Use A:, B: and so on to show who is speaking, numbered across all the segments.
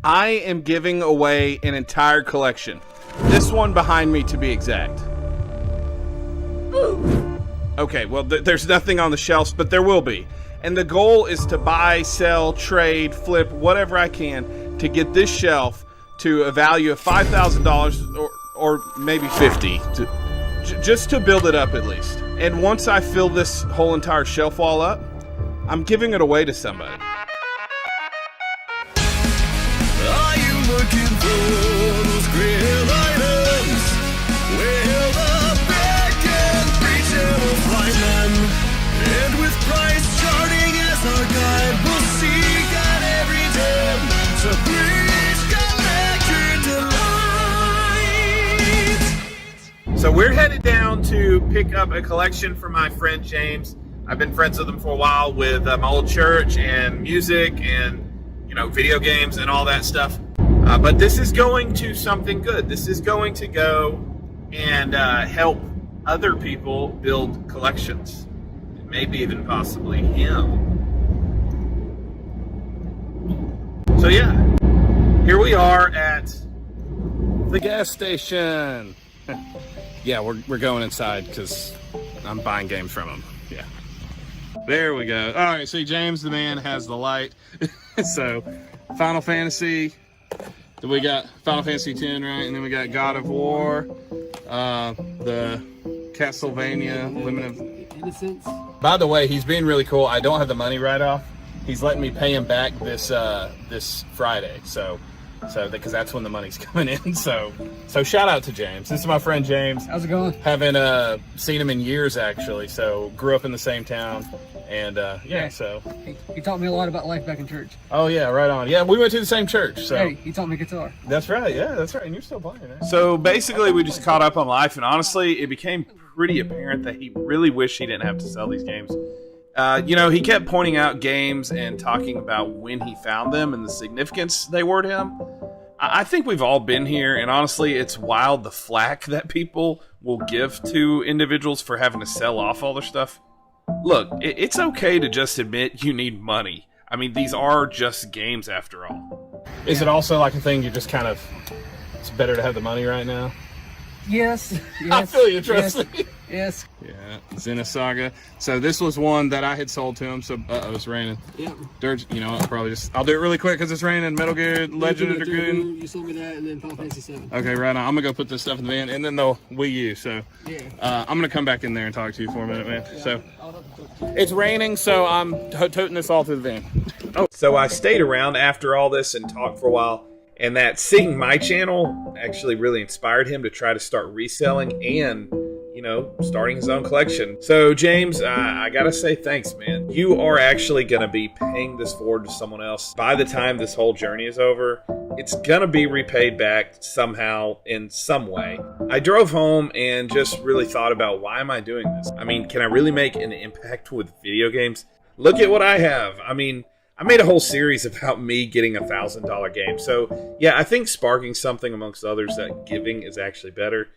A: I am giving away an entire collection. This one behind me, to be exact. Okay, well, there's nothing on the shelves, but there will be. And the goal is to buy, sell, trade, flip, whatever I can to get this shelf to a value of $5,000 or maybe 50, just to build it up at least. And once I fill this whole entire shelf wall up, I'm giving it away to somebody.
B: Are you looking for those grail items? Well, the back and reach and we'll find them. And with price charting as our guide, we'll seek out every gem. So please collect your delight.
A: So we're headed down to pick up a collection from my friend James. I've been friends with him for a while with my old church and music and, you know, video games and all that stuff. But this is going to something good. This is going to go and help other people build collections. Maybe even possibly him. So yeah, here we are at the gas station. Yeah, we're going inside because I'm buying games from him. Yeah. There we go. All right, see, James the man has the light. So, Final Fantasy. Then we got Final Fantasy X, right? And then we got God of War, the Castlevania, Limit of Innocence. By the way, he's being really cool. I don't have the money right off. He's letting me pay him back this Friday. So because that's when the money's coming in. So shout out to James. This is my friend James.
C: How's it going?
A: Haven't seen him in years actually. So grew up in the same town, and yeah. So
C: he taught me a lot about life back in church.
A: Oh yeah, right on. Yeah, we went to the same church. So
C: hey, he taught me guitar.
A: That's right. Yeah, that's right. And you're still playing it. So basically, we just caught up on life, and honestly, it became pretty apparent that he really wished he didn't have to sell these games. You know, he kept pointing out games and talking about when he found them and the significance they were to him. I think we've all been here, and honestly, it's wild the flack that people will give to individuals for having to sell off all their stuff. Look, it's okay to just admit you need money. I mean, these are just games after all. Is it also like a thing you just kind of, it's better to have the money right now?
C: Yes.
A: I feel you, trust me.
C: Yes.
A: Yeah, Xenosaga. So this was one that I had sold to him. So it's raining.
C: Yeah.
A: Dirt. You know, I'll do it really quick because it's raining. Metal Gear, Legend of Dragoon.
C: You sold me that, and then Final Fantasy 7.
A: Okay, right on. I'm gonna go put this stuff in the van, and then the Wii U. So
C: yeah.
A: I'm gonna come back in there and talk to you for a minute, man. Yeah, so it's raining, so I'm toting this all to the van. Oh, so I stayed around after all this and talked for a while. And that seeing my channel actually really inspired him to try to start reselling and, you know, starting his own collection. So, James, I gotta say thanks, man. You are actually gonna be paying this forward to someone else. By the time this whole journey is over, it's gonna be repaid back somehow in some way. I drove home and just really thought about, why am I doing this? I mean, can I really make an impact with video games? Look at what I have. I mean, I made a whole series about me getting a $1,000 game. So, yeah, I think sparking something amongst others that giving is actually better.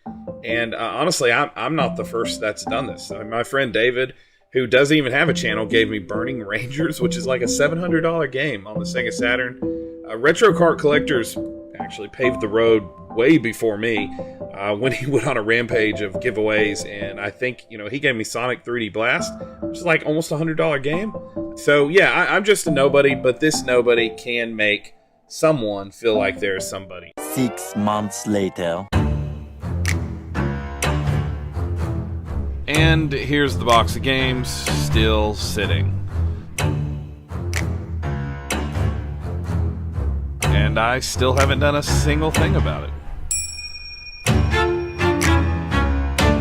A: And honestly, I'm not the first that's done this. My friend David, who doesn't even have a channel, gave me Burning Rangers, which is like a $700 game on the Sega Saturn. Retro Kart Collectors actually paved the road way before me when he went on a rampage of giveaways. And I think, you know, he gave me Sonic 3D Blast, which is like almost a $100 game. So, yeah, I'm just a nobody, but this nobody can make someone feel like they're somebody.
D: 6 months later.
A: And here's the box of games, still sitting. And I still haven't done a single thing about it.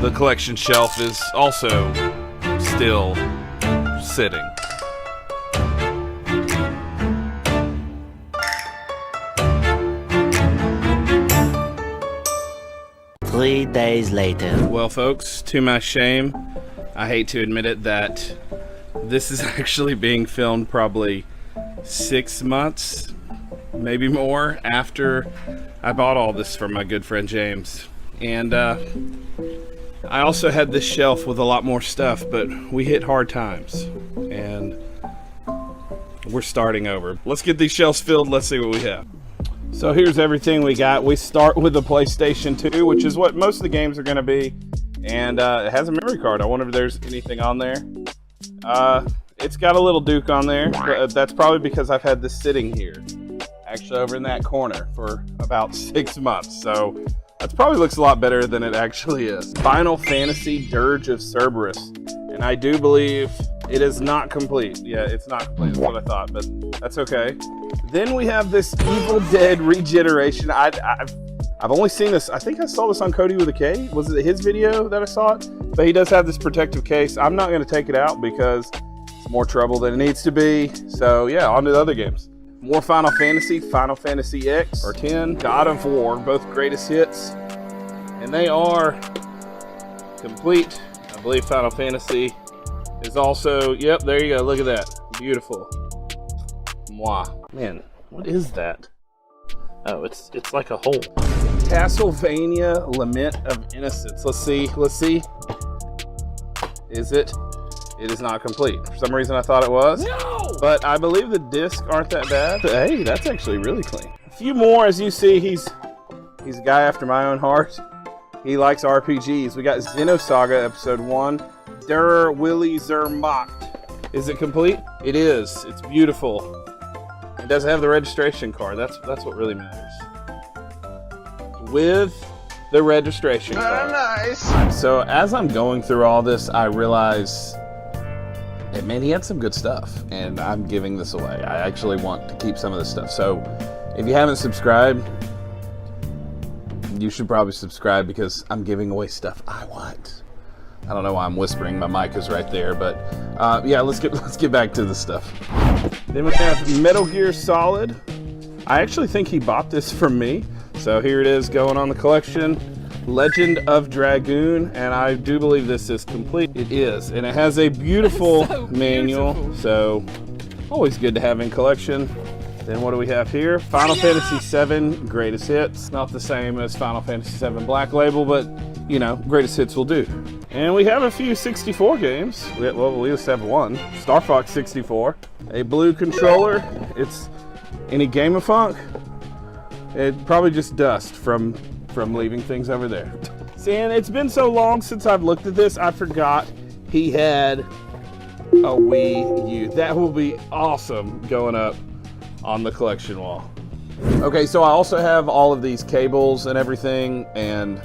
A: The collection shelf is also still sitting.
D: Three days later.
A: Well, folks, to my shame, I hate to admit it, that this is actually being filmed probably 6 months, maybe more, after I bought all this from my good friend James. And I also had this shelf with a lot more stuff, but we hit hard times, and we're starting over. Let's get these shelves filled. Let's see what we have. So here's everything we got. We start with the PlayStation 2, which is what most of the games are going to be. And it has a memory card. I wonder if there's anything on there. It's got a little Duke on there. But that's probably because I've had this sitting here, actually over in that corner, for about 6 months. So that probably looks a lot better than it actually is. Final Fantasy Dirge of Cerberus. And I do believe it is not complete. Yeah, it's not complete. That's what I thought, but that's okay. Then we have this Evil Dead Regeneration. I've only seen this. I think I saw this on Cody with a K. Was it his video that I saw it? But he does have this protective case. I'm not going to take it out because it's more trouble than it needs to be. So yeah, on to the other games. More Final Fantasy, Final Fantasy X or 10, God of War, both greatest hits. And they are complete. I believe Final Fantasy is also, yep, there you go. Look at that. Beautiful. Mwah. Man, what is that? Oh, it's like a hole. Castlevania Lament of Innocence. Let's see. Is it? It is not complete. For some reason I thought it was. No! But I believe the discs aren't that bad. Hey, that's actually really clean. A few more. As you see, he's a guy after my own heart. He likes RPGs. We got Xenosaga Episode 1. Der Willy Zermacht. Is it complete? It is. It's beautiful. It does have the registration card. That's what really matters. With the registration card. Nice. So as I'm going through all this, I realize, hey, man, he had some good stuff, and I'm giving this away. I actually want to keep some of this stuff. So if you haven't subscribed, you should probably subscribe because I'm giving away stuff I want. I don't know why I'm whispering. My mic is right there, but yeah, let's get back to the stuff. Then we have Metal Gear Solid. I actually think he bought this from me. So here it is going on the collection. Legend of Dragoon, and I do believe this is complete. It is, and it has a beautiful manual, so always good to have in collection. Then what do we have here? Final Fantasy VII Greatest Hits. Not the same as Final Fantasy VII Black Label, but you know, Greatest Hits will do. And we have a few 64 games. Well, we just have one. Star Fox 64. A blue controller. It's any Game of Funk. It probably just dust from leaving things over there. See, and it's been so long since I've looked at this, I forgot he had a Wii U. That will be awesome going up on the collection wall. Okay, so I also have all of these cables and everything, and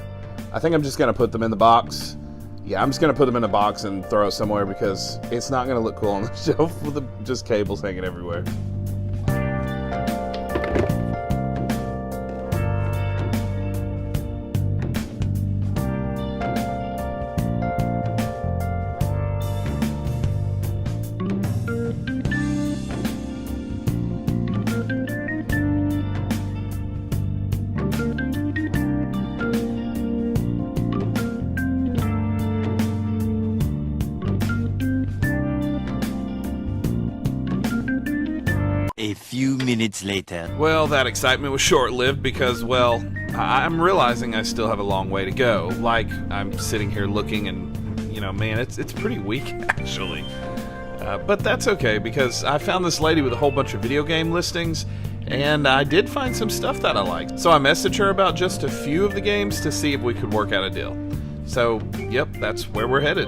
A: I think I'm just gonna put them in the box. Yeah, I'm just gonna put them in a box and throw it somewhere because it's not gonna look cool on the shelf with just cables hanging everywhere.
D: A few minutes later.
A: Well, that excitement was short-lived because, well, I'm realizing I still have a long way to go. Like, I'm sitting here looking and, you know, man, it's pretty weak, actually. But that's okay because I found this lady with a whole bunch of video game listings, and I did find some stuff that I liked. So I messaged her about just a few of the games to see if we could work out a deal. So, yep, that's where we're headed.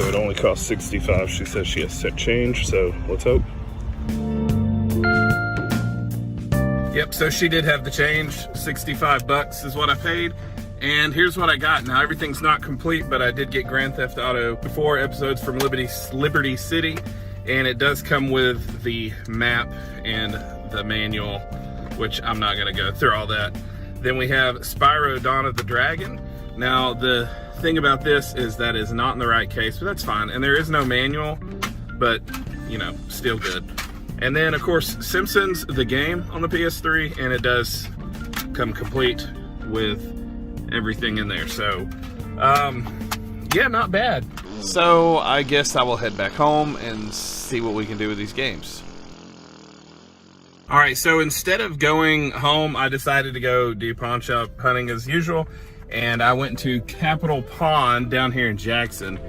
A: It only costs $65. She says she has set change, so let's hope. Yep, so she did have the change. $65 is what I paid. And here's what I got. Now, everything's not complete, but I did get Grand Theft Auto 4 episodes from Liberty City. And it does come with the map and the manual, which I'm not going to go through all that. Then we have Spyro Dawn of the Dragon. Now, the thing about this is that is not in the right case, but that's fine. And there is no manual, but, you know, still good. And then, of course, Simpsons, the game on the PS3, and it does come complete with everything in there. So, yeah, not bad. So, I guess I will head back home and see what we can do with these games. All right, so instead of going home, I decided to go do pawn shop hunting as usual. And I went to Capitol Pond down here in Jackson.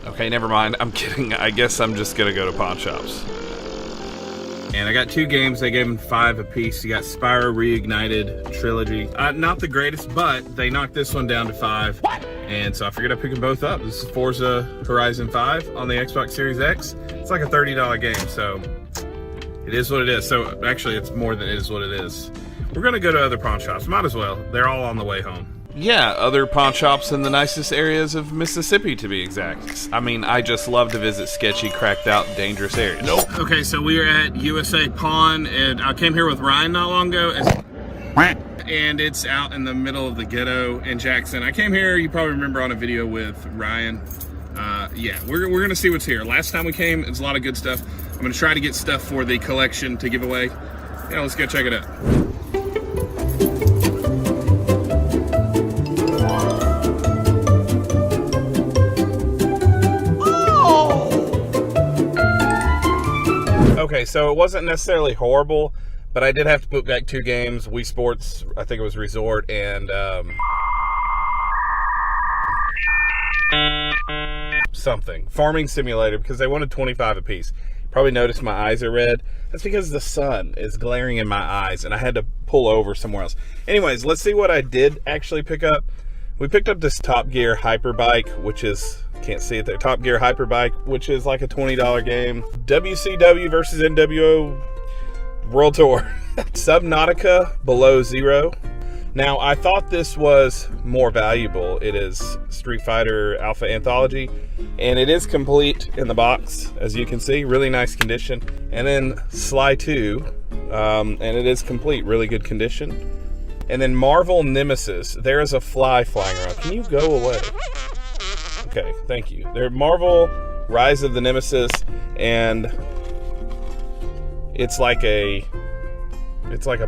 A: Okay, never mind. I'm kidding. I guess I'm just gonna go to pawn shops. And I got 2 games. They gave them 5 apiece. You got Spyro Reignited Trilogy. Not the greatest, but they knocked this one down to 5. What? And so I figured I'd pick them both up. This is Forza Horizon 5 on the Xbox Series X. It's like a $30 game, so it is what it is. So actually, it's more than it is what it is. We're gonna go to other pawn shops. Might as well. They're all on the way home. Yeah, other pawn shops in the nicest areas of Mississippi, to be exact. I mean, I just love to visit sketchy, cracked out, dangerous areas. Nope. Okay, so we are at USA Pawn, and I came here with Ryan not long ago, and it's out in the middle of the ghetto in Jackson. I came here, you probably remember, on a video with Ryan. Yeah, we're gonna see what's here. Last time we came, it's a lot of good stuff. I'm gonna try to get stuff for the collection to give away. Yeah, let's go check it out. Okay, so it wasn't necessarily horrible, but I did have to put back 2 games, Wii Sports, I think it was Resort, and something, Farming Simulator, because they wanted 25 apiece. Probably noticed my eyes are red. That's because the sun is glaring in my eyes, and I had to pull over somewhere else. Anyways, let's see what I did actually pick up. We picked up this Top Gear Hyperbike, which is, can't see it there, Top Gear Hyperbike, which is like a $20 game. WCW versus NWO World Tour. Subnautica Below Zero. Now, I thought this was more valuable. It is Street Fighter Alpha Anthology, and it is complete in the box, as you can see, really nice condition. And then Sly 2, and it is complete, really good condition. And then Marvel Nemesis. There is a fly flying around. Can you go away? Okay, thank you. They're Marvel Rise of the Nemesis, and it's like a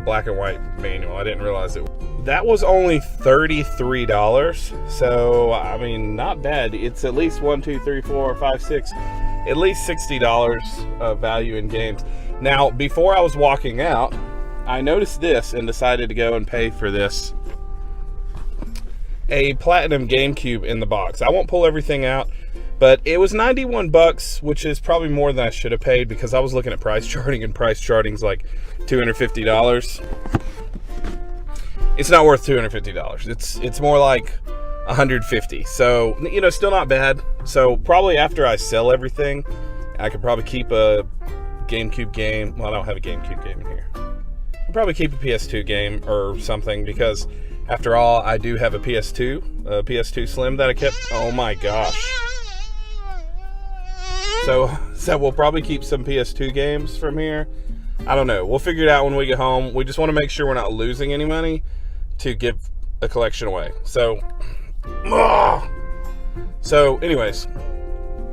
A: black and white manual. I didn't realize it. That was only $33. So I mean, not bad. It's at least 1, 2, 3, 4, 5, 6, at least $60 of value in games. Now, before I was walking out, I noticed this and decided to go and pay for this. A Platinum GameCube in the box. I won't pull everything out, but it was 91 bucks, which is probably more than I should have paid because I was looking at price charting, and price charting's like $250. It's not worth $250. It's more like $150. So, you know, still not bad. So probably after I sell everything, I could probably keep a GameCube game. Well, I don't have a GameCube game in here. I'll probably keep a PS2 game or something, because after all, I do have a PS2 Slim that I kept. Oh my gosh. So we'll probably keep some PS2 games from here. I don't know. We'll figure it out when we get home. We just want to make sure we're not losing any money to give a collection away. So anyways,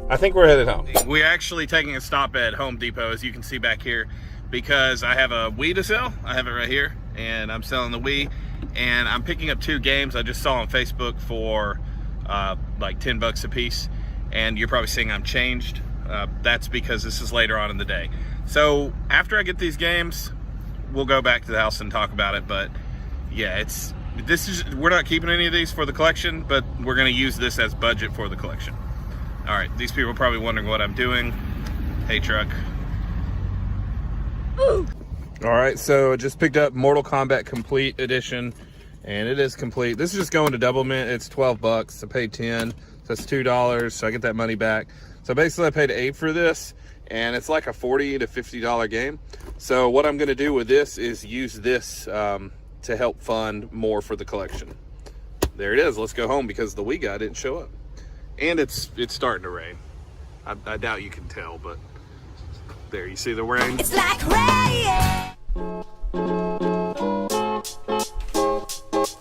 A: I think we're headed home. We're actually taking a stop at Home Depot, as you can see back here, because I have a Wii to sell. I have it right here, and I'm selling the Wii, and I'm picking up 2 games I just saw on Facebook for like 10 bucks a piece, and you're probably seeing I'm changed. That's because this is later on in the day. So after I get these games, we'll go back to the house and talk about it. But yeah, we're not keeping any of these for the collection, but we're gonna use this as budget for the collection. All right, these people are probably wondering what I'm doing. Hey, truck. All right, so I just picked up Mortal Kombat Complete Edition, and it is complete. This is just going to Double Mint. It's 12 bucks. I paid 10, so that's $2. So I get that money back. So basically, I paid $8 for this, and it's like a $40 to $50 game. So what I'm going to do with this is use this to help fund more for the collection. There it is. Let's go home because the Wii guy didn't show up, and it's starting to rain. I doubt you can tell, but there, you see the rain? It's like rain.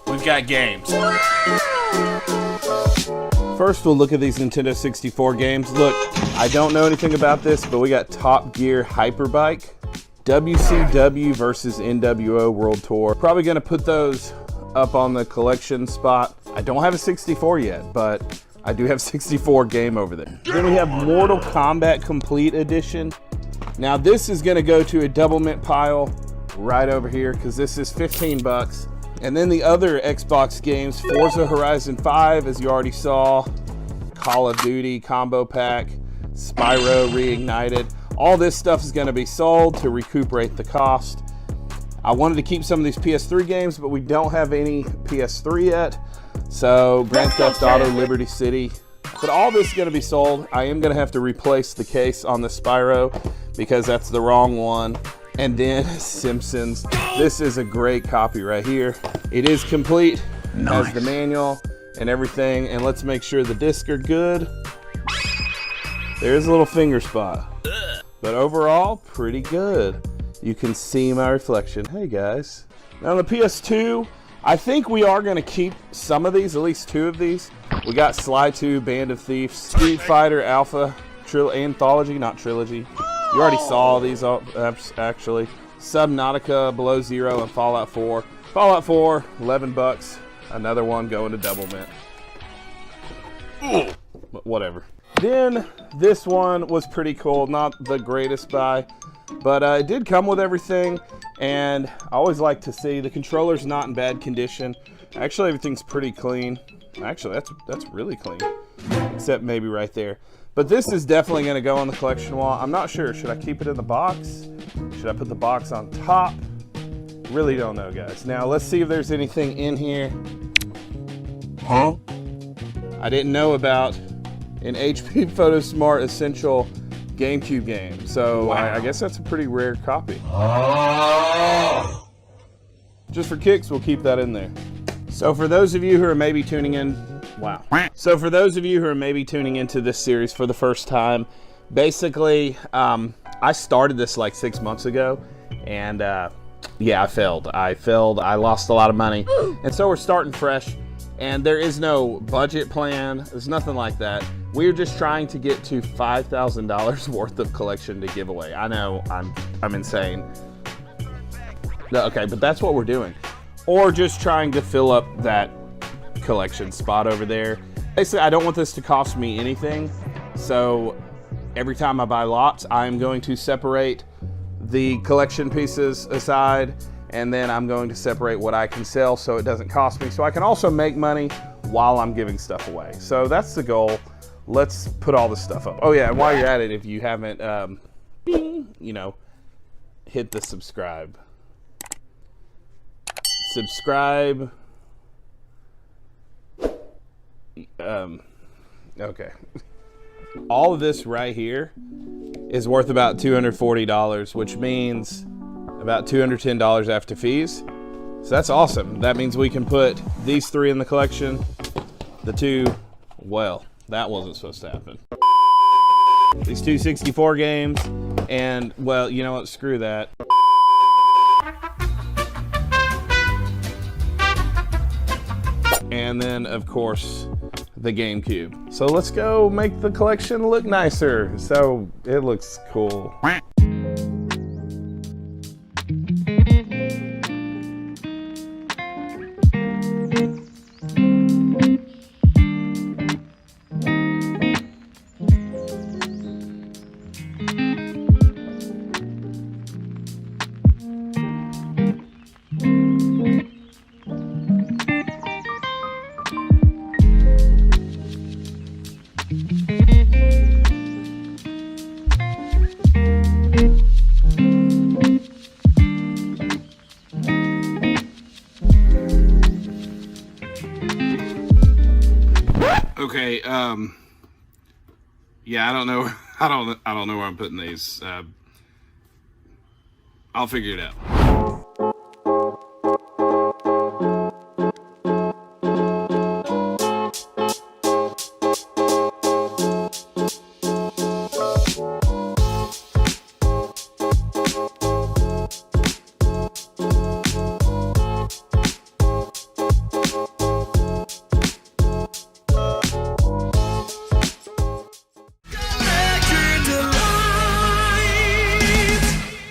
A: We've got games. First, we'll look at these Nintendo 64 games. Look, I don't know anything about this, but we got Top Gear Hyperbike, WCW versus NWO World Tour. Probably gonna put those up on the collection spot. I don't have a 64 yet, but I do have 64 game over there. Then we have Mortal Kombat Complete Edition. Now this is gonna go to a Double Mint pile right over here, because this is 15 bucks. And then the other Xbox games, Forza Horizon 5, as you already saw, Call of Duty combo pack, Spyro reignited. All this stuff is going to be sold to recuperate the cost. I wanted to keep some of these PS3 games, but we don't have any PS3 yet. So Grand Theft Auto, Liberty City. But all this is going to be sold. I am going to have to replace the case on the Spyro because that's the wrong one. And then Simpsons. This is a great copy right here. It is complete. Has the manual and everything. And let's make sure the discs are good. There's a little finger spot. But overall, pretty good. You can see my reflection. Hey guys. Now on the PS2, I think we are going to keep some of these, at least 2 of these. We got Sly 2, Band of Thieves, Street Fighter Alpha, Anthology, not Trilogy. You already saw these actually. Subnautica, Below Zero, and Fallout 4. Fallout 4, $11. Another one going to Double Mint. But whatever. Then this one was pretty cool. Not the greatest buy, but it did come with everything. And I always like to see the controller's not in bad condition. Actually, everything's pretty clean. Actually, that's really clean, except maybe right there. But this is definitely going to go on the collection wall. I'm not sure. Should I keep it in the box? Should I put the box on top? Really don't know, guys. Now, let's see if there's anything in here. Huh? I didn't know about an HP PhotoSmart Essential GameCube game. So I guess that's a pretty rare copy. Just for kicks, we'll keep that in there. So for those of you who are maybe tuning in, So for those of you who are maybe tuning into this series for the first time, basically, I started this like 6 months ago, and yeah, I failed. I lost a lot of money, and so we're starting fresh. And there is no budget plan. There's nothing like that. We're just trying to get to $5,000 worth of collection to give away. I know I'm insane. No, okay, but that's what we're doing. Or just trying to fill up that collection spot over there. Basically, I don't want this to cost me anything. So every time I buy lots, I'm going to separate the collection pieces aside, and then I'm going to separate what I can sell so it doesn't cost me, so I can also make money while I'm giving stuff away. So that's the goal. Let's put all this stuff up. Oh yeah, and while you're at it, if you haven't, you know, hit the subscribe. Subscribe. Okay. All of this right here is worth about $240, which means about $210 after fees. So that's awesome. That means we can put these 3 in the collection. The 2, well, that wasn't supposed to happen. These 2 64 games, and well, you know what, screw that. And then, of course, the GameCube. So let's go make the collection look nicer so it looks cool. Okay, yeah, I don't know. I don't know where I'm putting these. I'll figure it out.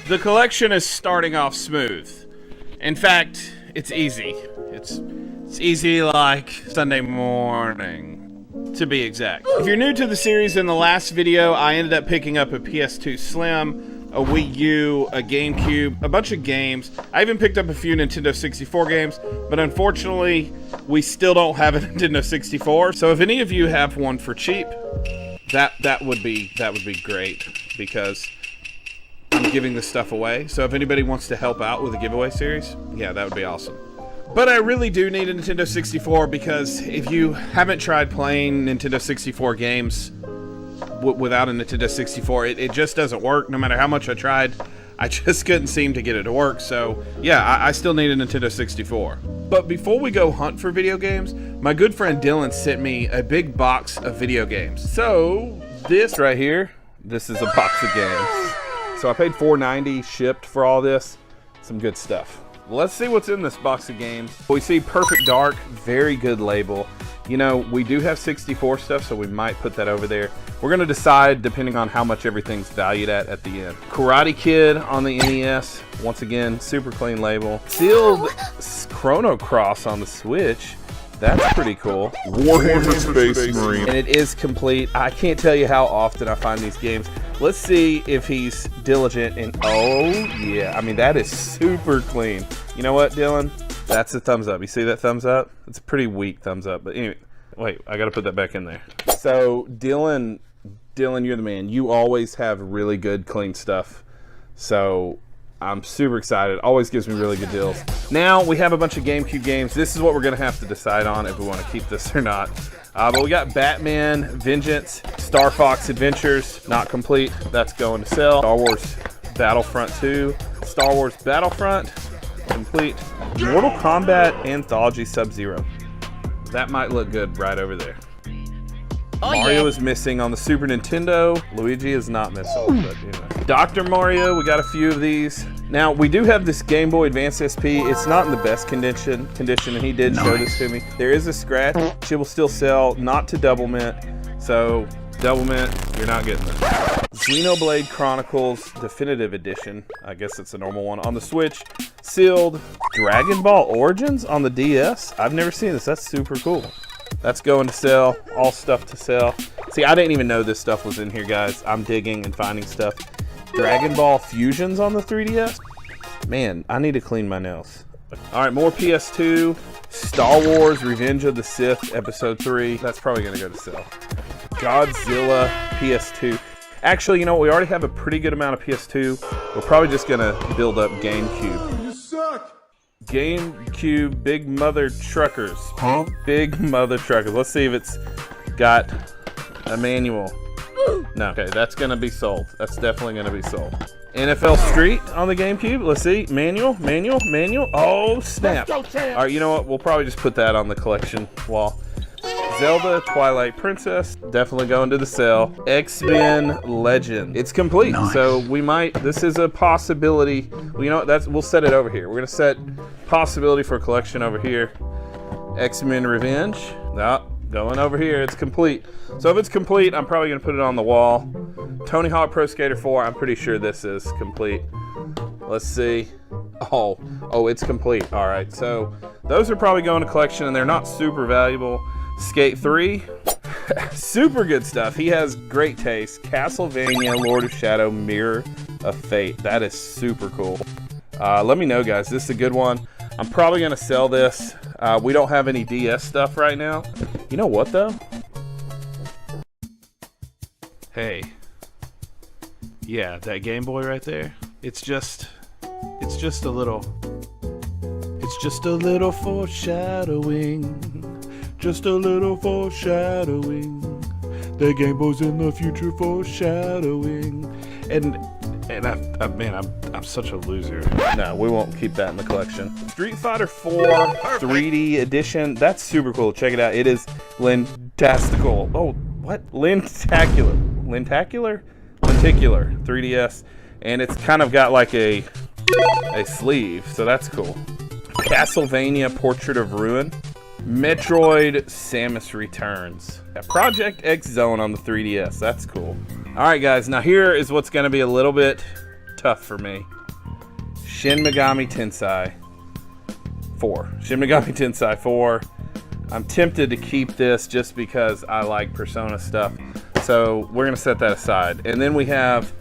A: The collection is starting off smooth. In fact, it's easy. It's easy like Sunday morning, to be exact. If you're new to the series, in the last video, I ended up picking up a PS2 Slim, a Wii U, a GameCube, a bunch of games. I even picked up a few Nintendo 64 games, but unfortunately, we still don't have a Nintendo 64. So if any of you have one for cheap, that would be great, because I'm giving this stuff away. So if anybody wants to help out with a giveaway series, yeah, that would be awesome. But I really do need a Nintendo 64, because if you haven't tried playing Nintendo 64 games without a Nintendo 64, it just doesn't work. No matter how much I tried, I just couldn't seem to get it to work. So yeah, I still need a Nintendo 64. But before we go hunt for video games, my good friend Dylan sent me a big box of video games. So this right here, this is a box of games. So I paid $4.90 shipped for all this. Some good stuff. Let's see what's in this box of games. We see Perfect Dark, very good label. You know, we do have 64 stuff, so we might put that over there. We're gonna decide depending on how much everything's valued at the end. Karate Kid on the NES, once again, super clean label. Sealed Chrono Cross on the Switch. That's pretty cool.
E: Warhammer Space Marine.
A: And it is complete. I can't tell you how often I find these games. Let's see if he's diligent and oh yeah, I mean that is super clean. You know what, Dylan? That's a thumbs up. You see that thumbs up? It's a pretty weak thumbs up, but anyway, wait, I gotta put that back in there. So Dylan, you're the man. You always have really good, clean stuff. So I'm super excited. Always gives me really good deals. Now we have a bunch of GameCube games. This is what we're gonna have to decide on if we want to keep this or not. But we got Batman Vengeance, Star Fox Adventures, not complete. That's going to sell. Star Wars Battlefront 2, Star Wars Battlefront, complete. Mortal Kombat Anthology Sub-Zero. That might look good right over there.
F: Oh,
A: Mario is missing on the Super Nintendo. Luigi is not missing, but you know. Dr. Mario, we got a few of these. Now, we do have this Game Boy Advance SP. It's not in the best condition, and he did show this to me. There is a scratch. It will still sell, not to Double Mint. So, Double Mint, you're not getting this. Xenoblade Chronicles Definitive Edition. I guess it's a normal one. On the Switch, sealed. Dragon Ball Origins on the DS. I've never seen this. That's super cool. That's going to sell. All stuff to sell. See, I didn't even know this stuff was in here, guys. I'm digging and finding stuff. Dragon Ball Fusions on the 3DS. Man, I need to clean my nails. All right, more PS2. Star Wars Revenge of the Sith Episode 3. That's probably going to go to sell. Godzilla PS2. Actually, you know what? We already have a pretty good amount of PS2. We're probably just going to build up GameCube.
E: You suck.
A: GameCube Big Mother Truckers. Huh? Big Mother Truckers. Let's see if it's got a manual. No, okay, that's gonna be sold. That's definitely gonna be sold. NFL Street on the GameCube. Let's see. Manual. Oh, snap. All right, you know what? We'll probably just put that on the collection wall. Zelda Twilight Princess, definitely going to the sale. X-Men Legend, it's complete. Nice. So we might, this is a possibility. Well, you know what, we'll set it over here. We're gonna set possibility for a collection over here. X-Men Revenge, no, going over here, it's complete. So if it's complete, I'm probably gonna put it on the wall. Tony Hawk Pro Skater 4, I'm pretty sure this is complete. Let's see. Oh, it's complete. All right, so those are probably going to collection and they're not super valuable. Skate 3, super good stuff. He has great taste. Castlevania, Lord of Shadow, Mirror of Fate. That is super cool. Let me know, guys. This is a good one. I'm probably going to sell this. We don't have any DS stuff right now. You know what, though? Hey. Yeah, that Game Boy right there. It's just a little foreshadowing. Just a little foreshadowing. The Game Boy's in the future foreshadowing. And I'm such a loser. No, we won't keep that in the collection. Street Fighter 4 3D edition. That's super cool. Check it out. It is lintastical. Oh, what? Lenticular 3DS. And it's kind of got like a sleeve, so that's cool. Castlevania Portrait of Ruin. Metroid Samus Returns. Project X Zone on the 3DS. That's cool. Alright, guys. Now here is what's going to be a little bit tough for me. Shin Megami Tensei 4. Shin Megami Tensei 4. I'm tempted to keep this just because I like Persona stuff. So we're going to set that aside. And then we have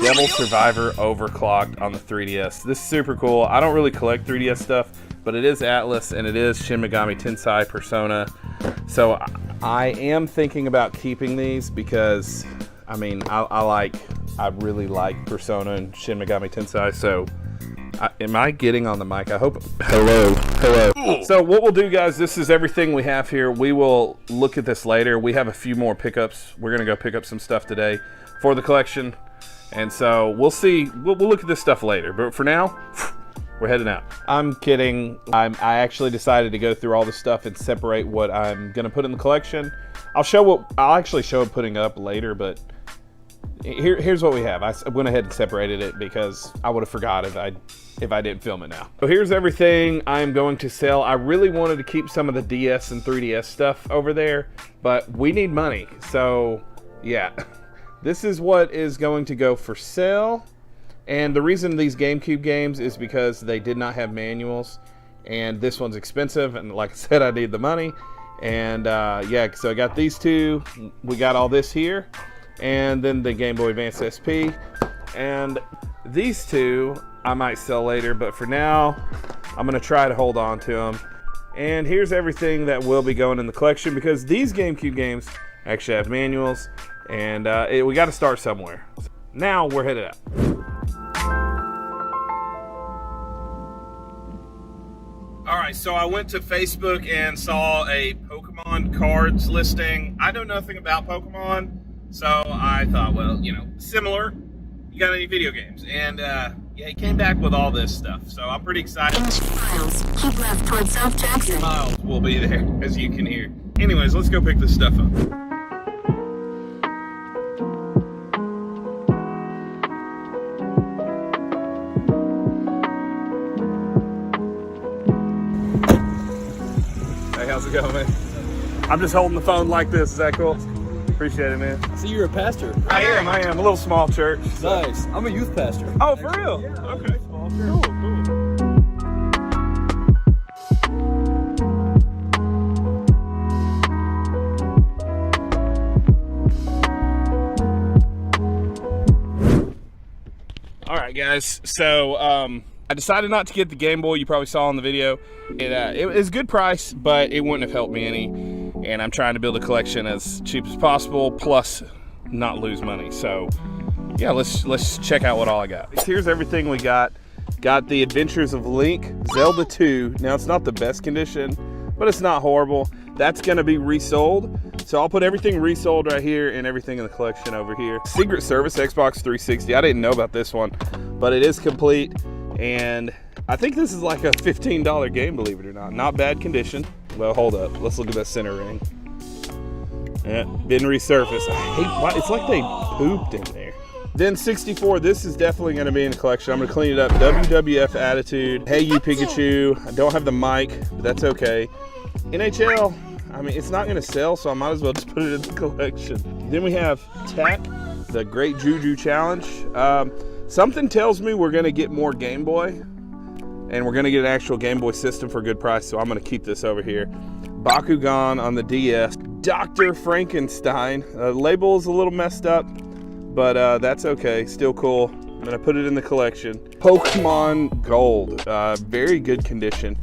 A: Devil Survivor Overclocked on the 3DS. This is super cool. I don't really collect 3DS stuff, but it is Atlas and it is Shin Megami Tensei Persona. So I am thinking about keeping these because, I mean, I really like Persona and Shin Megami Tensei. So, am I getting on the mic? I hope. Hello. So what we'll do, guys, this is everything we have here. We will look at this later. We have a few more pickups. We're gonna go pick up some stuff today for the collection, and so we'll see. We'll look at this stuff later. But for now, we're heading out. I'm kidding. I actually decided to go through all the stuff and separate what I'm gonna put in the collection. I'll actually show putting up later, but here's what we have. I went ahead and separated it because I would have forgot if I didn't film it now. So here's everything I'm going to sell. I really wanted to keep some of the DS and 3DS stuff over there, but we need money. So yeah, this is what is going to go for sale. And the reason these GameCube games is because they did not have manuals, and this one's expensive, and like I said, I need the money. And yeah, so I got these two. We got all this here, and then the Game Boy Advance SP, and these two I might sell later, but for now I'm gonna try to hold on to them. And here's everything that will be going in the collection, because these GameCube games actually have manuals, and we got to start somewhere. Now we're headed out. Alright, so I went to Facebook and saw a Pokemon cards listing. I know nothing about Pokemon, so I thought, well, you know, similar. You got any video games? And yeah, he came back with all this stuff, so I'm pretty excited.
F: Miles, keep left towards South Jackson.
A: Miles will be there, as you can hear. Anyways, let's go pick this stuff up. Hey, how's it going, man? I'm just holding the phone like this. Is that cool? Appreciate it, man.
G: So you're a pastor?
A: I am. A little small church.
G: Nice. I'm a youth pastor.
A: Oh, for real? Yeah, okay. Cool. All right, guys. So I decided not to get the Game Boy. You probably saw in the video. It was a good price, but it wouldn't have helped me any. And I'm trying to build a collection as cheap as possible, plus not lose money. So yeah, let's check out what all I got. Here's everything we got. Got the Adventures of Link, Zelda 2. Now it's not the best condition, but it's not horrible. That's gonna be resold. So I'll put everything resold right here and everything in the collection over here. Secret Service Xbox 360. I didn't know about this one, but it is complete. And I think this is like a $15 game, believe it or not. Not bad condition. Well, hold up. Let's look at that center ring. Yeah, been resurfaced. I hate why it's like they pooped in there. Then 64, this is definitely going to be in the collection. I'm going to clean it up. WWF Attitude. Hey You Pikachu. I don't have the mic, but that's okay. NHL, I mean, it's not going to sell, so I might as well just put it in the collection. Then we have Tech, the Great Juju Challenge. Something tells me we're going to get more Game Boy, and we're going to get an actual Game Boy system for a good price, so I'm going to keep this over here. Bakugan on the DS. Dr. Frankenstein. Label is a little messed up, but that's okay. Still cool. I'm going to put it in the collection. Pokemon Gold. Very good condition.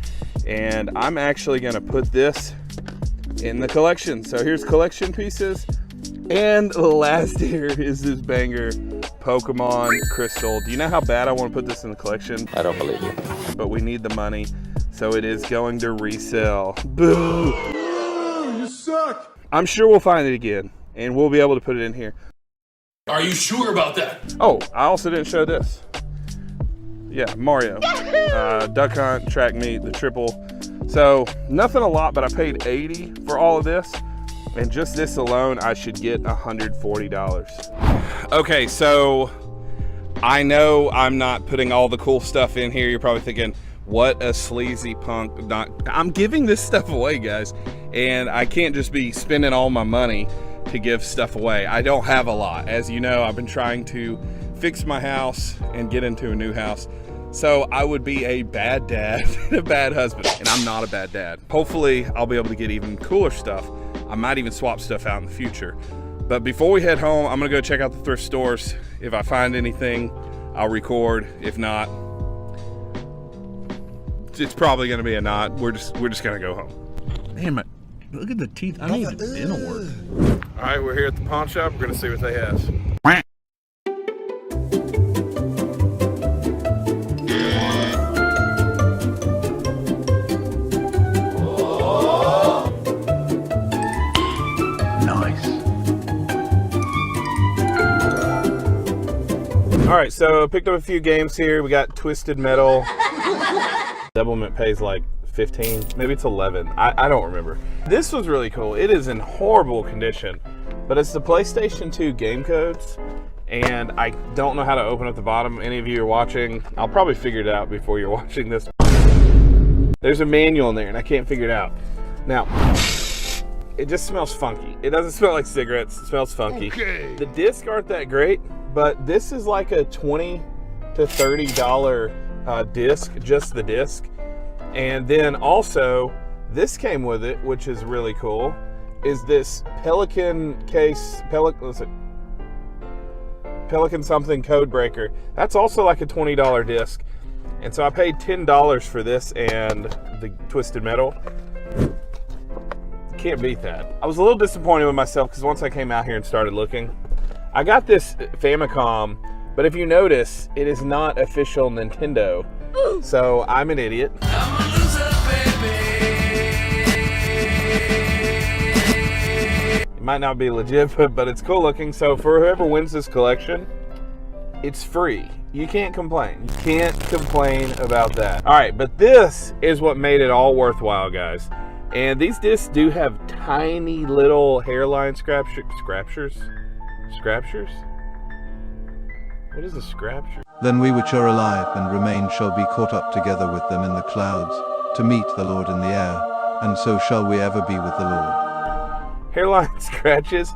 A: And I'm actually going to put this in the collection. So here's collection pieces. And last here is this banger, Pokemon Crystal. Do you know how bad I want to put this in the collection?
G: I don't believe you.
A: But we need the money, so it is going to resell. Boo!
E: You suck!
A: I'm sure we'll find it again, and we'll be able to put it in here.
B: Are you sure about that?
A: Oh, I also didn't show this. Yeah, Mario. Duck Hunt, Track Meet, the triple. So, nothing a lot, but I paid $80 for all of this. And just this alone, I should get $140. Okay, so I know I'm not putting all the cool stuff in here. You're probably thinking, what a sleazy punk. I'm giving this stuff away, guys. And I can't just be spending all my money to give stuff away. I don't have a lot. As you know, I've been trying to fix my house and get into a new house. So I would be a bad dad and a bad husband. And I'm not a bad dad. Hopefully, I'll be able to get even cooler stuff. I might even swap stuff out in the future. But before we head home, I'm gonna go check out the thrift stores. If I find anything, I'll record. If not, it's probably gonna be a not. We're just gonna go home. Damn it! Look at the teeth. I need dental work. All right, we're here at the pawn shop. We're gonna see what they have. All right, so I picked up a few games here. We got Twisted Metal. Devilment pays like 15, maybe it's 11. I don't remember. This was really cool. It is in horrible condition, but it's the PlayStation 2 game codes, and I don't know how to open up the bottom. Any of you are watching, I'll probably figure it out before you're watching this. There's a manual in there, and I can't figure it out. Now, it just smells funky. It doesn't smell like cigarettes. It smells funky. Okay. The discs aren't that great, but this is like a $20 to $30 disc, just the disc. And then also, this came with it, which is really cool, is this Pelican case, Pelican something code breaker. That's also like a $20 disc. And so I paid $10 for this and the Twisted Metal. Can't beat that. I was a little disappointed with myself because once I came out here and started looking, I got this Famicom, but if you notice, it is not official Nintendo. So I'm an idiot. I'm a loser, baby. It might not be legit, but it's cool looking. So for whoever wins this collection, it's free. You can't complain. You can't complain about that. All right, but this is what made it all worthwhile, guys. And these discs do have tiny little hairline scraptures? What is a scrapture?
H: Then we which are alive and remain shall be caught up together with them in the clouds, to meet the Lord in the air, and so shall we ever be with the Lord.
A: Hairline scratches.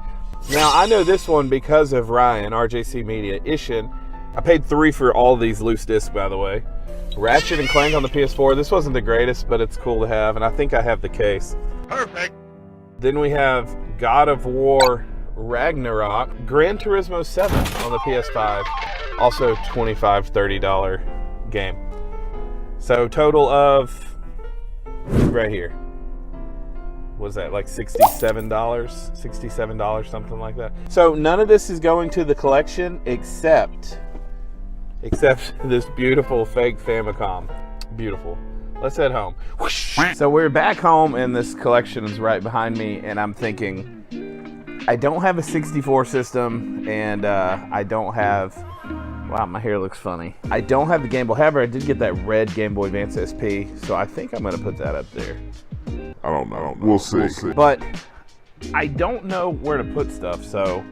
A: Now, I know this one because of Ryan, RJC Media, Ishin. I paid $3 for all these loose discs, by the way. Ratchet and Clank on the PS4. This wasn't the greatest, but it's cool to have, and I think I have the case. Perfect. Then we have God of War Ragnarok, Gran Turismo 7 on the PS5. Also $25, $30 game. So total of, right here. What is that, like $67? $67, something like that. So none of this is going to the collection except this beautiful fake Famicom. Beautiful. Let's head home. So we're back home and this collection is right behind me, and I'm thinking, I don't have a 64 system, and I don't have, wow, my hair looks funny. I don't have the Game Boy. However, I did get that red Game Boy Advance SP, so I think I'm gonna put that up there. I don't know. We'll see. But I don't know where to put stuff, so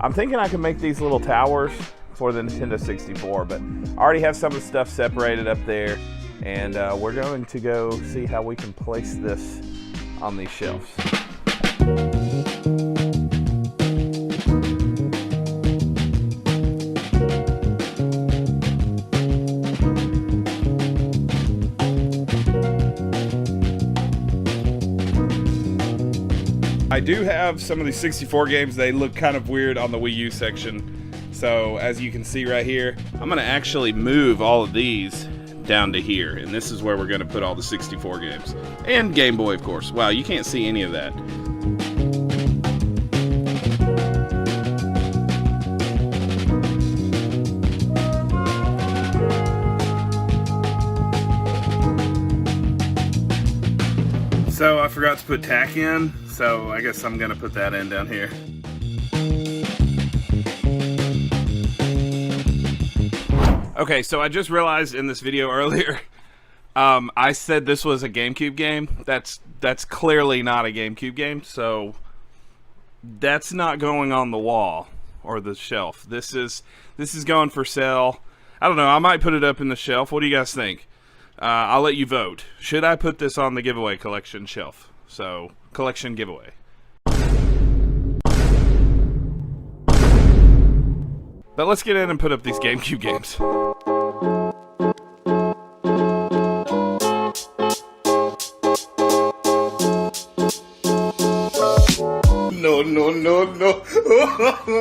A: I'm thinking I can make these little towers for the Nintendo 64, but I already have some of the stuff separated up there, and we're going to go see how we can place this on these shelves. I do have some of these 64 games. They look kind of weird on the Wii U section. So as you can see right here, I'm gonna actually move all of these down to here. And this is where we're gonna put all the 64 games. And Game Boy, of course. Wow, you can't see any of that. So I forgot to put tack in, so I guess I'm gonna put that in down here. Okay, so I just realized in this video earlier, I said this was a GameCube game. That's clearly not a GameCube game, so that's not going on the wall or the shelf. This is going for sale. I don't know, I might put it up in the shelf. What do you guys think? I'll let you vote. Should I put this on the giveaway collection shelf? So, collection giveaway. But let's get in and put up these GameCube games. No, no, no, no. All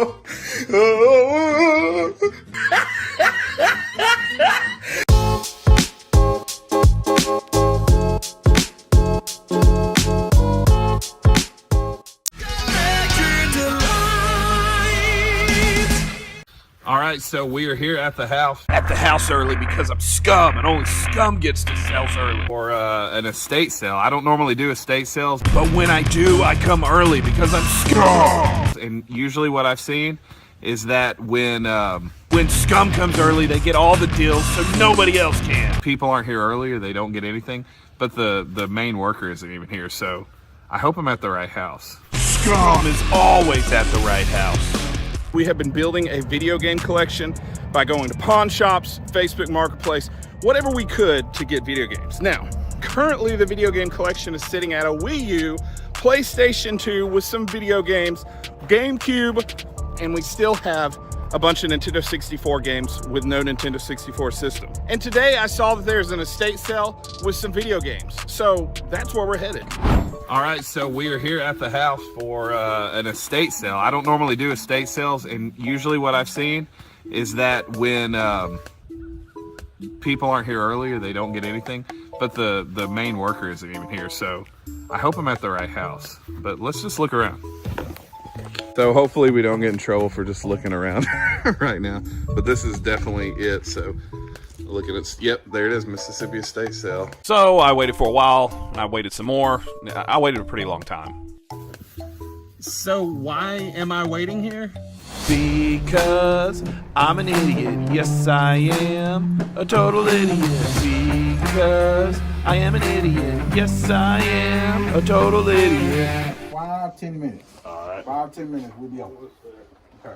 A: right, so we are here at the house early because I'm scum, and only scum gets to sell early. Or an estate sale. I don't normally do estate sales, but when I do, I come early because I'm scum. And usually what I've seen is that when scum comes early, they get all the deals, so nobody else can. People aren't here early, or they don't get anything, but the main worker isn't even here, so I hope I'm at the right house. Scum is always at the right house. We have been building a video game collection by going to pawn shops, Facebook Marketplace, whatever we could to get video games. Now, currently the video game collection is sitting at a Wii U, PlayStation 2 with some video games, GameCube, and we still have a bunch of Nintendo 64 games with no Nintendo 64 system. And today I saw that there's an estate sale with some video games. So that's where we're headed. All right, so we are here at the house for an estate sale. I don't normally do estate sales, and usually what I've seen is that when people aren't here early, or they don't get anything, but the main worker isn't even here, so I hope I'm at the right house. But let's just look around. So hopefully we don't get in trouble for just looking around right now, but this is definitely it. So look at it. Yep, there it is, Mississippi estate sale. So I waited for a while, and I waited some more. I waited a pretty long time. So why am I waiting here? Because I'm an idiot. Yes, I am a total idiot. Because I am an idiot. Yes, I am a total idiot.
E: 5-10 minutes.
A: All right.
E: 5-10 minutes, we'll be over. Okay.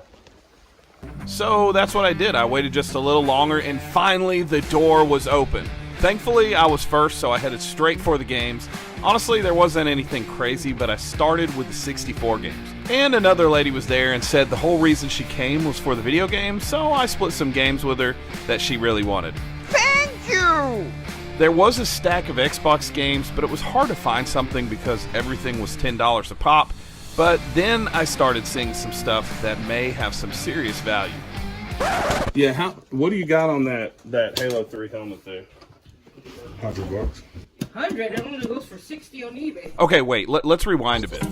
A: So that's what I did. I waited just a little longer, and finally the door was open. Thankfully, I was first, so I headed straight for the games. Honestly, there wasn't anything crazy, but I started with the 64 games. And another lady was there and said the whole reason she came was for the video games, so I split some games with her that she really wanted. Thank you! There was a stack of Xbox games, but it was hard to find something because everything was $10 a pop. But then I started seeing some stuff that may have some serious value. Yeah, what do you got on that Halo 3 helmet there?
E: $100.
C: 100? It only goes for 60 on eBay.
A: Okay, wait, let's rewind a bit.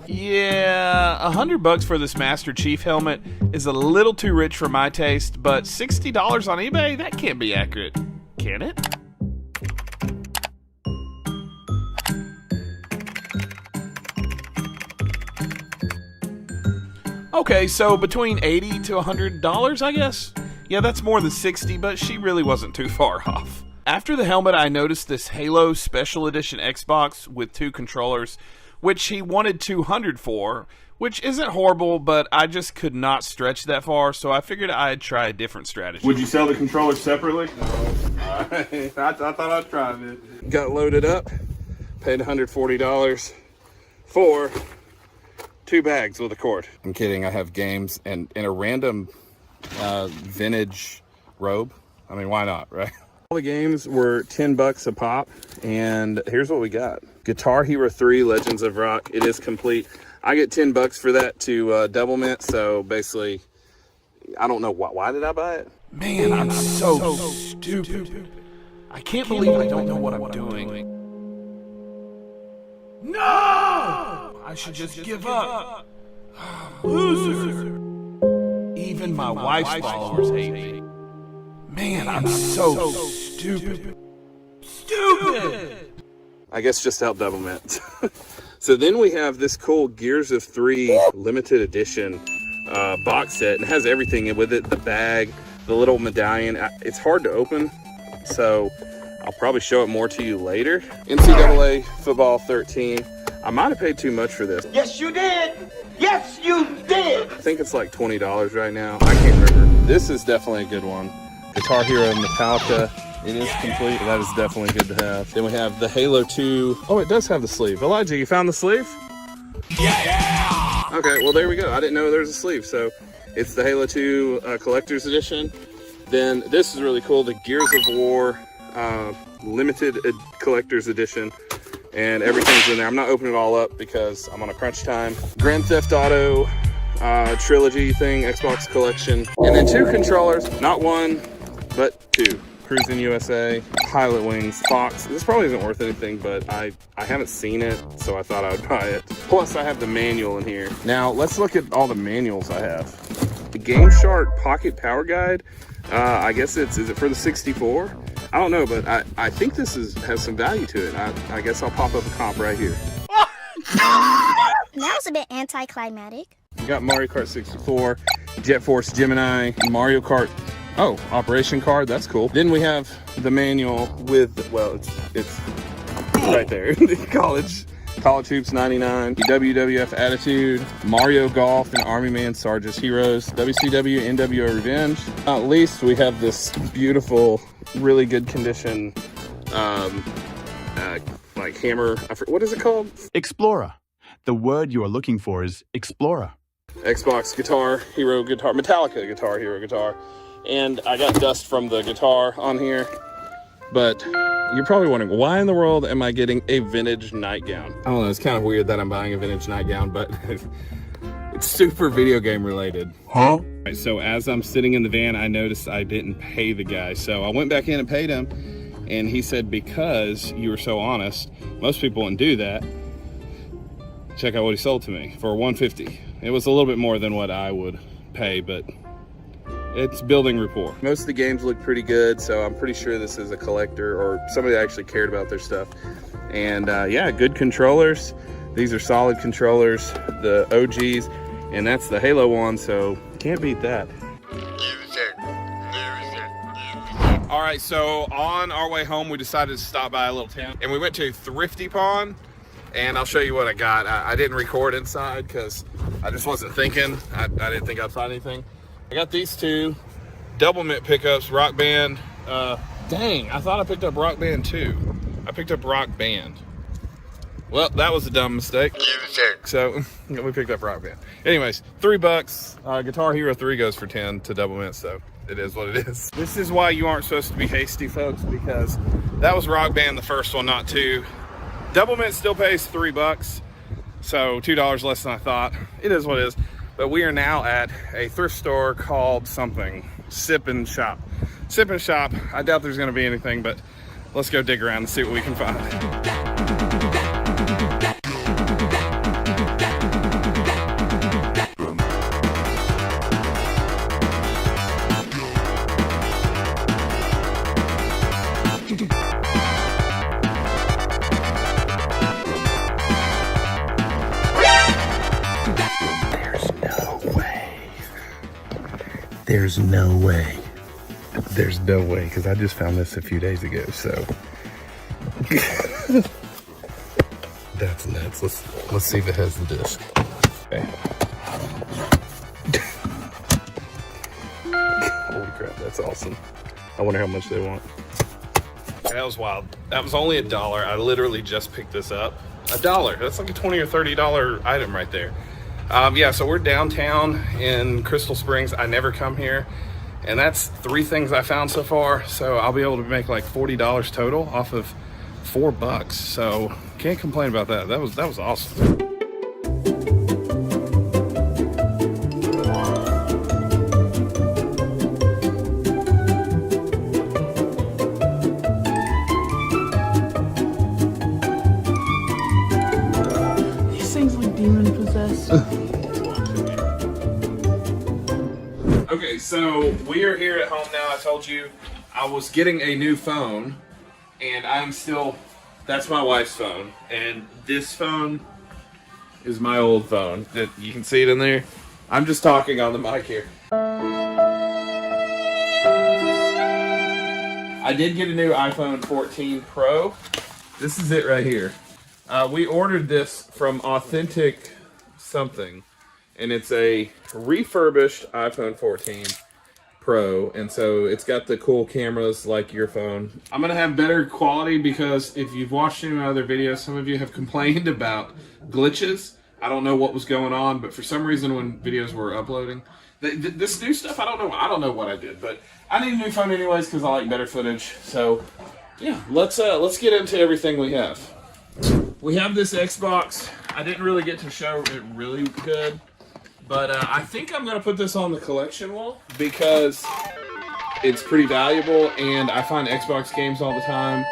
A: Yeah, $100 for this Master Chief helmet is a little too rich for my taste, but $60 on eBay? That can't be accurate, can it? Okay, so between $80 to $100, I guess? Yeah, that's more than 60, but she really wasn't too far off. After the helmet, I noticed this Halo Special Edition Xbox with 2 controllers, which he wanted $200 for, which isn't horrible, but I just could not stretch that far, so I figured I'd try a different strategy.
I: Would you sell the controllers separately? No. I thought I'd try it.
A: Got loaded up, paid $140 for 2 bags with a cord. I'm kidding, I have games and in a random vintage robe. I mean, why not, right? All the games were $10 a pop, and here's what we got. Guitar Hero 3 Legends of Rock. It is complete. I get $10 for that to double mint, so basically, I don't know why did I buy it? Man, I'm so stupid. I can't believe I don't know what I'm doing. No! I should just give up. Loser. Even my wife's followers hate me. Man, I'm so stupid. I guess just help double mint. So then we have this cool Gears of 3 limited edition box set, and it has everything with it, the bag, the little medallion. It's hard to open, so I'll probably show it more to you later. NCAA Football 13. I might have paid too much for this.
J: Yes, you did. Yes, you did.
A: I think it's like $20 right now. I can't remember. This is definitely a good one. Guitar Hero Metallica. It is complete. That is definitely good to have. Then we have the Halo 2. Oh, it does have the sleeve. Elijah, you found the sleeve? Yeah! Okay, well, there we go. I didn't know there was a sleeve. So it's the Halo 2 Collector's Edition. Then this is really cool. The Gears of War Limited Collector's Edition. And everything's in there. I'm not opening it all up because I'm on a crunch time. Grand Theft Auto trilogy thing, Xbox collection. And then 2 controllers, not 1, but 2. Cruising USA, Pilot Wings, Fox. This probably isn't worth anything, but I haven't seen it, so I thought I would buy it. Plus, I have the manual in here. Now, let's look at all the manuals I have. The GameShark Pocket Power Guide. I guess is it for the 64? I don't know, but I think this has some value to it. I guess I'll pop up a comp right here.
F: That was a bit anticlimactic.
A: We got Mario Kart 64, Jet Force Gemini, Mario Kart. Oh, Operation Card, that's cool. Then we have the manual with, well, it's right there. College Hoops 99, WWF Attitude, Mario Golf, and Army Man Sarge's Heroes, WCW NWO Revenge. Not least, we have this beautiful, really good condition, like hammer. What is it called?
K: Explorer. The word you are looking for is Explorer.
A: Xbox Guitar Hero guitar, Metallica Guitar Hero guitar. And I got dust from the guitar on here, but you're probably wondering, why in the world am I getting a vintage nightgown? I don't know, it's kind of weird that I'm buying a vintage nightgown, but it's super video game related. Huh? Right, so as I'm sitting in the van, I noticed I didn't pay the guy. So I went back in and paid him, and he said, because you were so honest, most people wouldn't do that. Check out what he sold to me for $150. It was a little bit more than what I would pay, but it's building rapport. Most of the games look pretty good, so I'm pretty sure this is a collector or somebody that actually cared about their stuff. And yeah, good controllers. These are solid controllers, the OGs, and that's the Halo one, so can't beat that. All right, so on our way home, we decided to stop by a little town, and we went to Thrifty Pawn, and I'll show you what I got. I didn't record inside because I just wasn't thinking. I didn't think I'd find anything. I got these 2 double mint pickups, Rock Band. Dang, I thought I picked up Rock Band 2. I picked up Rock Band. Well, that was a dumb mistake. So we picked up Rock Band. Anyways, $3. Guitar Hero 3 goes for 10 to double mint, so it is what it is. This is why you aren't supposed to be hasty, folks, because that was Rock Band, the first one, not 2. Double mint still pays $3, so $2 less than I thought. It is what it is. But we are now at a thrift store called something, Sip and Shop. Sip and Shop, I doubt there's gonna be anything, but let's go dig around and see what we can find.
I: There's no way. There's no way, because I just found this a few days ago, so. That's nuts. Let's see if it has the disc. Okay. Holy crap, that's awesome. I wonder how much they want. That was wild. That was only $1. I literally just picked this up. $1. That's like a $20 or $30 item right there. Yeah, so we're downtown in Crystal Springs. I never come here, and that's 3 things I found so far. So I'll be able to make like $40 total off of $4. So can't complain about that. That was awesome.
C: These things look demon possessed.
A: Okay, so we are here at home now. I told you I was getting a new phone, and I'm still, that's my wife's phone, and this phone is my old phone. You can see it in there. I'm just talking on the mic here. I did get a new iPhone 14 Pro. This is it right here. We ordered this from Authentic something, and it's a refurbished iPhone 14 Pro, and so it's got the cool cameras like your phone. I'm gonna have better quality because if you've watched any of my other videos, some of you have complained about glitches. I don't know what was going on, but for some reason when videos were uploading, this new stuff, I don't know what I did, but I need a new phone anyways because I like better footage. So yeah, let's get into everything we have. We have this Xbox. I didn't really get to show it really good, But I think I'm going to put this on the collection wall because it's pretty valuable, and I find Xbox games all the time.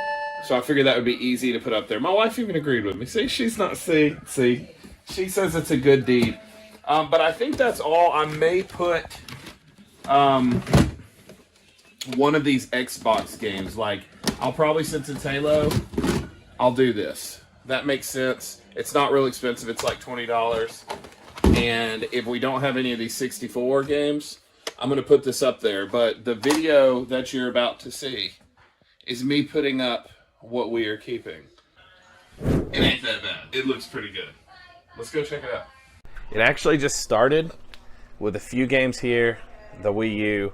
A: So I figured that would be easy to put up there. My wife even agreed with me. See, she's not, see. She says it's a good deed. But I think that's all. I may put one of these Xbox games. Like, I'll probably, since it's Halo, I'll do this. That makes sense. It's not real expensive. It's like $20. And if we don't have any of these 64 games, I'm going to put this up there. But the video that you're about to see is me putting up what we are keeping. It ain't that bad. It looks pretty good. Let's go check it out. It actually just started with a few games here, the Wii U,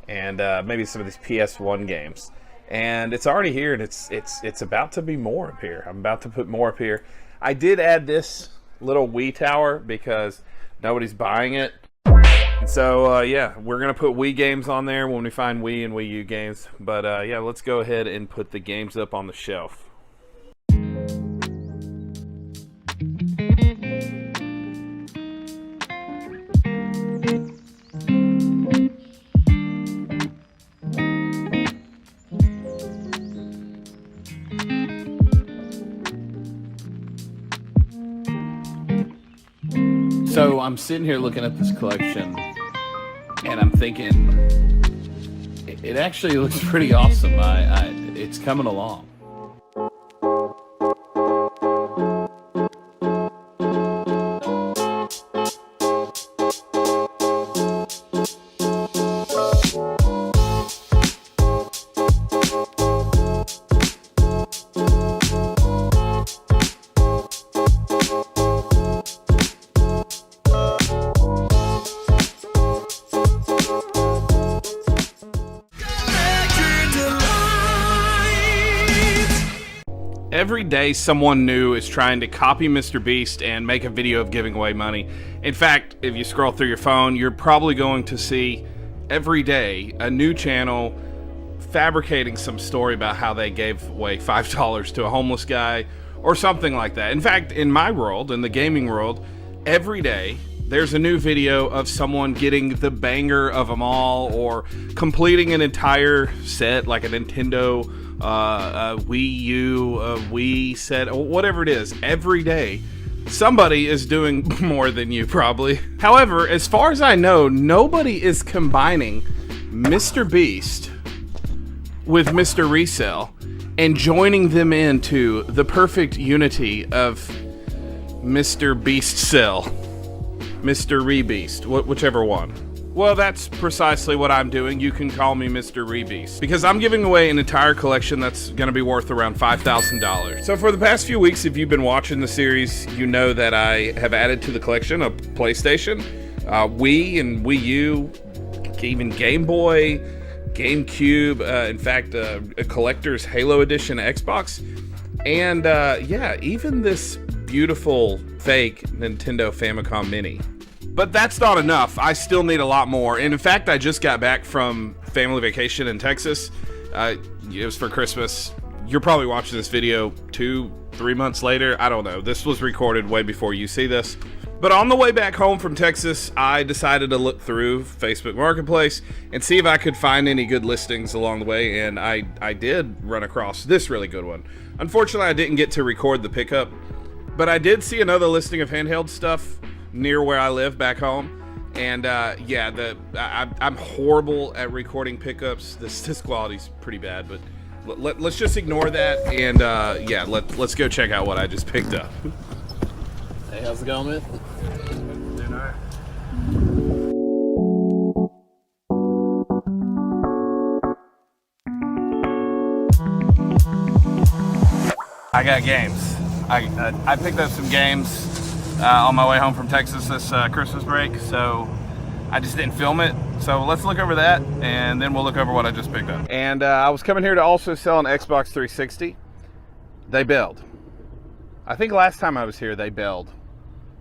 A: and maybe some of these PS1 games. And it's already here, and it's about to be more up here. I'm about to put more up here. I did add this little Wii tower because nobody's buying it. And so, yeah, we're going to put Wii games on there when we find Wii and Wii U games. But, yeah, let's go ahead and put the games up on the shelf. So I'm sitting here looking at this collection, and I'm thinking, it actually looks pretty awesome. It's coming along. Every day someone new is trying to copy Mr. Beast and make a video of giving away money. In fact, if you scroll through your phone, you're probably going to see every day a new channel fabricating some story about how they gave away $5 to a homeless guy or something like that. In fact, in my world, in the gaming world, every day there's a new video of someone getting the banger of them all or completing an entire set like a Nintendo Wii U, Wii set, whatever it is. Every day somebody is doing more than you probably. However, as far as I know, nobody is combining Mr. Beast with Mr. Resell and joining them into the perfect unity of Mr. Beast Sell, Mr. Rebeast, whichever one. Well, that's precisely what I'm doing. You can call me Mr. Rebeast, because I'm giving away an entire collection that's going to be worth around $5,000. So for the past few weeks, if you've been watching the series, you know that I have added to the collection a PlayStation, Wii and Wii U, even Game Boy, GameCube, in fact, a collector's Halo Edition Xbox, and yeah, even this beautiful fake Nintendo Famicom Mini. But that's not enough. I still need a lot more. And in fact, I just got back from family vacation in Texas. It was for Christmas. You're probably watching this video 2-3 months later. I don't know. This was recorded way before you see this. But on the way back home from Texas, I decided to look through Facebook Marketplace and see if I could find any good listings along the way. And I did run across this really good one. Unfortunately, I didn't get to record the pickup. But I did see another listing of handheld stuff near where I live back home, and yeah, I'm horrible at recording pickups. This quality's pretty bad, but let's just ignore that, and yeah, let's go check out what I just picked up.
G: Hey, how's it going, man?
A: Doing all right. I got games. I picked up some games on my way home from Texas this Christmas break, so I just didn't film it. So let's look over that, and then we'll look over what I just picked up. And I was coming here to also sell an Xbox 360. They bailed. I think last time I was here, they bailed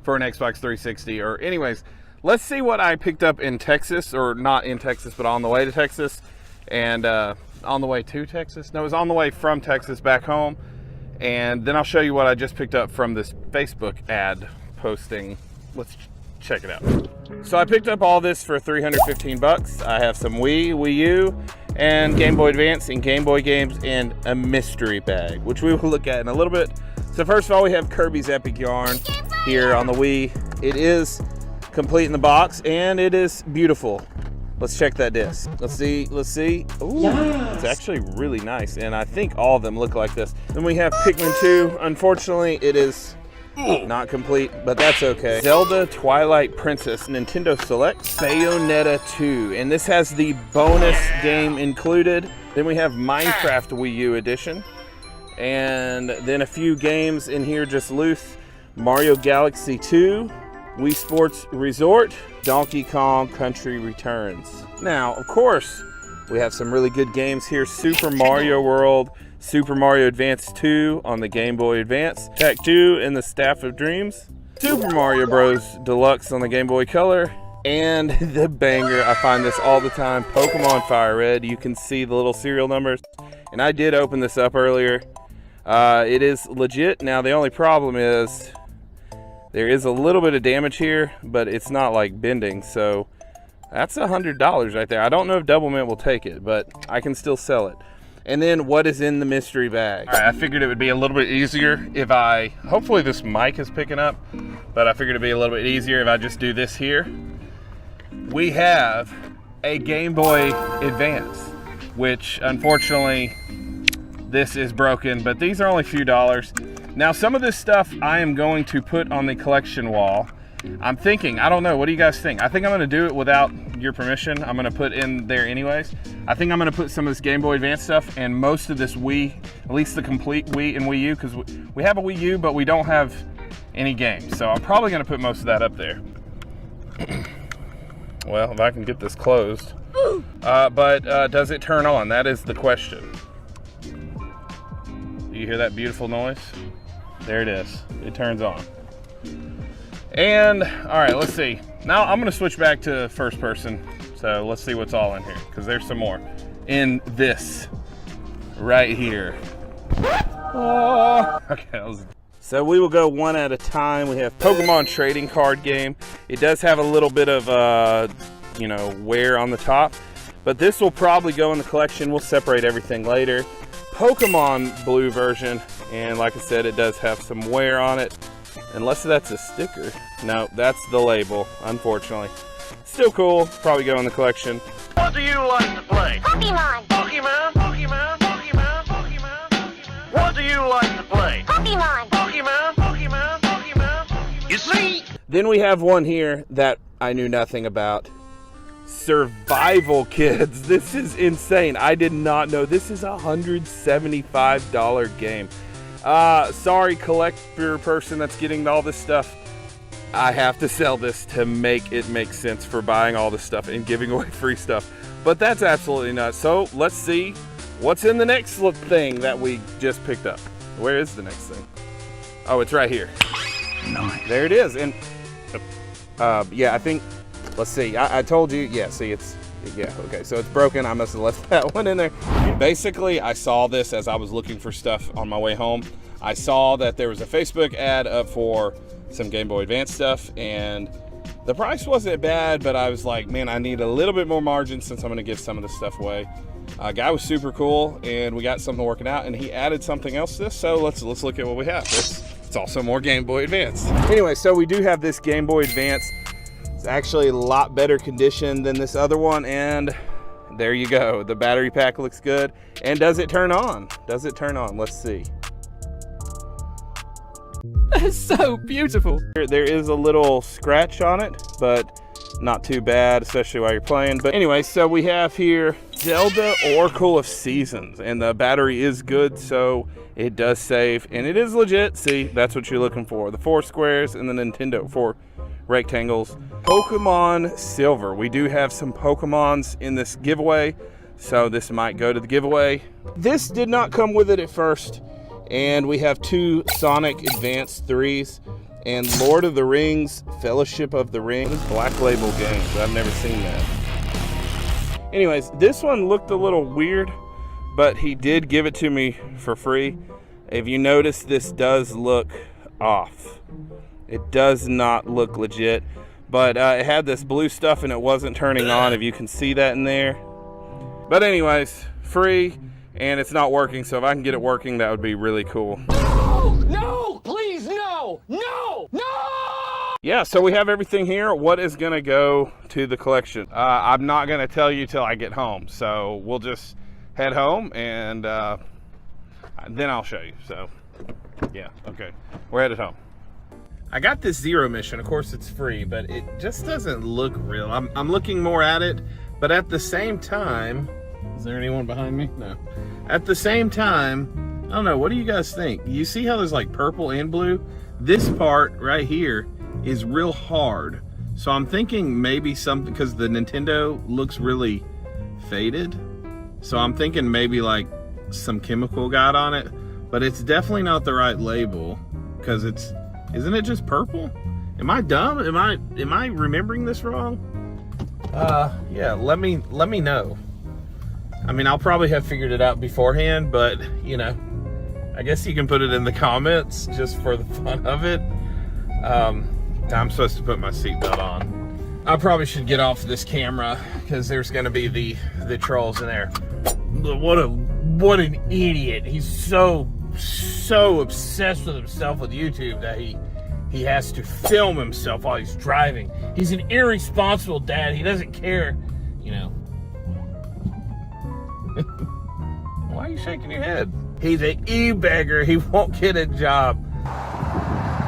A: for an Xbox 360. Or anyways, let's see what I picked up in Texas, or not in Texas, but on the way to Texas, and on the way to Texas. No, it was on the way from Texas back home. And then I'll show you what I just picked up from this Facebook ad posting. Let's check it out. So I picked up all this for 315 bucks. I have some Wii U, and Game Boy Advance and Game Boy games, and a mystery bag, which we will look at in a little bit. So first of all, we have Kirby's Epic Yarn here on the Wii. It is complete in the box, and it is beautiful. Let's check that disc. Let's see. Ooh, yes. It's actually really nice, and I think all of them look like this. Then we have Pikmin 2. Unfortunately, it is not complete, but that's okay. Zelda Twilight Princess Nintendo Select Bayonetta 2, and this has the bonus game included. Then we have Minecraft Wii U edition, and then a few games in here just loose. Mario Galaxy 2, Wii Sports Resort, Donkey Kong Country Returns. Now, of course, we have some really good games here. Super Mario World, Super Mario Advance 2 on the Game Boy Advance, Pac-2 and the Staff of Dreams, Super Mario Bros. Deluxe on the Game Boy Color, and the banger, I find this all the time, Pokemon Fire Red. You can see the little serial numbers, and I did open this up earlier. It is legit. Now, the only problem is there is a little bit of damage here, but it's not like bending, so that's $100 right there. I don't know if Double Mint will take it, but I can still sell it. And then what is in the mystery bag? All right, I figured it would be a little bit easier if hopefully this mic is picking up, but I figured it'd be a little bit easier if I just do this here. We have a Game Boy Advance, which unfortunately this is broken, but these are only a few dollars. Now, some of this stuff I am going to put on the collection wall. I'm thinking, I don't know, what do you guys think? I think I'm gonna do it without your permission. I'm gonna put in there anyways. I think I'm gonna put some of this Game Boy Advance stuff and most of this Wii, at least the complete Wii and Wii U, because we have a Wii U, but we don't have any games. So I'm probably gonna put most of that up there. Well, if I can get this closed. But does it turn on? That is the question. Do you hear that beautiful noise? There it is. It turns on. And all right, let's see. Now I'm gonna switch back to first person. So let's see what's all in here, because there's some more in this right here. Oh. Okay, so we will go one at a time. We have Pokemon trading card game. It does have a little bit of wear on the top, but this will probably go in the collection. We'll separate everything later. Pokemon Blue version, and like I said, it does have some wear on it, unless that's a sticker. No, that's the label, unfortunately. Still cool, probably go in the collection.
J: What do you like to play?
F: Pokemon.
J: Pokemon, Pokemon, Pokemon, Pokemon, Pokemon. What do you like to play?
F: Pokemon.
J: Pokemon, Pokemon, Pokemon, Pokemon. You see?
A: Then we have one here that I knew nothing about. Survival Kids. This is insane. I did not know. This is a $175 game. Sorry, collector person that's getting all this stuff. I have to sell this to make it make sense for buying all this stuff and giving away free stuff. But that's absolutely nuts. So let's see what's in the next thing that we just picked up. Where is the next thing? Oh, it's right here.
K: Nice.
A: There it is. And yeah, I think, let's see. I told you. Yeah, see, yeah, okay. So it's broken. I must have left that one in there. Basically, I saw this as I was looking for stuff on my way home. I saw that there was a Facebook ad up for some Game Boy Advance stuff, and the price wasn't bad, but I was like, man, I need a little bit more margin since I'm gonna give some of this stuff away. Guy was super cool, and we got something working out, and he added something else to this, so let's look at what we have. It's also more Game Boy Advance. Anyway, so we do have this Game Boy Advance. It's actually a lot better condition than this other one, and there you go. The battery pack looks good. And does it turn on? Does it turn on? Let's see.
C: That's so beautiful.
A: There is a little scratch on it, but not too bad, especially while you're playing. But anyway, so we have here Zelda Oracle of Seasons, and the battery is good, so it does save, and it is legit. See, that's what you're looking for. The 4 squares and the Nintendo 4 rectangles. Pokemon Silver. We do have some Pokemons in this giveaway, so this might go to the giveaway. This did not come with it at first, and we have 2 Sonic Advance 3s and Lord of the Rings Fellowship of the Ring. Black Label games. I've never seen that. Anyways, this one looked a little weird, but he did give it to me for free. If you notice, this does look off. It does not look legit, but it had this blue stuff and it wasn't turning on, if you can see that in there. But anyways, free, and it's not working, so if I can get it working, that would be really cool.
J: No! Please, no! No! No!
A: Yeah, so we have everything here. What is gonna go to the collection? I'm not gonna tell you till I get home, so we'll just head home and then I'll show you. So yeah, okay, we're headed home. I got this Zero mission. Of course it's free, but it just doesn't look real. I'm looking more at it, but at the same time,
G: Is there anyone behind me? No.
A: at the same time, I don't know, what do you guys think? You see how there's like purple and blue? This part right here is real hard. So I'm thinking maybe something, because the Nintendo looks really faded. So I'm thinking maybe like some chemical got on it, but it's definitely not the right label, because isn't it just purple? Am I dumb? Am I remembering this wrong? Yeah, let me know. I mean, I'll probably have figured it out beforehand, but you know, I guess you can put it in the comments just for the fun of it. I'm supposed to put my seatbelt on. I probably should get off this camera because there's going to be the trolls in there. What an idiot! He's so obsessed with himself with YouTube that he has to film himself while he's driving. He's an irresponsible dad. He doesn't care, you know. Why are you shaking your head? He's an e-beggar. He won't get a job.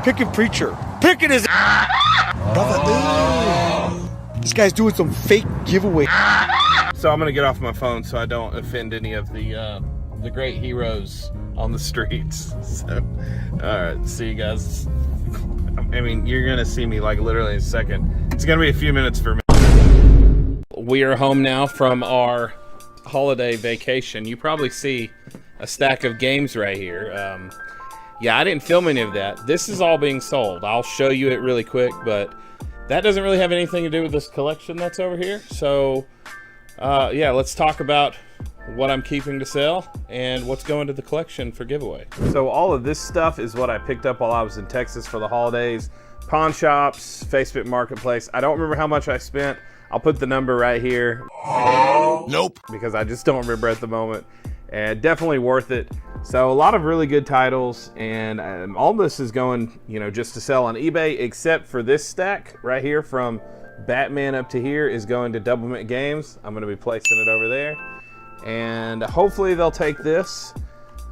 L: Picking preacher. Picking his brother. This guy's doing some fake giveaway.
A: So I'm gonna get off my phone so I don't offend any of the great heroes on the streets. So, all right, see you guys. I mean, you're gonna see me like literally in a second. It's gonna be a few minutes for me. We are home now from our holiday vacation. You probably see a stack of games right here. Yeah, I didn't film any of that. This is all being sold. I'll show you it really quick, but that doesn't really have anything to do with this collection that's over here. So, yeah, let's talk about what I'm keeping to sell and what's going to the collection for giveaway. So all of this stuff is what I picked up while I was in Texas for the holidays. Pawn shops, Facebook Marketplace. I don't remember how much I spent. I'll put the number right here.
L: Nope.
A: Because I just don't remember at the moment. And definitely worth it. So a lot of really good titles, and all this is going, you know, just to sell on eBay, except for this stack right here from Batman up to here is going to Double Mint Games. I'm going to be placing it over there. And hopefully they'll take this.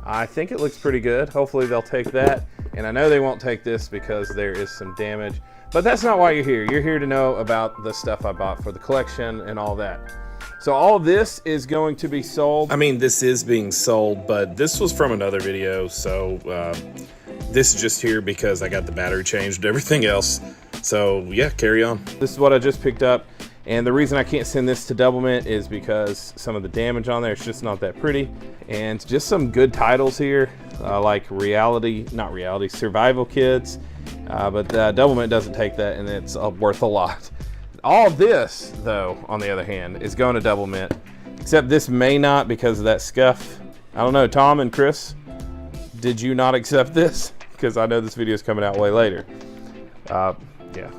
A: I think it looks pretty good. Hopefully they'll take that. And I know they won't take this because there is some damage. But that's not why you're here. You're here to know about the stuff I bought for the collection and all that. So all this is going to be sold. I mean, this is being sold, but this was from another video. So this is just here because I got the battery changed and everything else. So yeah, carry on. This is what I just picked up. And the reason I can't send this to Double Mint is because some of the damage on there, it's just not that pretty. And just some good titles here, like Survival Kids. But Double Mint doesn't take that, and it's worth a lot. All of this, though, on the other hand, is going to Double Mint. Except this may not because of that scuff. I don't know, Tom and Chris, did you not accept this? Because I know this video is coming out way later. Yeah.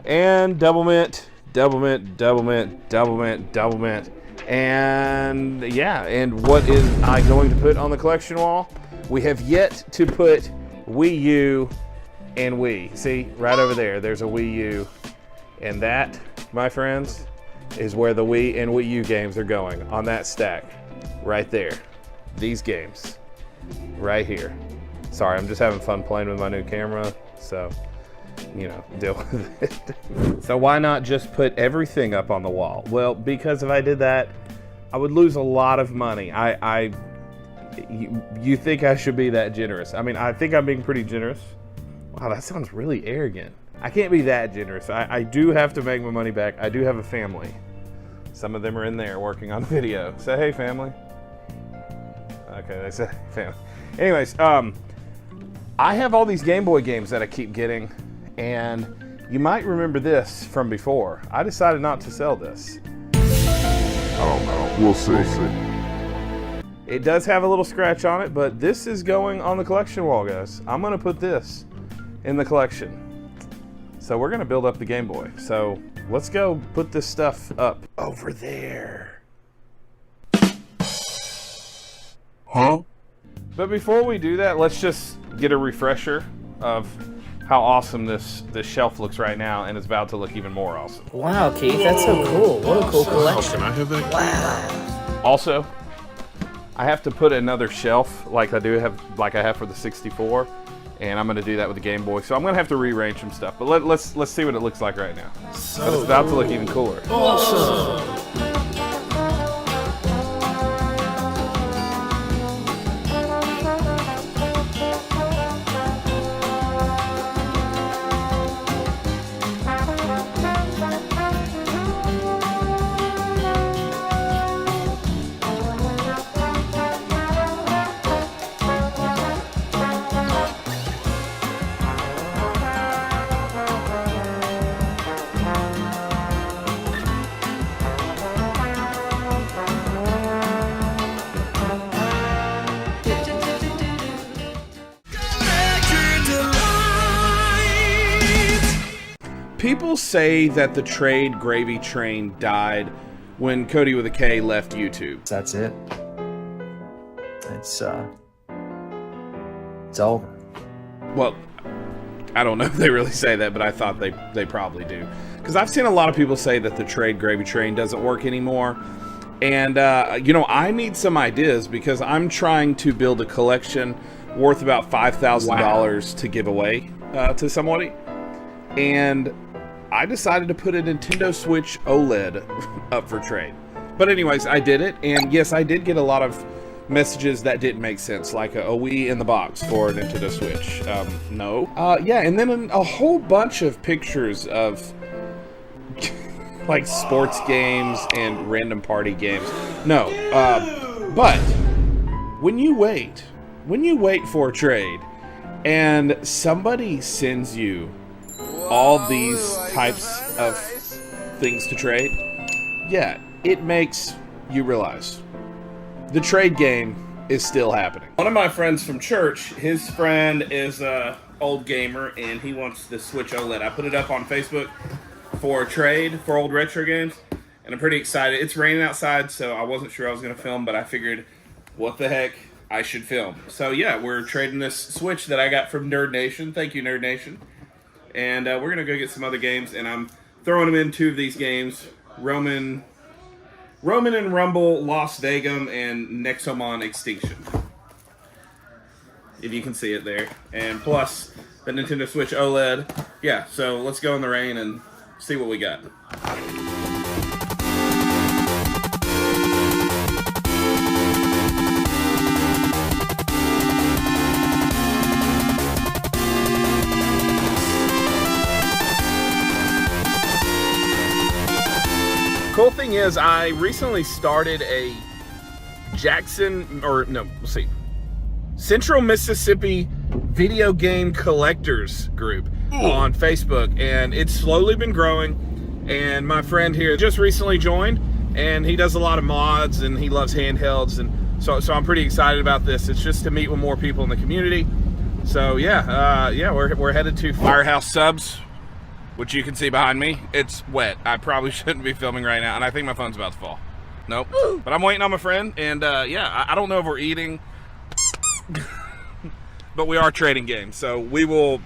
A: And Double Mint, Double Mint, Double Mint, Double Mint, Double Mint. And yeah, and what is I going to put on the collection wall? We have yet to put Wii U and Wii. See, right over there, there's a Wii U. And that, my friends, is where the Wii and Wii U games are going, on that stack, right there. These games, right here. Sorry, I'm just having fun playing with my new camera, so, you know, deal with it. So why not just put everything up on the wall? Well, because if I did that, I would lose a lot of money. You think I should be that generous? I mean, I think I'm being pretty generous. Wow, that sounds really arrogant. I can't be that generous. I do have to make my money back. I do have a family. Some of them are in there working on video. Say hey, family. Okay, they said family. Anyways, I have all these Game Boy games that I keep getting, and you might remember this from before. I decided not to sell this.
E: I don't know. We'll see.
A: It does have a little scratch on it, but this is going on the collection wall, guys. I'm gonna put this in the collection.
I: So we're gonna build up the Game Boy. So let's go put this stuff up over there.
E: Huh?
I: But before we do that, let's just get a refresher of how awesome this shelf looks right now, and it's about to look even more awesome.
C: Wow, Keith, that's so cool. What a cool collection.
E: Can I have that?
C: Wow.
I: Also, I have to put another shelf like I have for the 64, and I'm gonna do that with the Game Boy. So I'm gonna have to rearrange some stuff. But let's see what it looks like right now. But it's about to look even cooler.
C: Awesome.
I: People say that the trade gravy train died when Cody with a K left YouTube.
C: That's it. It's over.
I: Well, I don't know if they really say that, but I thought they probably do. Because I've seen a lot of people say that the trade gravy train doesn't work anymore. And, you know, I need some ideas because I'm trying to build a collection worth about $5,000 to give away to somebody. And I decided to put a Nintendo Switch OLED up for trade. But anyways, I did it, and yes, I did get a lot of messages that didn't make sense, like a Wii in the box for a Nintendo Switch. No. Yeah, and then a whole bunch of pictures of like sports games and random party games. No. But when you wait for a trade and somebody sends you all these types of things to trade, yeah, it makes you realize the trade game is still happening. One of my friends from church, his friend is a old gamer and he wants the Switch OLED. I put it up on Facebook for a trade for old retro games, and I'm pretty excited. It's raining outside, so I wasn't sure I was gonna film, but I figured, what the heck, I should film. So yeah, we're trading this Switch that I got from Nerd Nation. Thank you, Nerd Nation. And we're going to go get some other games, and I'm throwing them in 2 of these games, Roman and Rumble, Lost Dagum, and Nexomon Extinction. If you can see it there. And plus, the Nintendo Switch OLED. Yeah, so let's go in the rain and see what we got. Cool thing is, I recently started a Central Mississippi video game collectors group on Facebook, and it's slowly been growing. And my friend here just recently joined, and he does a lot of mods and he loves handhelds, and so I'm pretty excited about this. It's just to meet with more people in the community. So yeah, we're headed to Firehouse Subs, which you can see behind me. It's wet. I probably shouldn't be filming right now, and I think my phone's about to fall. Nope. But I'm waiting on my friend, and yeah, I don't know if we're eating, but we are trading games. So we will,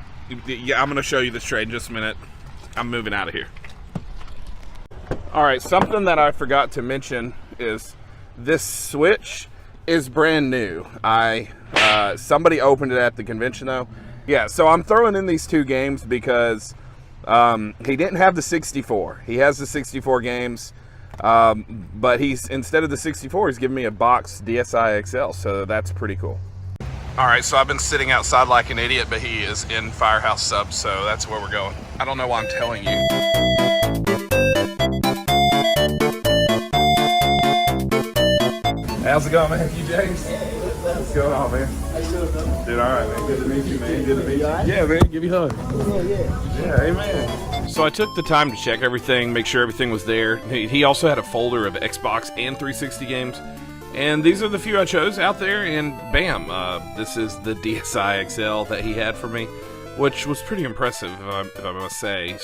I: yeah, I'm gonna show you this trade in just a minute. I'm moving out of here. All right, something that I forgot to mention is this Switch is brand new. Somebody opened it at the convention though. Yeah, so I'm throwing in these 2 games because he didn't have the 64. He has the 64 games, but instead of the 64, he's giving me a box DSi XL, so that's pretty cool. All right, so I've been sitting outside like an idiot, but he is in Firehouse Subs, so that's where we're going. I don't know why I'm telling you. How's it going, man? You James? What's going on, man? Dude, all right, man. Good to meet you, man. Good to meet you. Yeah, man. Give you a hug. Yeah, amen. So I took the time to check everything, make sure everything was there. He also had a folder of Xbox and 360 games. And these are the few I chose out there, and bam, this is the DSi XL that he had for me which was pretty impressive, if I must say.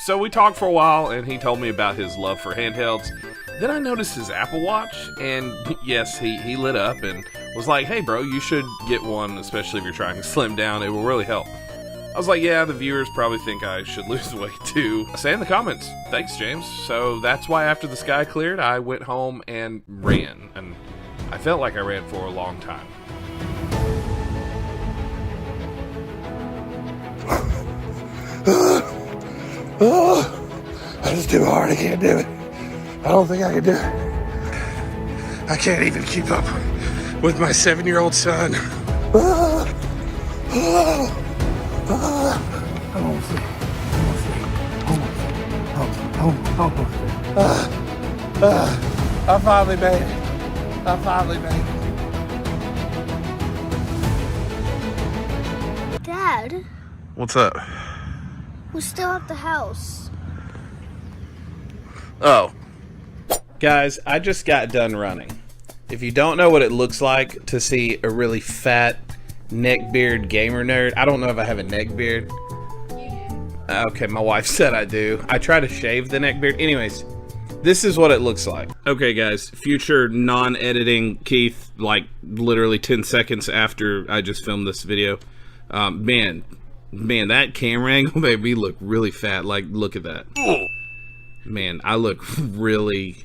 I: So we talked for a while, and he told me about his love for handhelds. Then I noticed his Apple Watch, and yes, he lit up and was like, hey bro, you should get one, especially if you're trying to slim down, it will really help. I was like, yeah, the viewers probably think I should lose weight too. Say in the comments, thanks James. So that's why after the sky cleared, I went home and ran, and I felt like I ran for a long time.
L: That's too hard. I can't do it. I don't think I can do it. I can't even keep up with my 7-year-old son. I finally made it. I finally made it.
F: Dad,
A: What's up?
F: we're still at the house.
A: Oh. Guys, I just got done running. If you don't know what it looks like to see a really fat neckbeard gamer nerd, I don't know if I have a neckbeard. Okay, my wife said I do. I try to shave the neckbeard. Anyways, this is what it looks like. Okay, guys, future non-editing Keith, like literally 10 seconds after I just filmed this video. Man, that camera angle made me look really fat. Like, look at that. Man, I look really...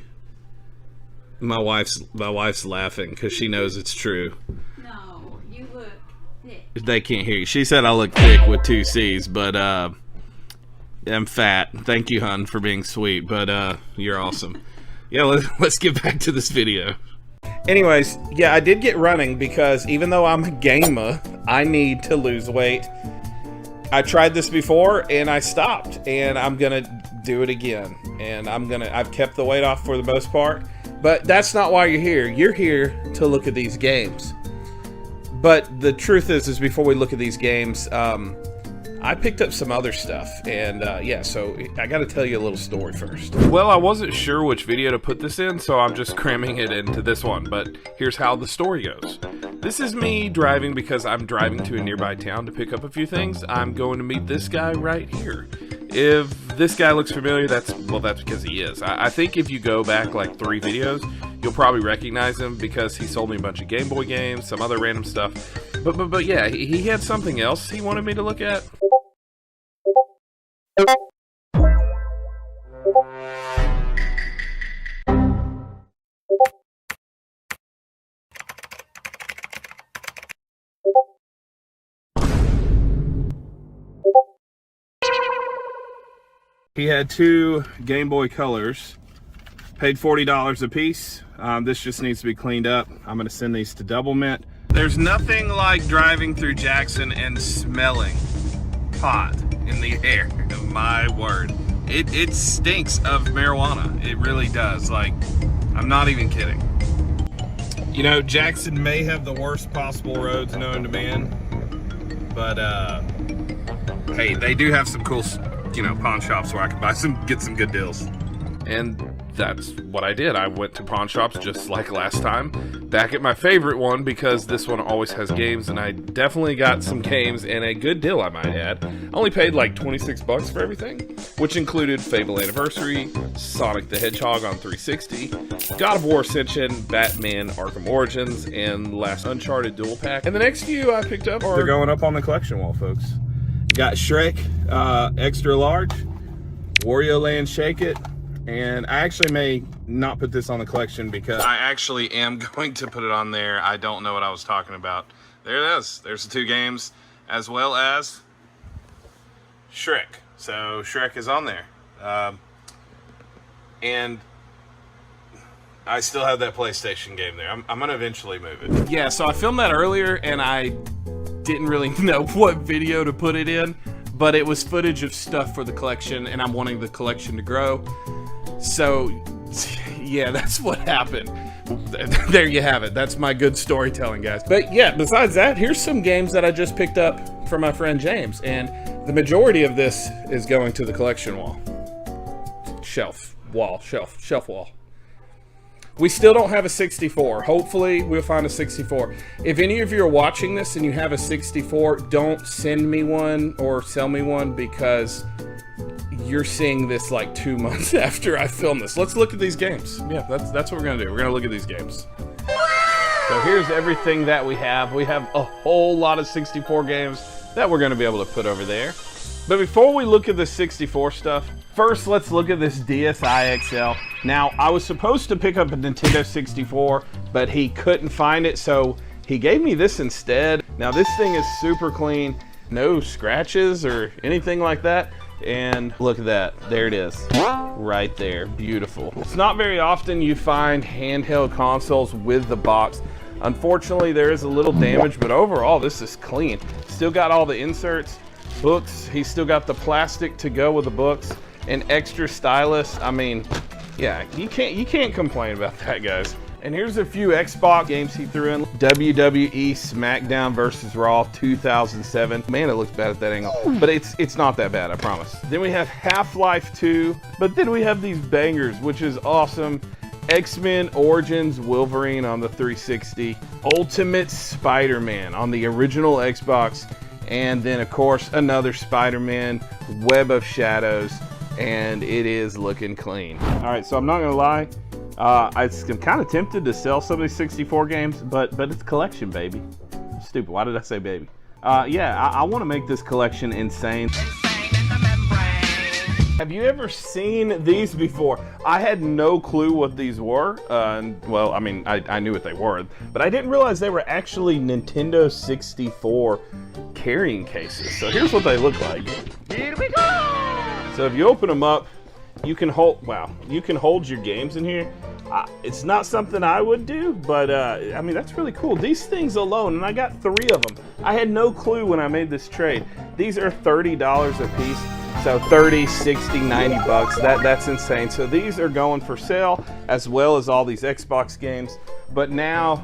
A: My wife's laughing because she knows it's true.
M: No, you look thick.
A: They can't hear you. She said I look thick with 2 C's, but I'm fat. Thank you, hun, for being sweet, but you're awesome. Yeah, let's get back to this video. Anyways, yeah, I did get running because even though I'm a gamer, I need to lose weight. I tried this before and I stopped, and I'm gonna do it again. And I've kept the weight off for the most part. But that's not why you're here. You're here to look at these games. But the truth is before we look at these games, I picked up some other stuff. And yeah, so I got to tell you a little story first. Well, I wasn't sure which video to put this in, so I'm just cramming it into this one. But here's how the story goes. This is me driving because I'm driving to a nearby town to pick up a few things. I'm going to meet this guy right here. If this guy looks familiar, that's because he is. I think if you go back like 3 videos, you'll probably recognize him because he sold me a bunch of Game Boy games, some other random stuff. But yeah, he had something else he wanted me to look at. He had 2 Game Boy Colors, paid $40 a piece. This just needs to be cleaned up. I'm gonna send these to Double Mint. There's nothing like driving through Jackson and smelling pot in the air. My word. It stinks of marijuana. It really does. Like, I'm not even kidding. You know, Jackson may have the worst possible roads known to man, but hey, they do have some cool, you know, pawn shops where I can get some good deals. And that's what I did. I went to pawn shops just like last time, back at my favorite one because this one always has games, and I definitely got some games and a good deal, I might add. I only paid like 26 bucks for everything, which included Fable Anniversary, Sonic the Hedgehog on 360, God of War Ascension, Batman Arkham Origins, and last Uncharted Dual Pack. And the next few I picked up are going up on the collection wall, folks. Got Shrek Extra Large, Wario Land Shake It, and I actually may not put this on the collection because I actually am going to put it on there. I don't know what I was talking about. There it is. There's the 2 games as well as Shrek. So Shrek is on there. And I still have that PlayStation game there. I'm going to eventually move it. Yeah, so I filmed that earlier and I didn't really know what video to put it in, but it was footage of stuff for the collection, and I'm wanting the collection to grow. So yeah, that's what happened. There you have it. That's my good storytelling, guys. But yeah, besides that, here's some games that I just picked up from my friend James, and the majority of this is going to the collection wall. Shelf wall. We still don't have a 64. Hopefully we'll find a 64. If any of you are watching this and you have a 64, don't send me one or sell me one, because you're seeing this like 2 months after I film this. Let's look at these games. Yeah, that's what we're gonna do. We're gonna look at these games. So here's everything that we have. We have a whole lot of 64 games that we're gonna be able to put over there. But before we look at the 64 stuff, first let's look at this DSi XL. Now, I was supposed to pick up a Nintendo 64, but he couldn't find it, so he gave me this instead. Now this thing is super clean, no scratches or anything like that. And look at that, there it is, right there, beautiful. It's not very often you find handheld consoles with the box. Unfortunately, there is a little damage, but overall, this is clean. Still got all the inserts, books, he's still got the plastic to go with the books, an extra stylus. I mean, yeah, you can't complain about that, guys. And here's a few Xbox games he threw in. WWE SmackDown vs. Raw 2007. Man, it looks bad at that angle, but it's not that bad, I promise. Then we have Half-Life 2, but then we have these bangers, which is awesome. X-Men Origins Wolverine on the 360. Ultimate Spider-Man on the original Xbox. And then, of course, another Spider-Man, Web of Shadows, and it is looking clean. All right, so I'm not gonna lie. I'm kind of tempted to sell some of these 64 games, but it's collection, baby. Stupid, why did I say baby? Yeah, I want to make this collection insane. Have you ever seen these before? I had no clue what these were. Well, I mean, I knew what they were, but I didn't realize they were actually Nintendo 64 carrying cases. So here's what they look like. Here we go! So if you open them up, you can hold, wow, you can hold your games in here. It's not something I would do, but I mean, that's really cool. These things alone, and I got 3 of them. I had no clue when I made this trade. These are $30 a piece. So 30, 60, 90 bucks. That's insane. So these are going for sale, as well as all these Xbox games. But now,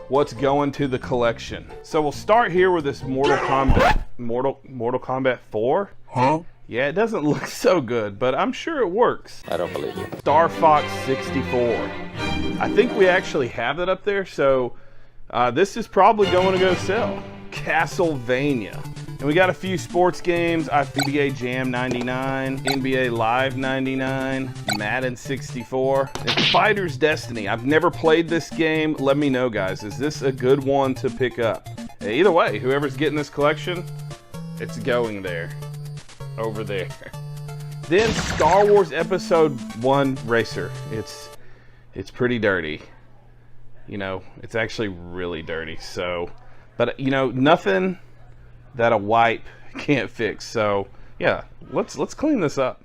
A: what's going to the collection? So we'll start here with this Mortal Kombat 4.
E: Huh?
A: Yeah, it doesn't look so good, but I'm sure it works.
C: I don't believe you.
A: Star Fox 64. I think we actually have that up there, so this is probably going to go sell. Castlevania. And we got a few sports games. NBA Jam 99, NBA Live 99, Madden 64, and Fighter's Destiny. I've never played this game. Let me know, guys. Is this a good one to pick up? Either way, whoever's getting this collection, it's going there. Over there. Then Star Wars Episode 1 Racer. It's pretty dirty. You know, it's actually really dirty. So, but you know, nothing that a wipe can't fix. So yeah, let's clean this up.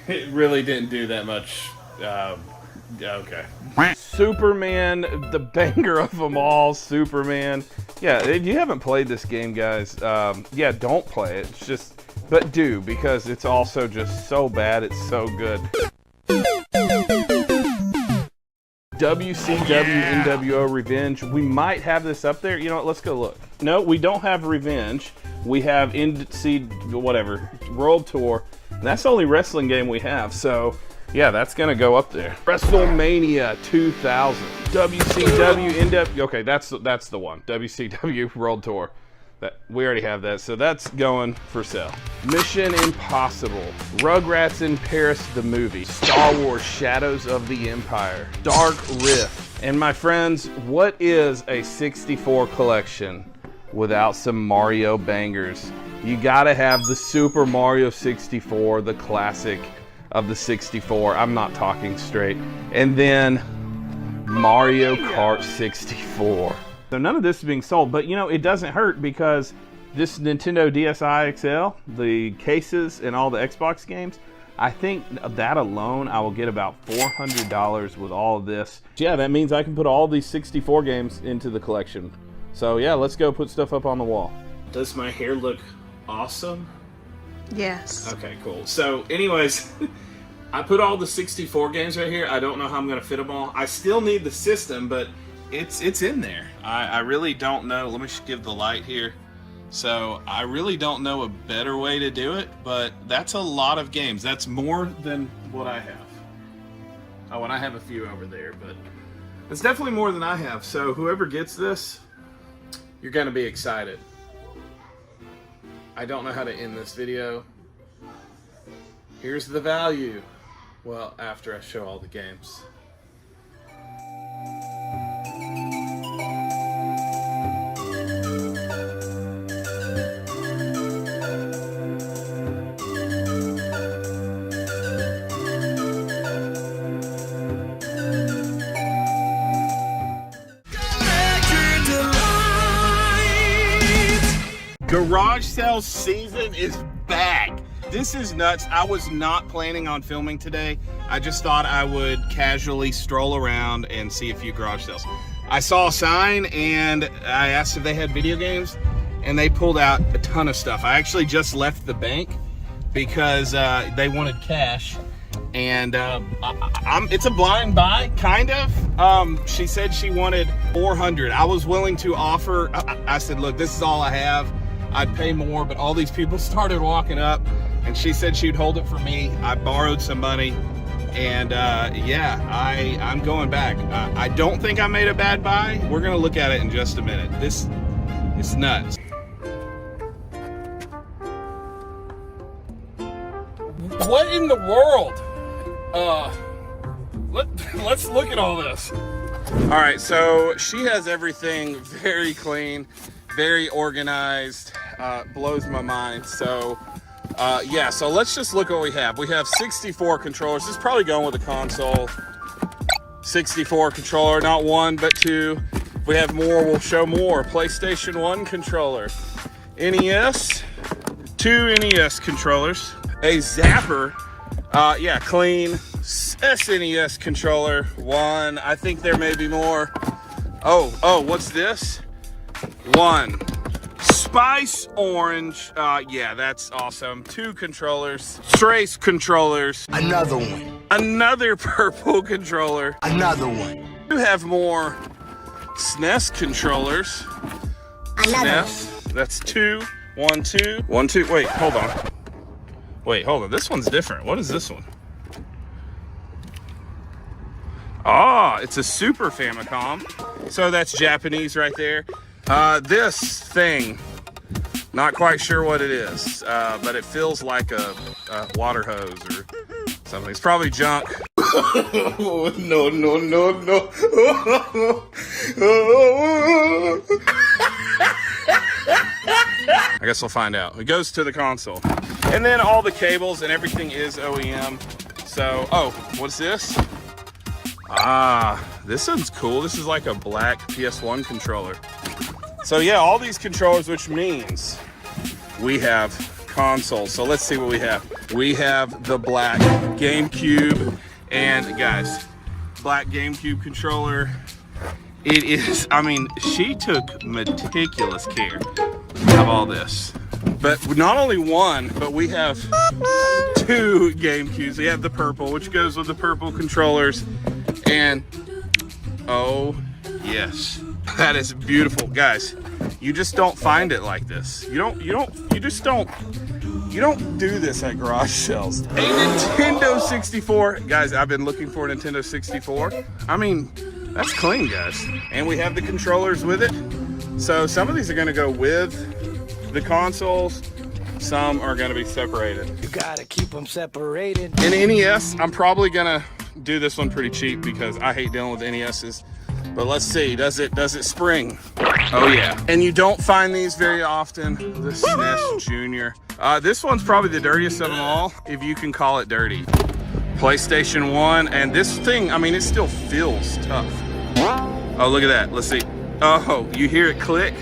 A: It really didn't do that much. Okay. Superman, the banger of them all, Superman. Yeah, if you haven't played this game, guys, yeah, don't play it. It's just, but do, because it's also just so bad, it's so good. WCW NWO Revenge. We might have this up there. You know what? Let's go look. No, we don't have Revenge. We have whatever, World Tour. And that's the only wrestling game we have. So, yeah, that's going to go up there. WrestleMania 2000. WCW NWO. Okay, that's the one. WCW World Tour. We already have that, so that's going for sale. Mission Impossible, Rugrats in Paris the movie, Star Wars Shadows of the Empire, Dark Rift. And my friends, what is a 64 collection without some Mario bangers? You gotta have the Super Mario 64, the classic of the 64. I'm not talking straight. And then Mario Kart 64. So none of this is being sold, but you know, it doesn't hurt because this Nintendo DSi XL, the cases and all the Xbox games, I think that alone I will get about $400 with all of this. Yeah, that means I can put all these 64 games into the collection. So yeah, let's go put stuff up on the wall. Does my hair look awesome?
N: Yes.
A: Okay, cool. So anyways, I put all the 64 games right here. I don't know how I'm going to fit them all. I still need the system, but it's in there. I really don't know. Let me just give the light here. So I really don't know a better way to do it, but that's a lot of games. That's more than what I have. Oh, and I have a few over there, but it's definitely more than I have. So whoever gets this, you're going to be excited. I don't know how to end this video. Here's the value. Well, after I show all the games. Garage sale season is back. This is nuts. I was not planning on filming today. I just thought I would casually stroll around and see a few garage sales. I saw a sign and I asked if they had video games, and they pulled out a ton of stuff. I actually just left the bank because they wanted cash, and it's a blind buy, kind of. She said she wanted 400. I was willing to offer. I said, look, this is all I have. I'd pay more, but all these people started walking up, and she said she'd hold it for me. I borrowed some money, and yeah, I'm going back. I don't think I made a bad buy. We're gonna look at it in just a minute. This is nuts. What in the world? Let's look at all this. All right, so she has everything very clean, very organized. Blows my mind. So yeah, so let's just look what we have. We have 64 controllers. This is probably going with the console. 64 controller, not one but two. If we have more, we'll show more. PlayStation 1 controller, NES, 2 NES controllers, a Zapper, yeah, clean SNES controller, 1. I think there may be more. Oh, what's this? 1. Spice Orange, yeah, that's awesome. 2 controllers, Trace controllers.
B: Another one.
A: Another purple controller.
B: Another one.
A: You have more SNES controllers. SNES, that's 2. 1, 2. 1, 2, wait, hold on. Wait, hold on, this one's different. What is this one? Ah, it's a Super Famicom. So that's Japanese right there. This thing, not quite sure what it is, but it feels like a water hose or something. It's probably junk. Oh, no. I guess we'll find out. It goes to the console. And then all the cables and everything is OEM. So, oh, what's this? Ah, this one's cool. This is like a black PS1 controller. So yeah, all these controllers, which means we have consoles. So let's see what we have. We have the black GameCube, and guys, black GameCube controller. It is, I mean, she took meticulous care of all this. But not only one, but we have 2 GameCubes. We have the purple, which goes with the purple controllers. And oh yes, that is beautiful, guys. You just don't find it like this. You don't do this at garage sales. A Nintendo 64, guys. I've been looking for a Nintendo 64. I mean, that's clean, guys. And we have the controllers with it. So some of these are going to go with the consoles. Some are going to be separated.
B: You gotta keep them separated.
A: In NES, I'm probably gonna do this one pretty cheap because I hate dealing with NESs. But let's see, does it spring? Oh yeah. And you don't find these very often. The SNES Junior. This one's probably the dirtiest of them all, if you can call it dirty. PlayStation 1, and this thing, I mean, it still feels tough. Oh, look at that. Let's see. Oh, you hear it click?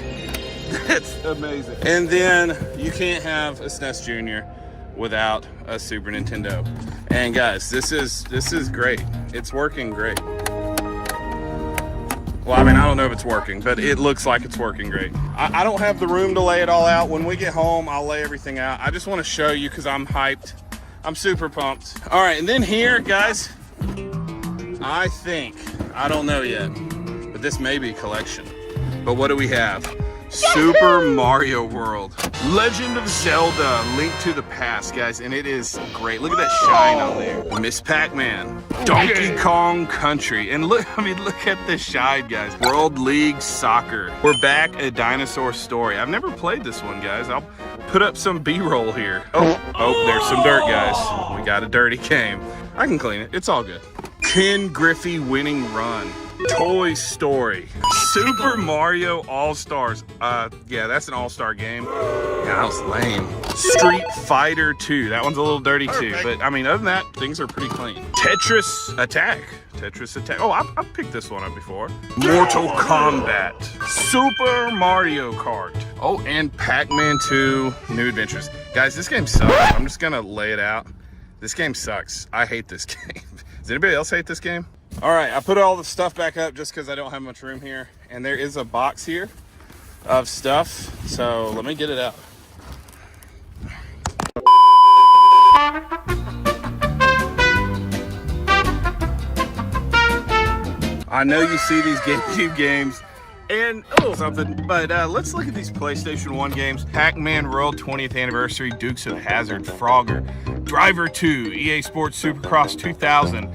A: That's amazing. And then you can't have a SNES Junior without a Super Nintendo. And guys, this is great. It's working great.
I: Well, I mean, I don't know if it's working, but it looks like it's working great. I don't have the room to lay it all out. When we get home, I'll lay everything out. I just want to show you because I'm hyped. I'm super pumped. All right, and then here, guys, I think, I don't know yet, but this may be a collection. But what do we have? Super Mario World. Legend of Zelda, Link to the Past, guys, and it is great. Look at that shine on there. Miss Pac-Man, Donkey Kong Country, and look, I mean, look at the shine, guys. World League Soccer. We're back at Dinosaur Story. I've never played this one, guys. I'll put up some B-roll here. Oh, there's some dirt, guys. We got a dirty game. I can clean it, it's all good. Ken Griffey Winning Run. Toy Story. Super Mario All-Stars. Yeah, that's an all-star game. Yeah, that was lame. Street Fighter 2. That one's a little dirty too, but I mean, other than that, things are pretty clean. Tetris Attack. Tetris Attack. Oh, I've picked this one up before. Mortal Kombat. Super Mario Kart. Oh, and Pac-Man 2 New Adventures. Guys, this game sucks. I'm just gonna lay it out. This game sucks. I hate this game. Does anybody else hate this game? All right, I put all the stuff back up just because I don't have much room here. And there is a box here of stuff. So let me get it out. I know you see these GameCube games and something, but let's look at these PlayStation 1 games. Pac-Man World 20th Anniversary, Dukes of Hazzard, Frogger, Driver 2, EA Sports Supercross 2000,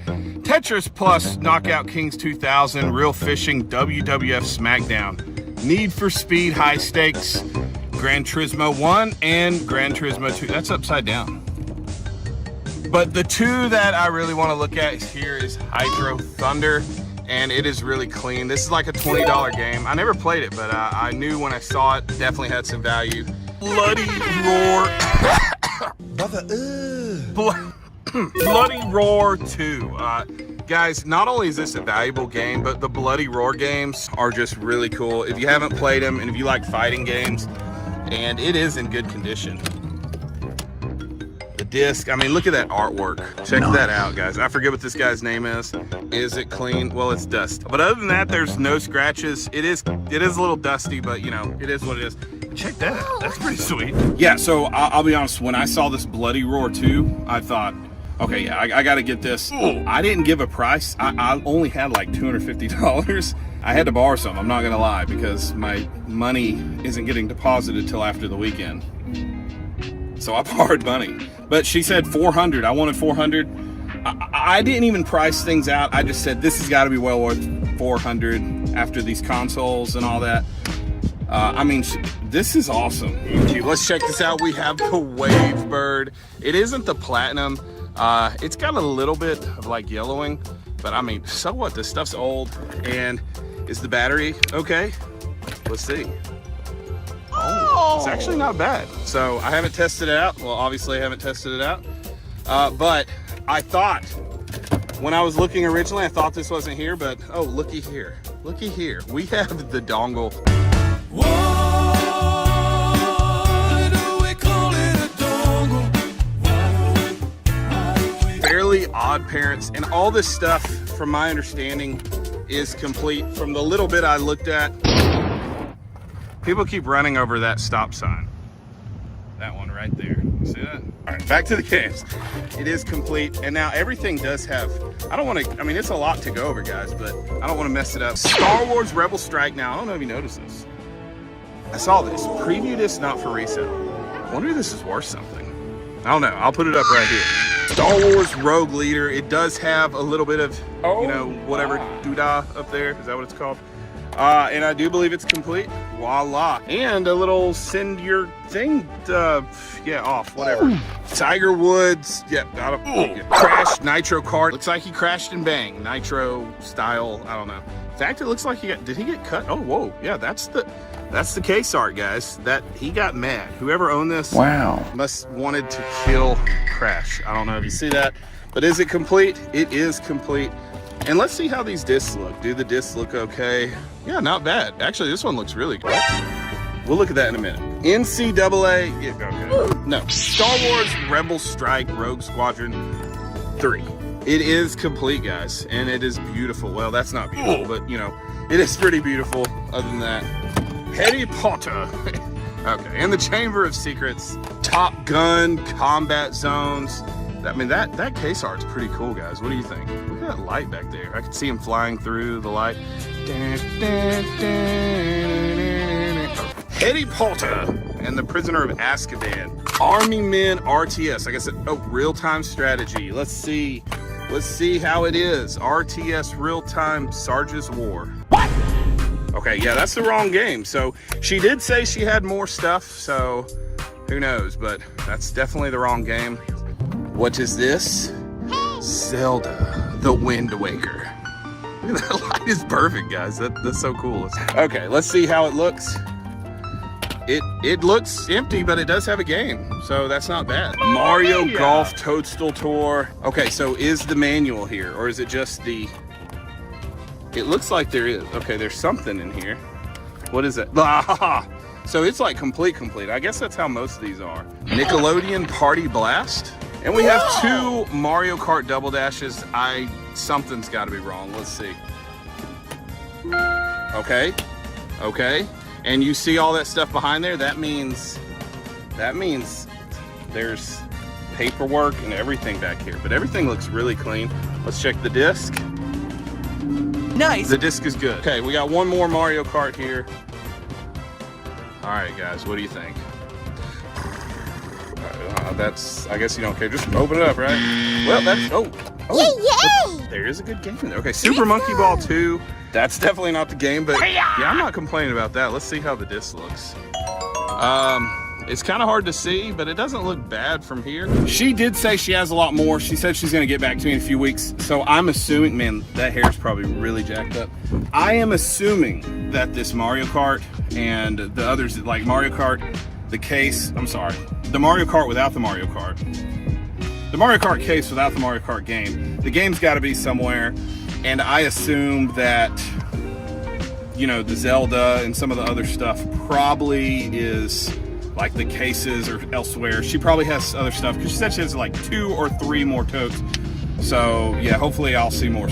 I: Tetris Plus, Knockout Kings 2000, Real Fishing, WWF SmackDown, Need for Speed, High Stakes, Gran Turismo 1, and Gran Turismo 2. That's upside down. But the two that I really want to look at here is Hydro Thunder, and it is really clean. This is like a $20 game. I never played it, but I knew when I saw it, definitely had some value. Bloody Roar. Bloody Roar 2. Guys, not only is this a valuable game, but the Bloody Roar games are just really cool. If you haven't played them, and if you like fighting games, and it is in good condition. The disc, I mean, look at that artwork. Check that out, guys. I forget what this guy's name is. Is it clean? Well, it's dust. But other than that, there's no scratches. It is a little dusty, but you know, it is what it is. Check that out. That's pretty sweet. Yeah, so I'll be honest, when I saw this Bloody Roar 2, I thought, okay, yeah, I gotta get this. I didn't give a price. I only had like $250. I had to borrow some, I'm not gonna lie, because my money isn't getting deposited till after the weekend. So I borrowed money. But she said 400. I wanted 400. I didn't even price things out. I just said this has got to be well worth 400 after these consoles and all that. I mean, this is awesome. Let's check this out. We have the Wave Bird. It isn't the platinum. It's got a little bit of like yellowing, but I mean, so what? This stuff's old. And is the battery okay? Let's see. Oh, it's actually not bad. So I haven't tested it out. Well, obviously I haven't tested it out. But I thought, when I was looking originally, I thought this wasn't here, but oh, looky here. Looky here. We have the dongle.
B: Why do we call it a dongle?
I: Fairly Odd Parents, and all this stuff, from my understanding, is complete. From the little bit I looked at, people keep running over that stop sign. That one right there. You see that? All right, back to the games. It is complete, and now everything does have, I don't want to, I mean, it's a lot to go over, guys, but I don't want to mess it up. Star Wars Rebel Strike. Now, I don't know if you noticed this. I saw this. Preview this, not for resale. I wonder if this is worth something. I don't know. I'll put it up right here. Star Wars Rogue Leader. It does have a little bit of, you know, whatever doodah up there. Is that what it's called? And I do believe it's complete. Voila. And a little send your thing, yeah, off, whatever. Tiger Woods, yeah, Crash Nitro Kart. Looks like he crashed and banged. Nitro style, I don't know. In fact, it looks like he got, did he get cut? Oh, whoa, yeah, that's the case art, guys. That he got mad. Whoever owned this, wow, must wanted to kill Crash. I don't know if you see that, but is it complete? It is complete. And let's see how these discs look. Do the discs look okay? Yeah, not bad. Actually, this one looks really good. We'll look at that in a minute. NCAA, yeah, okay. No, Star Wars Rebel Strike Rogue Squadron 3. It is complete, guys, and it is beautiful. Well, that's not beautiful, but you know, It is pretty beautiful, other than that. Harry Potter. Okay, and the Chamber of Secrets. Top Gun, Combat Zones. I mean, that case art's pretty cool, guys. What do you think? Look at that light back there. I can see him flying through the light. Harry Potter and the Prisoner of Azkaban. Army Men RTS. I guess real-time strategy. Let's see how it is. RTS real-time Sarge's War. What? Okay, yeah, that's the wrong game. So she did say she had more stuff, so who knows, but that's definitely the wrong game. What is this? Zelda, the Wind Waker. Look at that light is perfect, guys. That's so cool. Okay, let's see how it looks. It looks empty, but it does have a game, so that's not bad. Mario Golf Toadstool Tour. Okay, so is the manual here, or is it just the... It looks like there is. Okay, there's something in here. What is it? So it's like complete. I guess that's how most of these are. Nickelodeon Party Blast. And we have 2 Mario Kart Double Dashes. Something's got to be wrong. Let's see. Okay. And you see all that stuff behind there? That means there's paperwork and everything back here. But everything looks really clean. Let's check the disc.
C: Nice.
I: The disc is good. Okay, we got one more Mario Kart here. All right, guys, what do you think? I guess you don't care. Just open it up, right? Well, yay! There is a good game in there. Okay, Super Monkey Ball 2. That's definitely not the game, but yeah, I'm not complaining about that. Let's see how the disc looks. It's kind of hard to see, but it doesn't look bad from here. She did say she has a lot more. She said she's gonna get back to me in a few weeks. So I'm assuming, man, that hair's probably really jacked up. I am assuming that this Mario Kart and the others, like Mario Kart, the Mario Kart without the Mario Kart. The Mario Kart case without the Mario Kart game. The game's gotta be somewhere. And I assume that, you know, the Zelda and some of the other stuff probably is like the cases or elsewhere. She probably has other stuff because she said she has like 2 or 3 more totes. So yeah, hopefully I'll see more.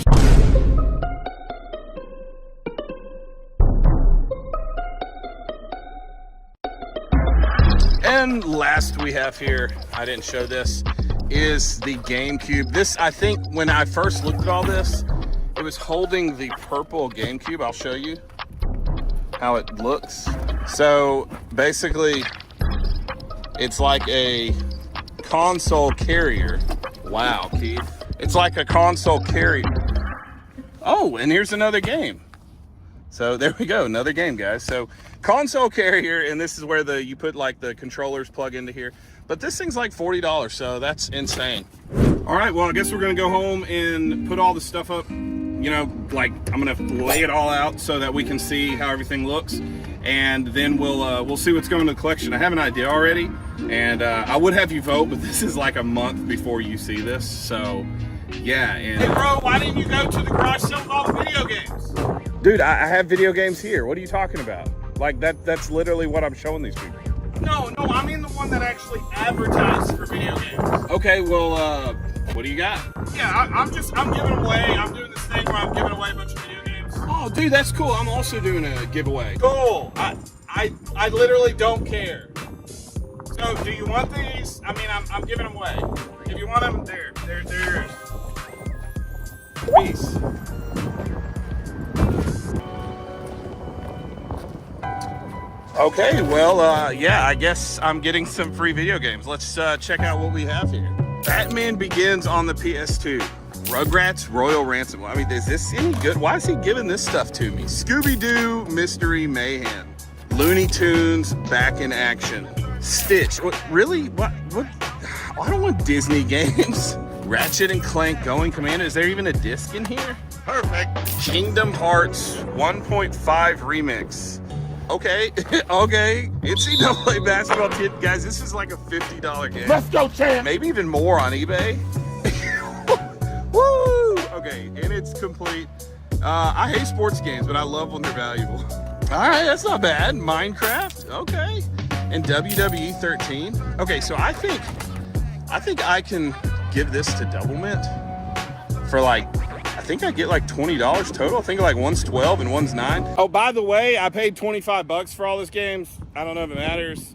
I: And last we have here, I didn't show this, is the GameCube. This, I think when I first looked at all this, it was holding the purple GameCube. I'll show you how it looks. So basically, it's like a console carrier. Wow, Keith. It's like a console carrier. Oh, and here's another game. So there we go, another game, guys. So console carrier, and this is where you put like the controllers plug into here. But this thing's like $40, so that's insane. All right, well, I guess we're gonna go home and put all the stuff up. You know, like I'm gonna lay it all out so that we can see how everything looks, and then we'll see what's going to the collection. I have an idea already, and I would have you vote, but this is like a month before you see this, so yeah. And hey, bro, why didn't you go to the garage selling all the video games? Dude, I have video games here. What are you talking about? Like that's literally what I'm showing these people. No, I mean the one that actually advertised for video games. Okay, well, what do you got? Yeah, I'm giving away. I'm doing this thing where I'm giving away a bunch of video games. Oh, dude, that's cool. I'm also doing a giveaway. Cool. I literally don't care. So, do you want these? I mean, I'm giving them away. If you want them, they're yours. Peace. Okay, well, yeah, I guess I'm getting some free video games. Let's check out what we have here. Batman Begins on the PS2. Rugrats Royal Ransom. I mean, is this any good? Why is he giving this stuff to me? Scooby-Doo Mystery Mayhem. Looney Tunes Back in Action. Stitch. What? Really? What? I don't want Disney games. Ratchet and Clank Going Commando. Is there even a disc in here? Perfect. Kingdom Hearts 1.5 Remix. Okay, okay. NCAA basketball kit, guys. This is like a $50 game.
L: Let's go, champ.
I: Maybe even more on eBay. Woo! Okay, and it's complete. I hate sports games, but I love when they're valuable. All right, that's not bad. Minecraft, okay, and WWE 13. Okay, so I think I can give this to Double Mint for like, I think I get like $20 total. I think like one's 12 and one's 9. Oh, by the way, I paid 25 bucks for all these games. I don't know if it matters,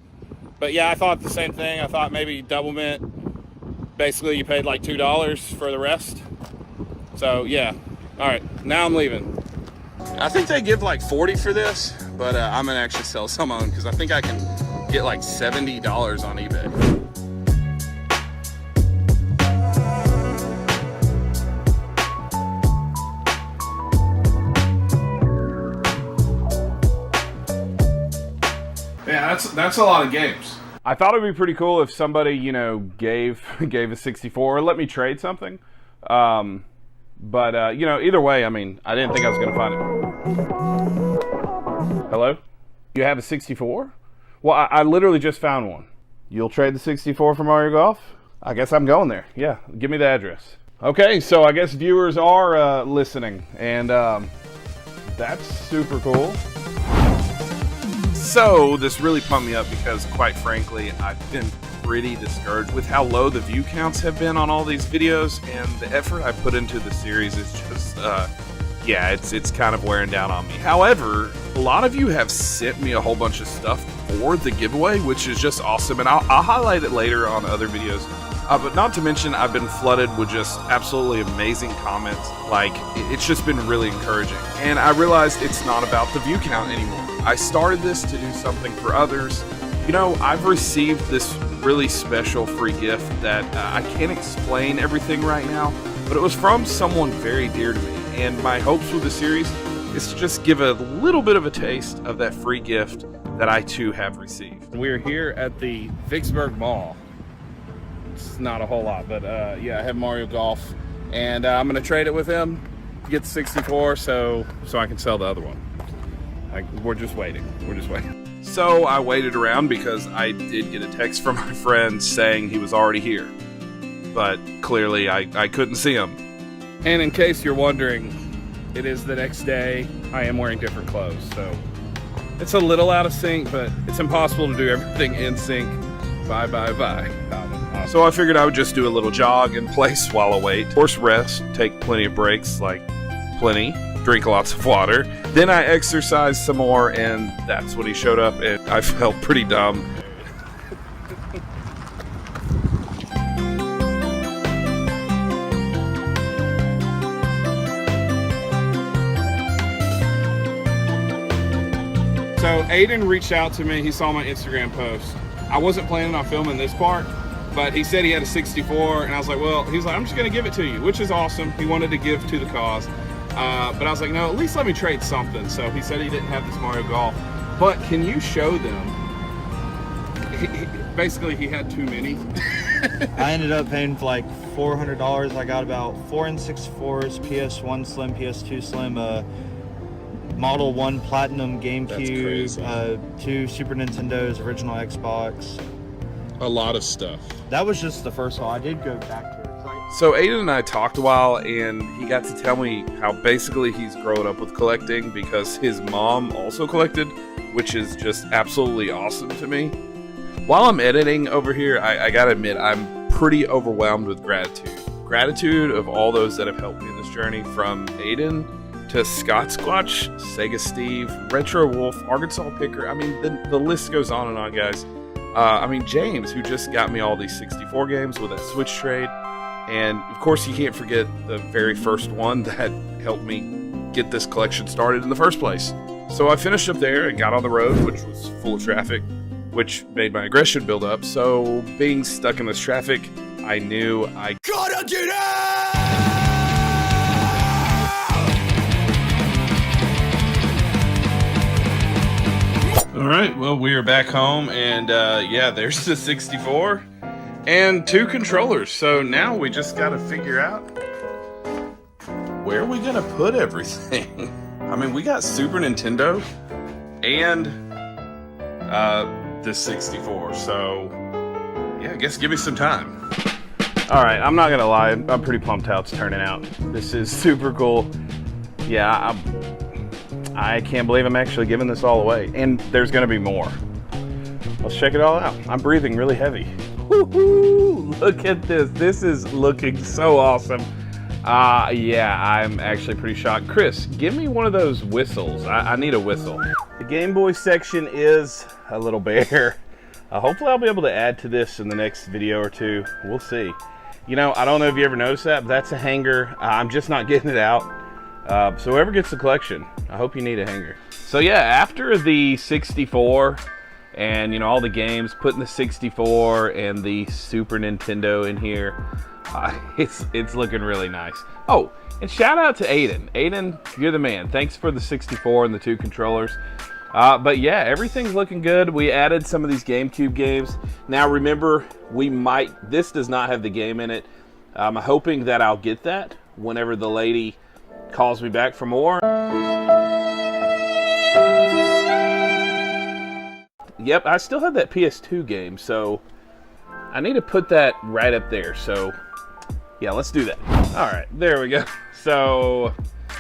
I: but yeah, I thought the same thing. I thought maybe double mint. Basically, you paid like $2 for the rest. So yeah, all right, now I'm leaving. I think they give like 40 for this, but I'm gonna actually sell some on because I think I can get like $70 on eBay. Yeah, that's a lot of games. I thought it'd be pretty cool if somebody, you know, gave a 64 or let me trade something. But you know, either way, I mean, I didn't think I was gonna find it. Hello? You have a 64? Well, I literally just found one. You'll trade the 64 for Mario Golf? I guess I'm going there. Yeah, give me the address. Okay, so I guess viewers are listening, and that's super cool. So this really pumped me up because, quite frankly, I've been pretty discouraged with how low the view counts have been on all these videos, and the effort I put into the series is just, yeah, it's kind of wearing down on me. However, a lot of you have sent me a whole bunch of stuff for the giveaway, which is just awesome, and I'll highlight it later on other videos. But not to mention, I've been flooded with just absolutely amazing comments. Like, it's just been really encouraging. And I realized it's not about the view count anymore. I started this to do something for others. You know, I've received this really special free gift that I can't explain everything right now, but it was from someone very dear to me. And my hopes with the series is to just give a little bit of a taste of that free gift that I too have received. We're here at the Vicksburg Mall. It's not a whole lot, but yeah, I have Mario Golf, and I'm gonna trade it with him to get the 64 so I can sell the other one. We're just waiting. So I waited around because I did get a text from my friend saying he was already here, but clearly I couldn't see him. And in case you're wondering, it is the next day. I am wearing different clothes, so it's a little out of sync, but it's impossible to do everything in sync. Bye. So I figured I would just do a little jog in place while I wait. Of course, rest, take plenty of breaks, like plenty, drink lots of water. Then I exercised some more, and that's when he showed up, and I felt pretty dumb. So Aiden reached out to me. He saw my Instagram post. I wasn't planning on filming this part, but he said he had a 64, and I was like, well, he's like, I'm just gonna give it to you, which is awesome. He wanted to give to the cause. But I was like, no, at least let me trade something. So he said he didn't have this Mario Golf, but can you show them? Basically, he had too many.
N: I ended up paying for like $400. I got about 4 N64s, PS1 Slim, PS2 Slim, Model 1 Platinum GameCube, 2 Super Nintendos, original Xbox.
I: A lot of stuff.
N: That was just the first one. I did go back to it.
I: So Aiden and I talked a while, and he got to tell me how basically he's grown up with collecting because his mom also collected, which is just absolutely awesome to me. While I'm editing over here, I gotta admit, I'm pretty overwhelmed with gratitude. Gratitude of all those that have helped me in this journey, from Aiden to Scott Squatch, Sega Steve, Retro Wolf, Arkansas Picker. I mean, the list goes on and on, guys. I mean, James, who just got me all these 64 games with that Switch trade. And of course, you can't forget the very first one that helped me get this collection started in the first place. So I finished up there and got on the road, which was full of traffic, which made my aggression build up. So being stuck in this traffic, I knew I gotta get out! All right, well, we are back home, and yeah, there's the 64. And 2 controllers, so now we just gotta figure out where are we gonna put everything. I mean, we got Super Nintendo and the 64, so yeah, I guess give me some time. All right, I'm not gonna lie, I'm pretty pumped how it's turning out. This is super cool. Yeah, I can't believe I'm actually giving this all away, and there's gonna be more. Let's check it all out. I'm breathing really heavy. Woohoo! Look at this. This is looking so awesome. Yeah, I'm actually pretty shocked. Chris, give me one of those whistles. I need a whistle. The Game Boy section is a little bare. Hopefully I'll be able to add to this in the next video or two. We'll see. You know, I don't know if you ever noticed that, but that's a hanger. I'm just not getting it out. So whoever gets the collection, I hope you need a hanger. So yeah, after the 64 and, you know, all the games, putting the 64 and the Super Nintendo in here, it's looking really nice. Oh, and shout out to Aiden. Aiden, you're the man. Thanks for the 64 and the 2 controllers. But yeah, everything's looking good. We added some of these GameCube games. Now remember, this does not have the game in it. I'm hoping that I'll get that whenever the lady calls me back for more. Yep, I still have that PS2 game, so I need to put that right up there. So yeah, let's do that. All right, there we go. So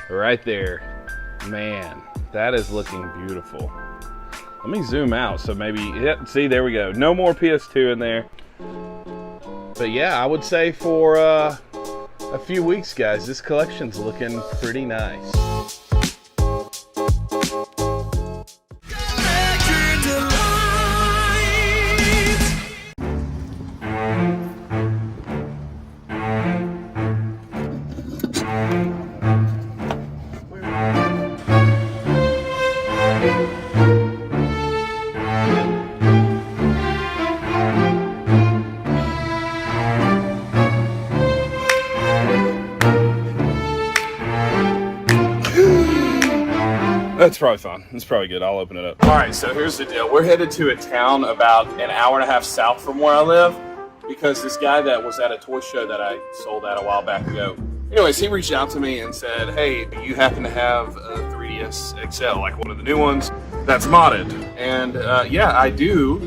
I: right there, man, that is looking beautiful. Let me zoom out so maybe, yeah, see, there we go. No more PS2 in there. But yeah, I would say for a few weeks, guys, this collection's looking pretty nice. That's probably fine. It's probably good. I'll open it up. All right, so here's the deal. We're headed to a town about an hour and a half south from where I live because this guy that was at a toy show that I sold at a while back ago, anyways, he reached out to me and said, hey, do you happen to have a 3DS XL, like one of the new ones that's modded? And yeah, I do,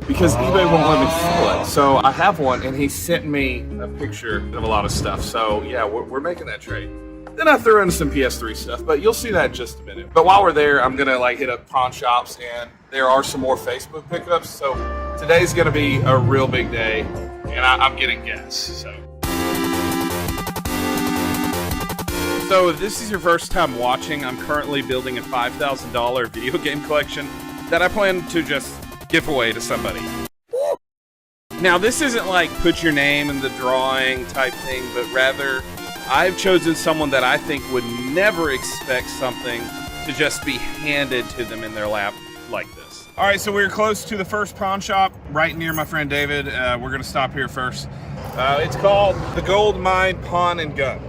I: because eBay won't let me sell it. So I have one, and he sent me a picture of a lot of stuff. So yeah, we're making that trade. Then I threw in some PS3 stuff, but you'll see that in just a minute. But while we're there, I'm gonna hit up pawn shops, and there are some more Facebook pickups. So today's gonna be a real big day, and I'm getting gas. So if this is your first time watching, I'm currently building a $5,000 video game collection that I plan to just give away to somebody. Now this isn't like put your name in the drawing type thing, but rather I've chosen someone that I think would never expect something to just be handed to them in their lap like this. All right, so we're close to the first pawn shop right near my friend David. We're gonna stop here first. It's called the Gold Mine Pawn and Gun.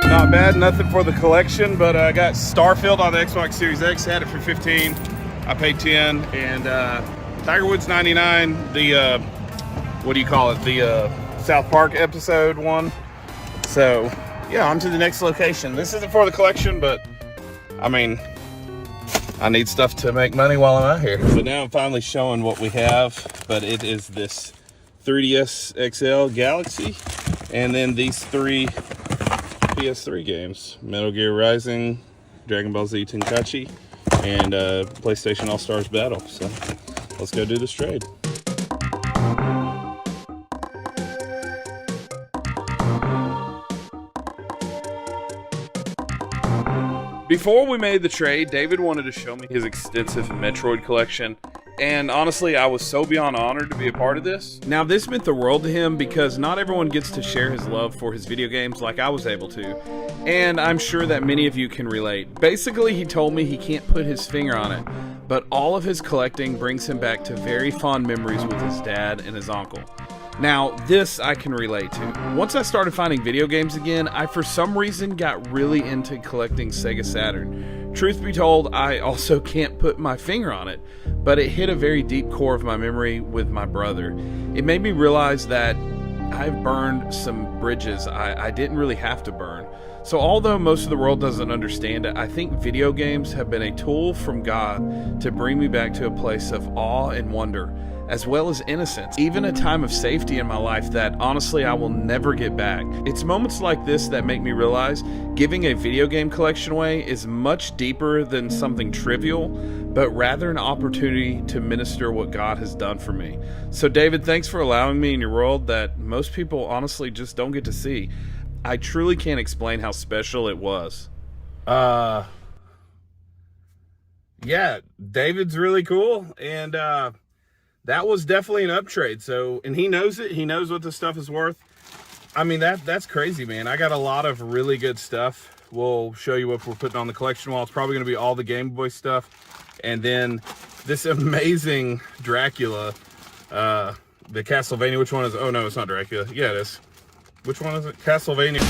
I: Not bad, nothing for the collection, but I got Starfield on the Xbox Series X, had it for 15. I paid 10, and Tiger Woods 99, the, what do you call it, the South Park episode one. So, yeah, on to the next location. This isn't for the collection, but, I mean, I need stuff to make money while I'm out here. So now I'm finally showing what we have, but it is this 3DS XL Galaxy, and then these 3 PS3 games: Metal Gear Rising, Dragon Ball Z Tenkaichi, and PlayStation All-Stars Battle. So let's go do this trade. Before we made the trade, David wanted to show me his extensive Metroid collection, and honestly, I was so beyond honored to be a part of this. Now, this meant the world to him because not everyone gets to share his love for his video games like I was able to, and I'm sure that many of you can relate. Basically, he told me he can't put his finger on it, but all of his collecting brings him back to very fond memories with his dad and his uncle. Now, this I can relate to. Once I started finding video games again, I for some reason got really into collecting Sega Saturn. Truth be told, I also can't put my finger on it, but it hit a very deep core of my memory with my brother. It made me realize that I've burned some bridges I didn't really have to burn. So although most of the world doesn't understand it, I think video games have been a tool from God to bring me back to a place of awe and wonder
A: as well as innocence, even a time of safety in my life that honestly I will never get back. It's moments like this that make me realize giving a video game collection away is much deeper than something trivial, but rather an opportunity to minister what God has done for me. So David, thanks for allowing me in your world that most people honestly just don't get to see. I truly can't explain how special it was. Yeah, David's really cool, and that was definitely an uptrade. So, and he knows it. He knows what the stuff is worth. I mean, that's crazy, man. I got a lot of really good stuff. We'll show you what we're putting on the collection wall. It's probably going to be all the Game Boy stuff, and then this amazing Dracula, the Castlevania. Which one is? Oh no, it's not Dracula. Yeah, it is. Which one is it? Castlevania.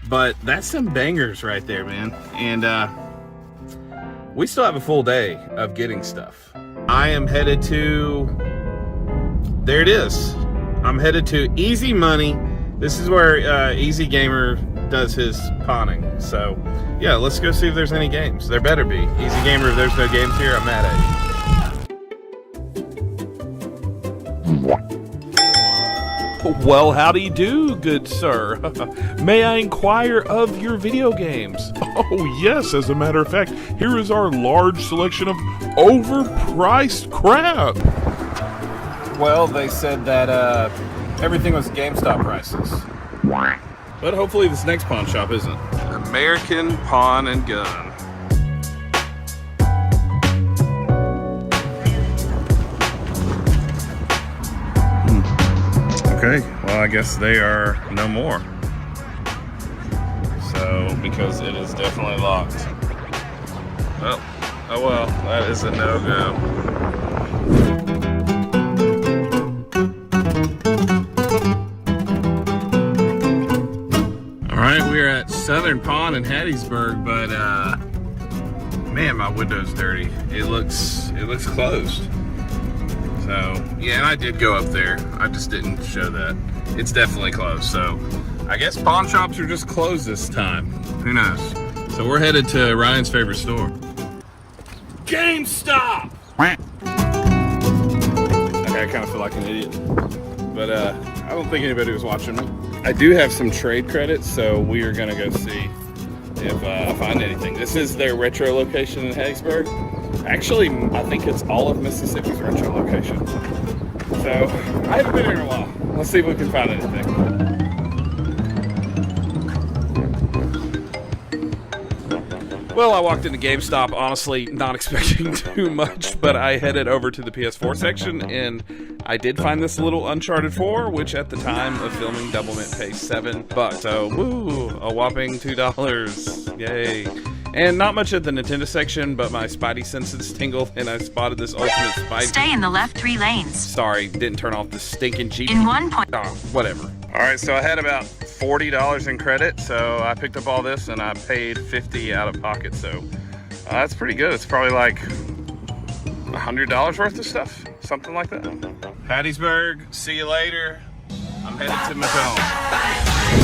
A: But that's some bangers right there, man. And we still have a full day of getting stuff. I am headed to, there it is. I'm headed to Easy Money. This is where Easy Gamer does his pawning. So yeah, let's go see if there's any games. There better be. Easy Gamer, if there's no games here, I'm mad at you. Well, how do you do, good sir? May I inquire of your video games?
E: Oh, yes, as a matter of fact, here is our large selection of overpriced crap.
A: Well, they said that everything was GameStop prices. But hopefully this next pawn shop isn't. American Pawn and Gun. Okay, well I guess they are no more. So, because it is definitely locked. Well, oh well, that is a no-go. Alright, we are at Southern Pawn in Hattiesburg, but man, my window's dirty. It looks closed. So, yeah, and I did go up there. I just didn't show that. It's definitely closed. So, I guess pawn shops are just closed this time. Who knows? So, we're headed to Ryan's favorite store. GameStop! Okay, I kind of feel like an idiot. But, I don't think anybody was watching me. I do have some trade credits, so we are going to go see if I find anything. This is their retro location in Hattiesburg. Actually, I think it's all of Mississippi's retro location. So, I haven't been here in a while. Let's see if we can find anything. Well, I walked into GameStop, honestly, not expecting too much, but I headed over to the PS4 section, and I did find this little Uncharted 4, which at the time of filming Double Mint pays $7. So, woo, a whopping $2. Yay. And not much at the Nintendo section, but my Spidey senses tingled, and I spotted this Ultimate Spidey.
O: Stay in the left 3 lanes.
A: Sorry, didn't turn off the stinking Jeep.
O: In 1 point.
A: Oh, whatever. Alright, so I had about $40 in credit, so I picked up all this, and I paid $50 out of pocket, so that's pretty good. It's probably like $100 worth of stuff, something like that. Hattiesburg, see you later. I'm headed to Macomb.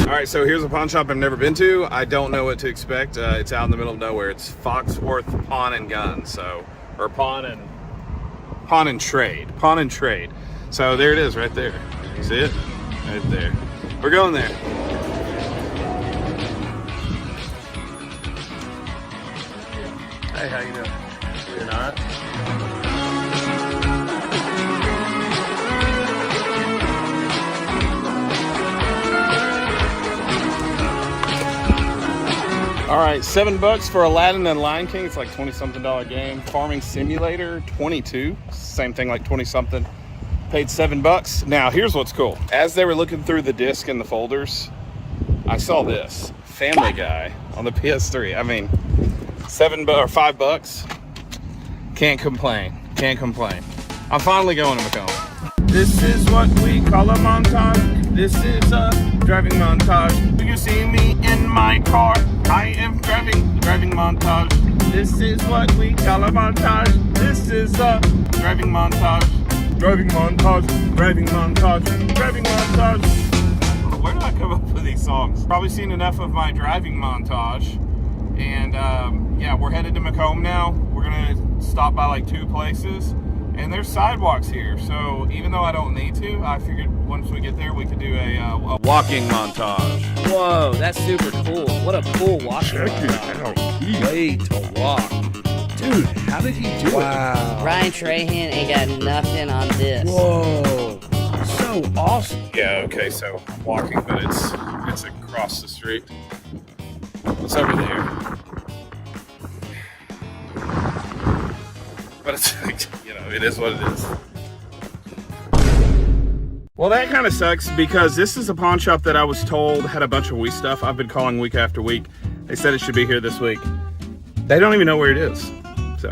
A: Alright, so here's a pawn shop I've never been to. I don't know what to expect. It's out in the middle of nowhere. It's Foxworth Pawn and Gun, so, or Pawn and Trade. Pawn and Trade. So there it is right there. See it? Right there. We're going there. Hey, how you doing? You're not? All right, $7 for Aladdin and Lion King. It's like $20-something game. Farming Simulator, $22. Same thing, like 20-something. Paid $7. Now, here's what's cool. As they were looking through the disc and the folders, I saw this Family Guy on the PS3. I mean, $5. Can't complain. Can't complain. I'm finally going to Macomb. This is what we call a montage. This is a driving montage. Do you see me in my car? I am driving montage. This is what we call a montage. This is a driving montage. Driving montage, driving montage, driving montage. Where did I come up with these songs? Probably seen enough of my driving montage. And yeah, we're headed to Macomb now. We're gonna stop by like 2 places. And there's sidewalks here. So even though I don't need to, I figured once we get there, we could do a walking montage.
C: Whoa, that's super cool. What a cool walking
E: Check it out.
C: way to walk.
A: Dude, how did he do it?
O: Ryan Trahan ain't got nothing on this.
C: Whoa, so awesome.
A: Yeah, okay, so I'm walking, but it's across the street. It's over there. But it's like, you know, it is what it is. Well, that kind of sucks because this is a pawn shop that I was told had a bunch of Wii stuff. I've been calling week after week. They said it should be here this week. They don't even know where it is. So,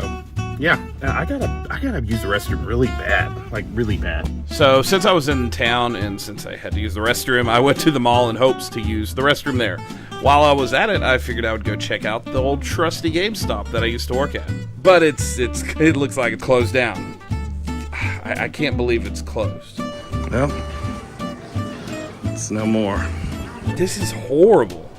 A: yeah, I gotta use the restroom really bad, like really bad. So since I was in town and since I had to use the restroom, I went to the mall in hopes to use the restroom there. While I was at it, I figured I would go check out the old trusty GameStop that I used to work at. But it looks like it's closed down. I can't believe it's closed. Well, it's no more. This is horrible.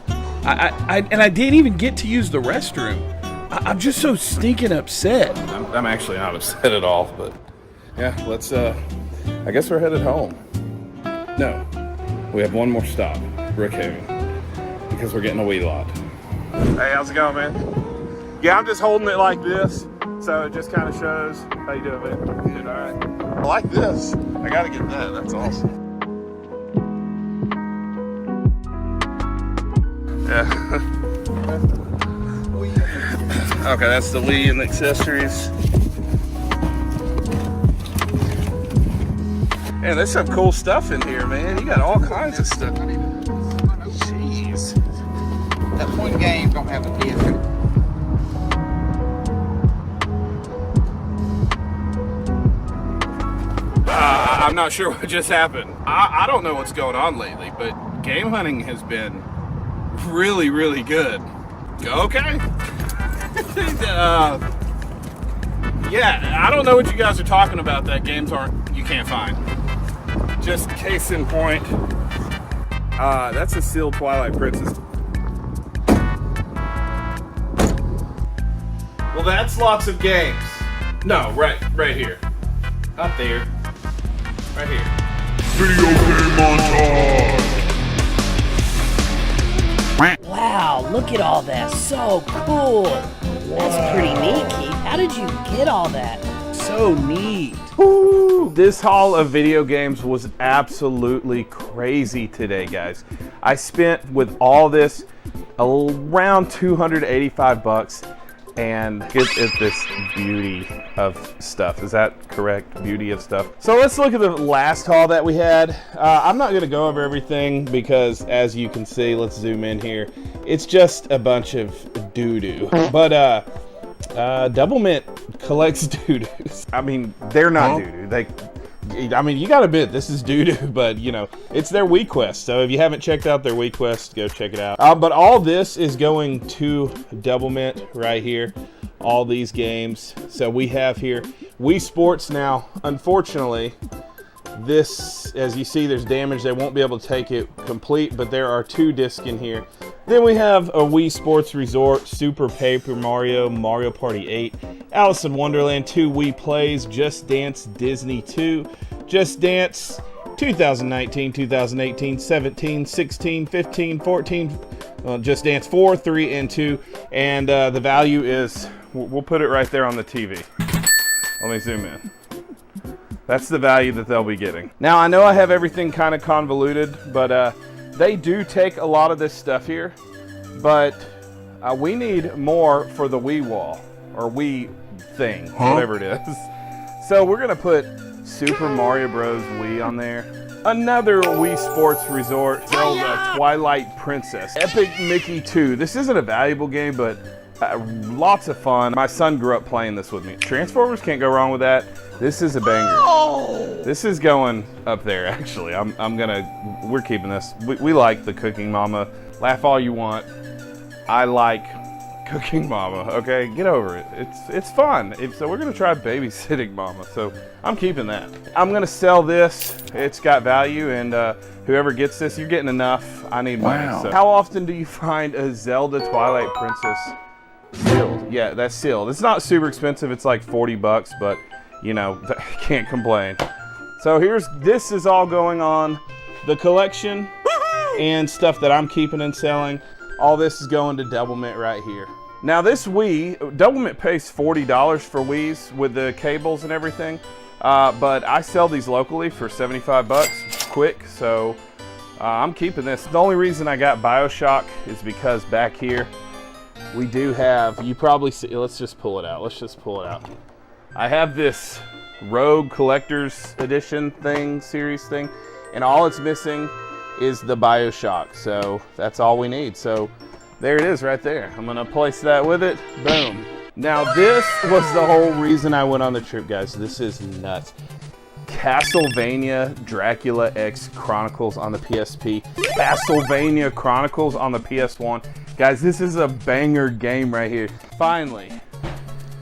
A: I didn't even get to use the restroom. I'm just so stinking upset. I'm actually not upset at all, but yeah, let's, I guess we're headed home. No, we have one more stop, Brookhaven, because we're getting a Wii lot. Hey, how's it going, man? Yeah, I'm just holding it like this, so it just kind of shows how you doing, man. Good, all right. I like this. I gotta get that, that's awesome. Yeah. Okay, that's the Wii and the accessories. Man, there's some cool stuff in here, man. You got all kinds of stuff. Jeez.
P: That one game don't have a PS.
A: I'm not sure what just happened. I don't know what's going on lately, but game hunting has been really, really good. Okay. Yeah, I don't know what you guys are talking about that you can't find. Just case in point, that's a sealed Twilight Princess. Well, that's lots of games. No, right here. Up there. Right here.
E: Video game montage!
O: Wow, look at all that. So cool. That's pretty neat, Keith. How did you get all that?
C: So neat.
A: Woo! This haul of video games was absolutely crazy today, guys. I spent with all this around $285 and get at this beauty of stuff. Is that correct? Beauty of stuff. So let's look at the last haul that we had. I'm not gonna go over everything because as you can see, let's zoom in here. It's just a bunch of doo-doo. But Double Mint collects doo-doos. I mean, they're not doo-doo. I mean, you gotta admit, this is doo-doo, but you know, it's their Wii Quest. So if you haven't checked out their Wii Quest, go check it out. But all this is going to Double Mint right here. All these games. So we have here Wii Sports now. Unfortunately, this, as you see, there's damage. They won't be able to take it complete, but there are 2 discs in here. Then we have a Wii Sports Resort, Super Paper Mario, Mario Party 8, Alice in Wonderland, 2 Wii Plays, Just Dance Disney 2, Just Dance 2019, 2018, 17, 16, 15, 14, Just Dance 4, 3, and 2. And the value is, we'll put it right there on the TV. Let me zoom in. That's the value that they'll be getting. Now, I know I have everything kind of convoluted, but they do take a lot of this stuff here, but we need more for the Wii wall, or Wii thing, whatever it is. So we're gonna put Super Mario Bros. Wii on there. Another Wii Sports Resort, Zelda Twilight Princess. Epic Mickey 2. This isn't a valuable game, but lots of fun. My son grew up playing this with me. Transformers, can't go wrong with that. This is a banger. Oh! This is going up there, actually. We're keeping this. We like the Cooking Mama. Laugh all you want. I like cooking mama, okay? Get over it. It's fun. So we're gonna try babysitting mama. So I'm keeping that. I'm gonna sell this. It's got value, and whoever gets this, you're getting enough. I need money. So how often do you find a Zelda Twilight Princess sealed? Yeah, that's sealed. It's not super expensive. It's like 40 bucks, but you know, can't complain. So this is all going on the collection and stuff that I'm keeping and selling. All this is going to Doublemint right here. Now this Wii, Doublemint pays $40 for Wiis with the cables and everything, but I sell these locally for 75 bucks, quick, so I'm keeping this. The only reason I got BioShock is because back here, we do have, you probably see, let's just pull it out. I have this Rogue Collector's Edition series thing, and all it's missing is the BioShock, so that's all we need. So there it is right there. I'm gonna place that with it, boom. Now this was the whole reason I went on the trip, guys. This is nuts. Castlevania Dracula X Chronicles on the PSP, Castlevania Chronicles on the PS1. Guys, this is a banger game right here. Finally,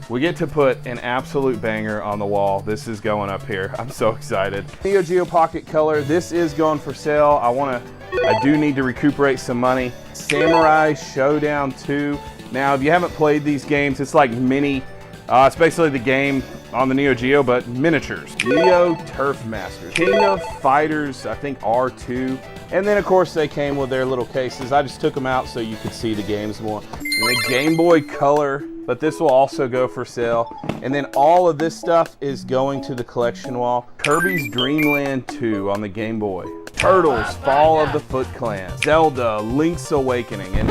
A: we get to put an absolute banger on the wall. This is going up here. I'm so excited. Neo Geo Pocket Color. This is going for sale. I do need to recuperate some money. Samurai Showdown 2. Now, if you haven't played these games, it's like mini. It's basically the game on the Neo Geo, but miniatures. Neo Turf Masters. King of Fighters, I think R2. And then, of course, they came with their little cases. I just took them out so you could see the games more. And the Game Boy Color, but this will also go for sale. And then all of this stuff is going to the collection wall. Kirby's Dream Land 2 on the Game Boy. Turtles, Fall of the Foot Clan. Zelda, Link's Awakening. And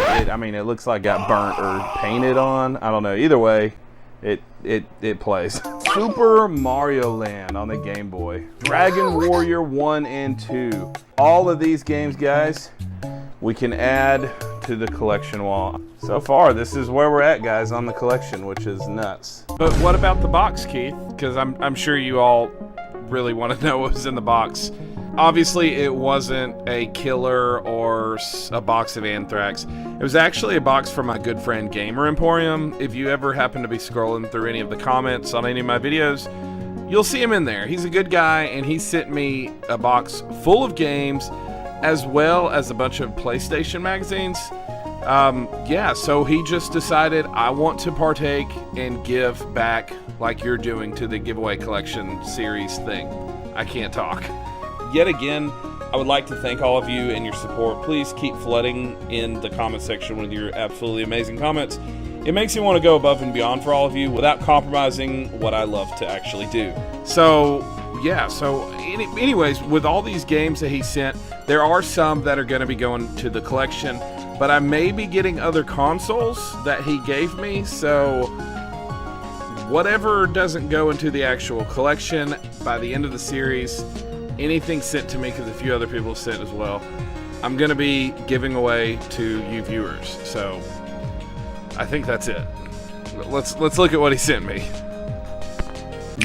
A: it looks like it got burnt or painted on. I don't know. Either way, it plays. Super Mario Land on the Game Boy. Dragon Warrior 1 and 2. All of these games, guys, we can add to the collection wall. So far, this is where we're at, guys, on the collection, which is nuts. But what about the box, Keith? Because I'm sure you all really want to know what was in the box. Obviously, it wasn't a killer or a box of Anthrax. It was actually a box from my good friend Gamer Emporium. If you ever happen to be scrolling through any of the comments on any of my videos, you'll see him in there. He's a good guy, and he sent me a box full of games as well as a bunch of PlayStation magazines. Yeah, so he just decided, I want to partake and give back like you're doing to the giveaway collection series thing. I can't talk. Yet again, I would like to thank all of you and your support. Please keep flooding in the comment section with your absolutely amazing comments. It makes me want to go above and beyond for all of you without compromising what I love to actually do. So, yeah, anyways, with all these games that he sent, there are some that are going to be going to the collection, but I may be getting other consoles that he gave me, so whatever doesn't go into the actual collection by the end of the series, anything sent to me, because a few other people have sent as well, I'm going to be giving away to you viewers. So I think that's it. Let's look at what he sent me.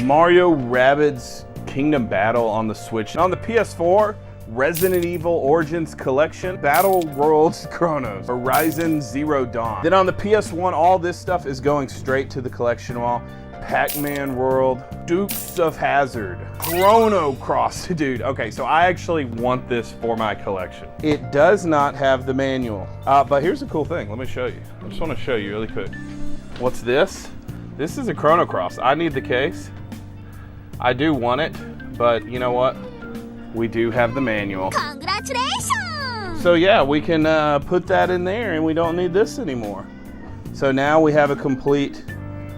A: Mario Rabbids Kingdom Battle on the Switch. On the PS4, Resident Evil Origins Collection, Battle Worlds Chronos, Horizon Zero Dawn. Then on the PS1, all this stuff is going straight to the collection wall. Pac-Man World, Dukes of Hazzard, Chrono Cross. Dude, okay, so I actually want this for my collection. It does not have the manual, but here's a cool thing. Let me show you. I just want to show you really quick. What's this? This is a Chrono Cross. I need the case. I do want it, but you know what? We do have the manual. Congratulations! So yeah, we can put that in there, and we don't need this anymore. So now we have a complete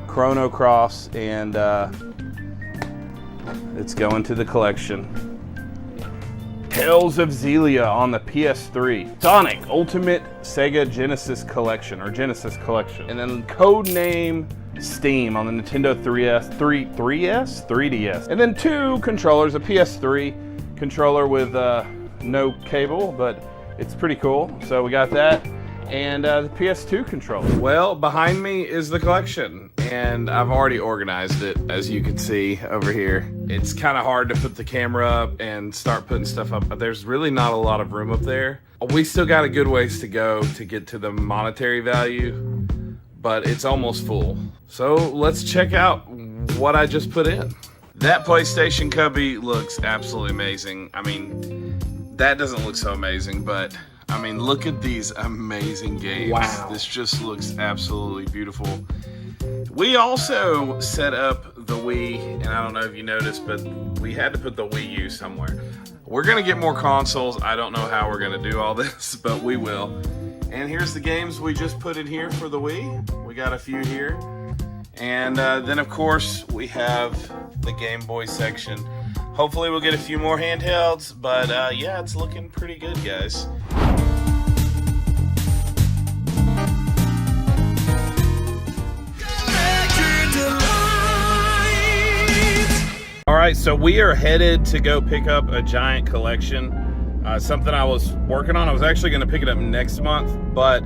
A: Chrono Cross, and it's going to the collection. Tales of Xillia on the PS3. Sonic Ultimate Sega Genesis Collection, or Genesis Collection. And then Codename Steam on the Nintendo 3DS? And then two controllers, a PS3 controller with no cable, but it's pretty cool. So we got that. And the PS2 controller. Well, behind me is the collection, and I've already organized it, as you can see over here. It's kind of hard to put the camera up and start putting stuff up, but there's really not a lot of room up there. We still got a good ways to go to get to the monetary value,
I: but it's almost full. So let's check out what I just put in. That PlayStation cubby looks absolutely amazing. I mean, that doesn't look so amazing, but I mean, look at these amazing games.
A: Wow.
I: This just looks absolutely beautiful. We also set up the Wii, and I don't know if you noticed, but we had to put the Wii U somewhere. We're gonna get more consoles. I don't know how we're gonna do all this, but we will. And here's the games we just put in here for the Wii. We got a few here. And then of course we have the Game Boy section. Hopefully we'll get a few more handhelds, but yeah, it's looking pretty good, guys. All right, so we are headed to go pick up a giant collection. Something I was working on. I was actually gonna pick it up next month, but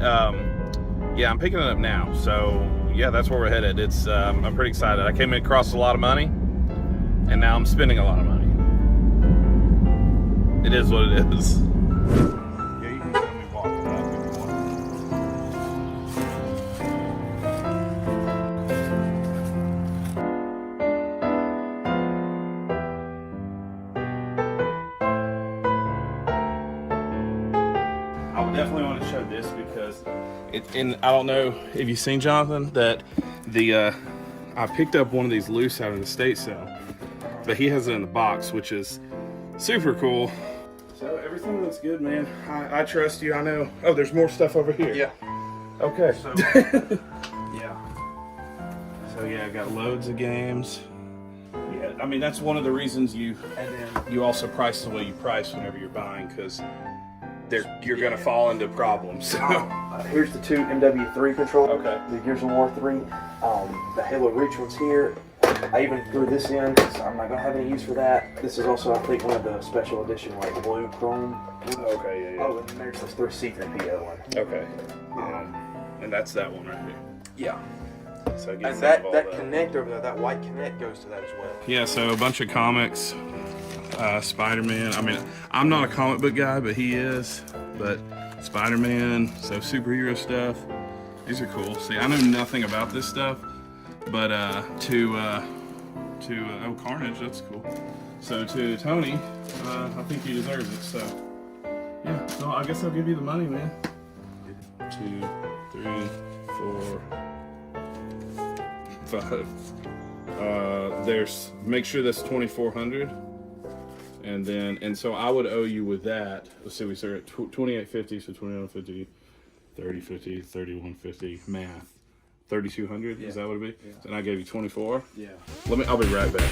I: yeah, I'm picking it up now. So yeah, that's where we're headed. It's I'm pretty excited. I came across a lot of money, and now I'm spending a lot of money. It is what it is. Yeah, you can let me walk it up if you want. I would definitely want to show this because I don't know if you've seen, Jonathan, that I picked up one of these loose out of the estate sale, but he has it in the box, which is super cool. So everything looks good, man. I trust you. I know. Oh, there's more stuff over here.
N: Yeah.
I: Okay.
N: So,
I: yeah. So yeah, I got loads of games. Yeah, I mean that's one of the reasons you also price the way you price whenever you're buying, because you're gonna fall into problems.
Q: Here's the two MW3 controllers.
I: Okay.
Q: The Gears of War 3. The Halo Reach one's here. I even threw this in because I'm not gonna have any use for that. This is also, I think, one of the special edition like blue chrome.
I: Okay, yeah.
Q: Oh, and then there's this C3PO one.
I: Okay. And that's that one right here.
Q: Yeah.
I: So it
Q: And
I: gets
Q: that
I: involved
Q: connect over there, that white connect goes to that as well.
I: Yeah, so a bunch of comics, Spider-Man. I mean, I'm not a comic book guy, but he is. But Spider-Man, so superhero stuff. These are cool. See, I know nothing about this stuff, but oh, Carnage, that's cool. So to Tony, I think he deserves it. So yeah, so I guess I'll give you the money, man. 2, 3, 4, 5. There's, make sure that's 2,400, and so I would owe you with that. Let's see, we start at 2850, so 2950, 3050, 3150, math. 3,200, yeah. Is that what it'd be? Yeah. And I gave you 24. Yeah. I'll be right back.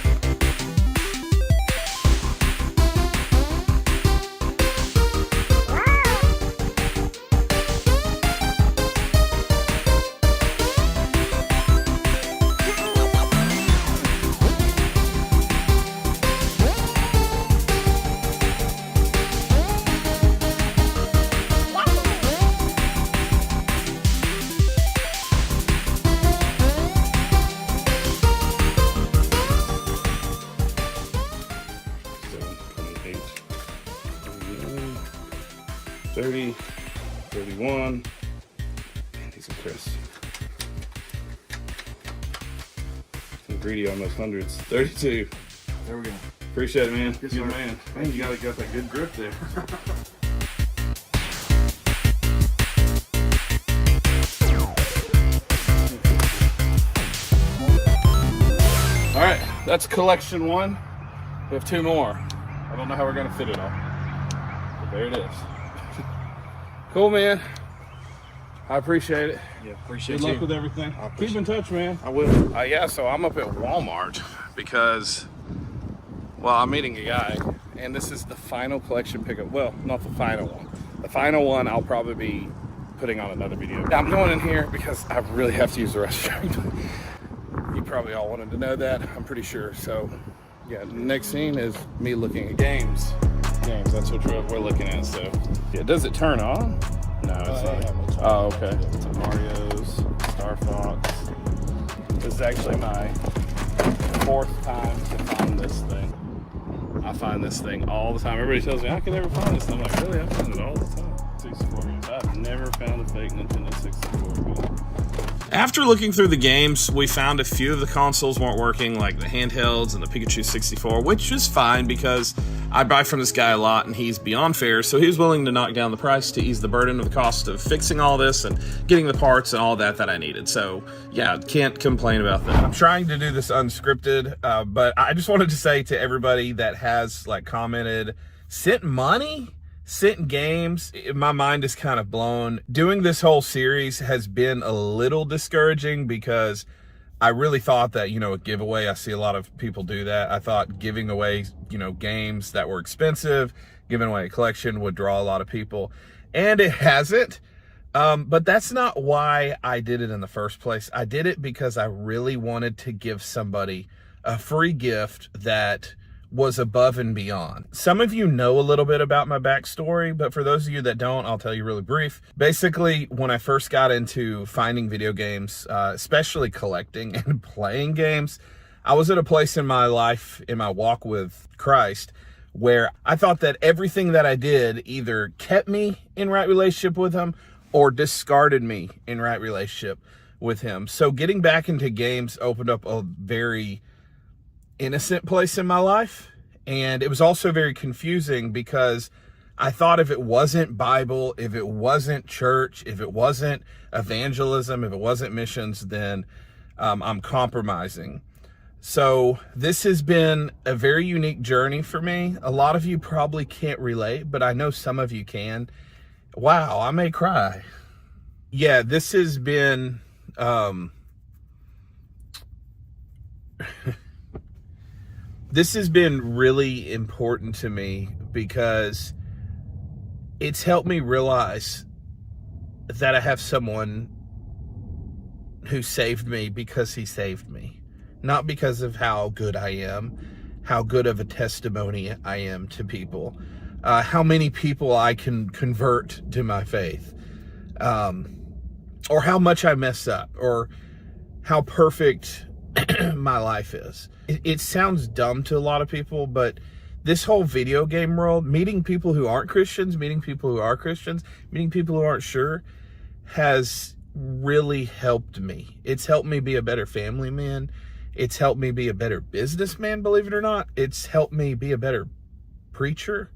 I: $30, $31. Man, these are crisp. I'm greedy on those hundreds. 32.
Q: There we go.
I: Appreciate it, man.
Q: Yes,
I: Good man. Man, you got that good grip there. All right, that's collection one. We have 2 more. I don't know how we're gonna fit it all. But there it is. Cool, man. I appreciate it.
Q: Yeah, appreciate
I: Good
Q: you.
I: luck with everything.
Q: Appreciate
I: Keep in touch, man.
Q: I will.
I: Yeah, so I'm up at Walmart because, well, I'm meeting a guy, and this is the final collection pickup. Well, not the final one. The final one I'll probably be putting on another video. Now, I'm going in here because I really have to use the restroom. You probably all wanted to know that, I'm pretty sure. So, yeah, the next scene is me looking at games. That's what we're looking at. So yeah, does it turn on? No, it's not. Oh, okay. It's Mario's, Star Fox. This is actually my 4th time to find this thing. I find this thing all the time. Everybody tells me I can never find this. I'm like, really? I find it all the time. 64 games. I've never found a fake Nintendo 64 game.
A: After looking through the games, we found a few of the consoles weren't working, like the handhelds and the Pikachu 64, which is fine because I buy from this guy a lot and he's beyond fair, so he was willing to knock down the price to ease the burden of the cost of fixing all this and getting the parts and all that I needed. So yeah, can't complain about that. I'm trying to do this unscripted, but I just wanted to say to everybody that has like commented, sent money? Sent games, my mind is kind of blown. Doing this whole series has been a little discouraging because I really thought that, you know, a giveaway, I see a lot of people do that. I thought giving away, you know, games that were expensive, giving away a collection would draw a lot of people, and it hasn't. But that's not why I did it in the first place. I did it because I really wanted to give somebody a free gift that was above and beyond. Some of you know a little bit about my backstory, but for those of you that don't, I'll tell you really brief. Basically, when I first got into finding video games, especially collecting and playing games, I was at a place in my life, in my walk with Christ, where I thought that everything that I did either kept me in right relationship with him or discarded me in right relationship with him. So getting back into games opened up a very innocent place in my life, and it was also very confusing because I thought if it wasn't Bible, if it wasn't church, if it wasn't evangelism, if it wasn't missions, then I'm compromising. So this has been a very unique journey for me. A lot of you probably can't relate, but I know some of you can. Wow, I may cry. Yeah, this has been this has been really important to me because it's helped me realize that I have someone who saved me because he saved me. Not because of how good I am, how good of a testimony I am to people, how many people I can convert to my faith, or how much I mess up, or how perfect my life is. It sounds dumb to a lot of people, but this whole video game world, meeting people who aren't Christians, meeting people who are Christians, meeting people who aren't sure, has really helped me. It's helped me be a better family man. It's helped me be a better businessman, believe it or not. It's helped me be a better preacher,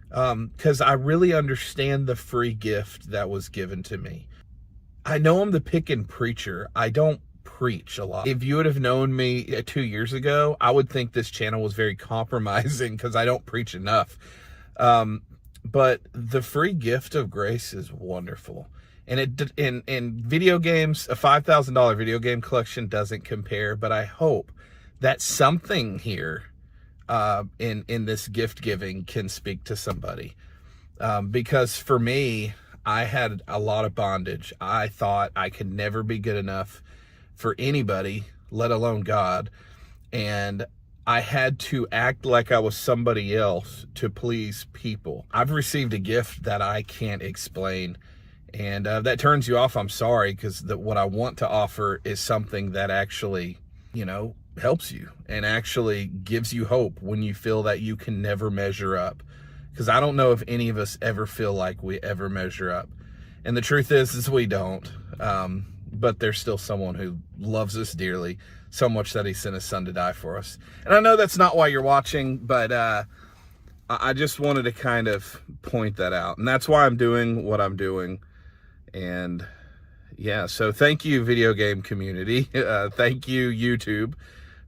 A: because I really understand the free gift that was given to me. I know I'm the pickin' preacher. I don't preach a lot. If you would have known me 2 years ago, I would think this channel was very compromising because I don't preach enough. But the free gift of grace is wonderful. And in video games, a $5,000 video game collection doesn't compare, but I hope that something here in this gift giving can speak to somebody. Because for me, I had a lot of bondage. I thought I could never be good enough for anybody, let alone God. And I had to act like I was somebody else to please people. I've received a gift that I can't explain. And that turns you off, I'm sorry, because what I want to offer is something that actually, you know, helps you and actually gives you hope when you feel that you can never measure up. Because I don't know if any of us ever feel like we ever measure up. And the truth is we don't. But there's still someone who loves us dearly, so much that he sent his son to die for us. And I know that's not why you're watching, but I just wanted to kind of point that out. And that's why I'm doing what I'm doing. And yeah, so thank you, video game community. Thank you, YouTube,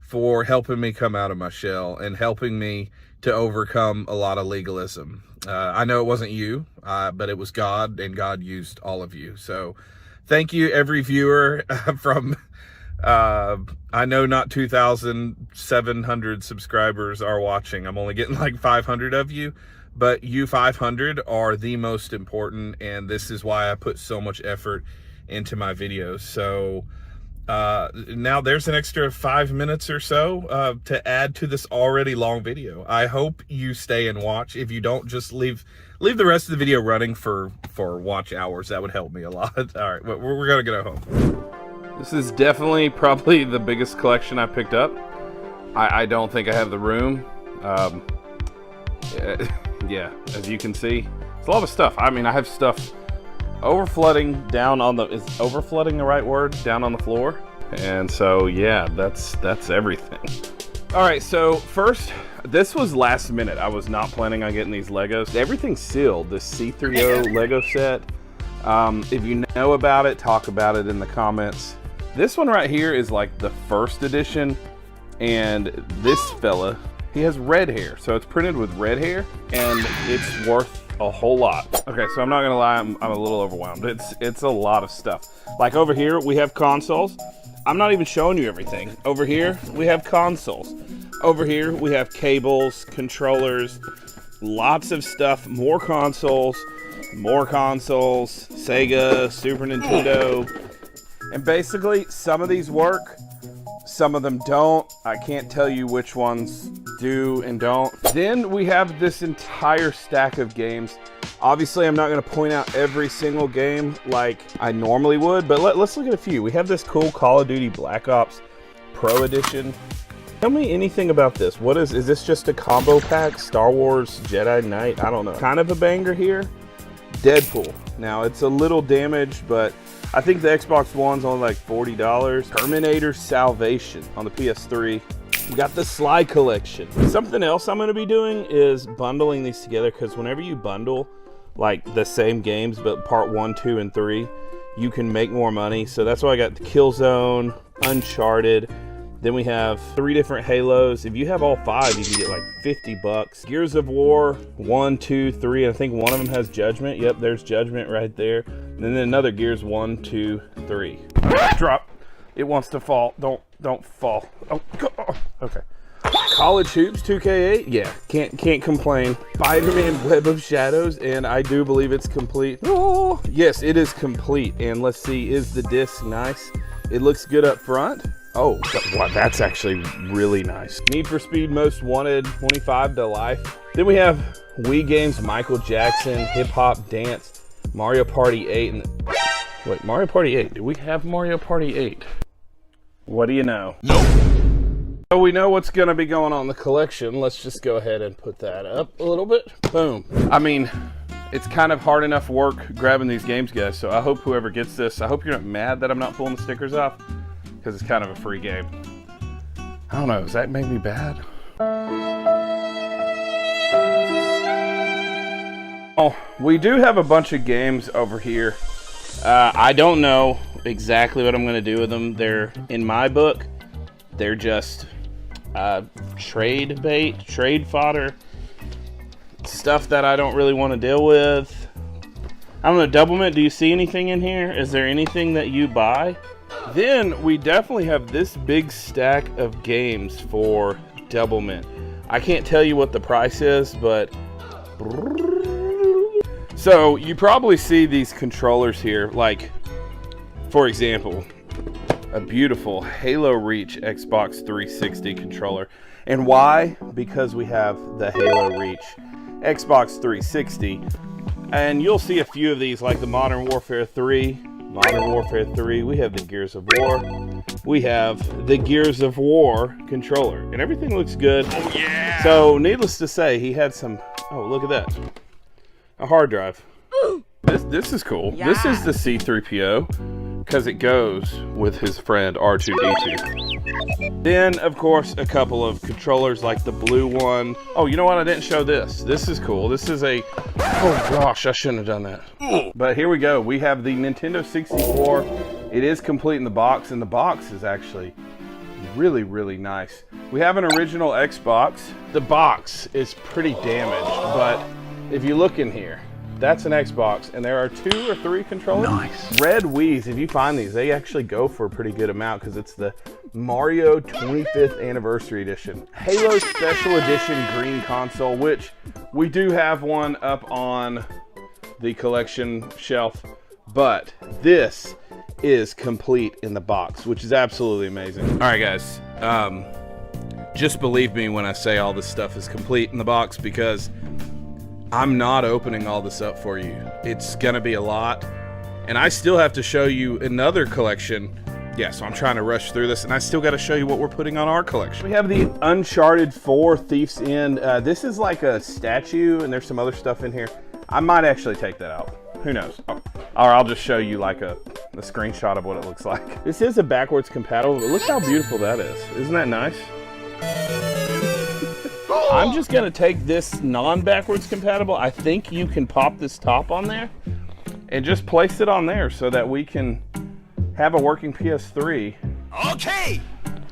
A: for helping me come out of my shell and helping me to overcome a lot of legalism. I know it wasn't you, but it was God, and God used all of you. So thank you, every viewer from, I know not 2,700 subscribers are watching. I'm only getting like 500 of you, but you 500 are the most important, and this is why I put so much effort into my videos. So now there's an extra 5 minutes or so to add to this already long video. I hope you stay and watch. If you don't, just leave the rest of the video running for watch hours. That would help me a lot. All right, we're gonna go home. This is definitely probably the biggest collection I picked up. I don't think I have the room. Yeah, as you can see, it's a lot of stuff. I mean, I have stuff
I: overflooding down on the, is overflooding the right word? Down on the floor. And so, yeah, that's everything. All right, so first, this was last minute. I was not planning on getting these Legos. Everything's sealed, this C3O Lego set. If you know about it, talk about it in the comments. This one right here is like the first edition, and this fella, he has red hair. So it's printed with red hair, and it's worth a whole lot. Okay, so I'm not gonna lie, I'm a little overwhelmed. It's a lot of stuff. Like over here, we have consoles. I'm not even showing you everything. Over here, we have consoles. Over here, we have cables, controllers, lots of stuff, more consoles, Sega, Super Nintendo. And basically, some of these work, some of them don't. I can't tell you which ones do and don't. Then we have this entire stack of games. Obviously, I'm not going to point out every single game like I normally would, but let's look at a few. We have this cool Call of Duty Black Ops Pro Edition. Tell me anything about this. What is this just a combo pack? Star Wars Jedi Knight? I don't know. Kind of a banger here. Deadpool. Now, it's a little damaged, but I think the Xbox One's only like $40. Terminator Salvation on the PS3. We got the Sly Collection. Something else I'm going to be doing is bundling these together, because whenever you bundle like the same games but part 1, 2, and 3, you can make more money. So that's why I got the Killzone, Uncharted. Then we have 3 different Halos. If you have all 5, you can get like $50. Gears of War 1, 2, 3. I think one of them has Judgment. Yep, there's Judgment right there. And then another Gears 1, 2, 3. Drop. It wants to fall. Don't fall. Oh, okay. College Hoops 2K8. Yeah, can't complain. Spider-Man Web of Shadows, and I do believe it's complete. Oh, yes, it is complete. And let's see, is the disc nice? It looks good up front. Oh, wow, that's actually really nice. Need for Speed Most Wanted 25 to Life. Then we have Wii games, Michael Jackson, Hip Hop Dance, Mario Party 8. And wait, Mario Party 8. Do we have Mario Party 8? What do you know? Nope. So we know what's going to be going on in the collection. Let's just go ahead and put that up a little bit. Boom. I mean, it's kind of hard enough work grabbing these games, guys. So I hope whoever gets this, I hope you're not mad that I'm not pulling the stickers off, because it's kind of a free game. I don't know, does that make me bad? Oh, we do have a bunch of games over here. I don't know exactly what I'm going to do with them. They're, in my book, they're just trade bait, trade fodder, stuff that I don't really want to deal with. I don't know, Doublemint, do you see anything in here? Is there anything that you buy? Then we definitely have this big stack of games for Doublemint. I can't tell you what the price is, but so you probably see these controllers here, like for example, a beautiful Halo Reach Xbox 360 controller. And why? Because we have the Halo Reach Xbox 360, and you'll see a few of these like the Modern Warfare 3. We have the Gears of War. We have the Gears of War controller, and everything looks good. Oh yeah! So needless to say, he had some, oh look at that, a hard drive. This is cool. Yeah. This is the C3PO, because it goes with his friend R2-D2. Then, of course, a couple of controllers like the blue one. Oh, you know what? I didn't show this. This is cool. This is a, oh gosh, I shouldn't have done that. But here we go. We have the Nintendo 64. It is complete in the box, and the box is actually really, really nice. We have an original Xbox. The box is pretty damaged, but if you look in here, that's an Xbox, and there are 2 or 3 controllers. Nice. Red Wii's, if you find these, they actually go for a pretty good amount, because it's the Mario 25th Anniversary Edition. Halo Special Edition green console, which we do have one up on the collection shelf, but this is complete in the box, which is absolutely amazing. All right, guys, just believe me when I say all this stuff is complete in the box, because I'm not opening all this up for you. It's gonna be a lot, and I still have to show you another collection. Yeah, so I'm trying to rush through this, and I still got to show you what we're putting on our collection. We have the Uncharted 4 Thief's End. This is like a statue, and there's some other stuff in here. I might actually take that out.
A: Who knows? Or I'll just show you like a screenshot of what it looks like. This is a backwards compatible, but look how beautiful that is. Isn't that nice? I'm just gonna take this non-backwards compatible. I think you can pop this top on there and just place it on there so that we can have a working PS3.
B: Okay!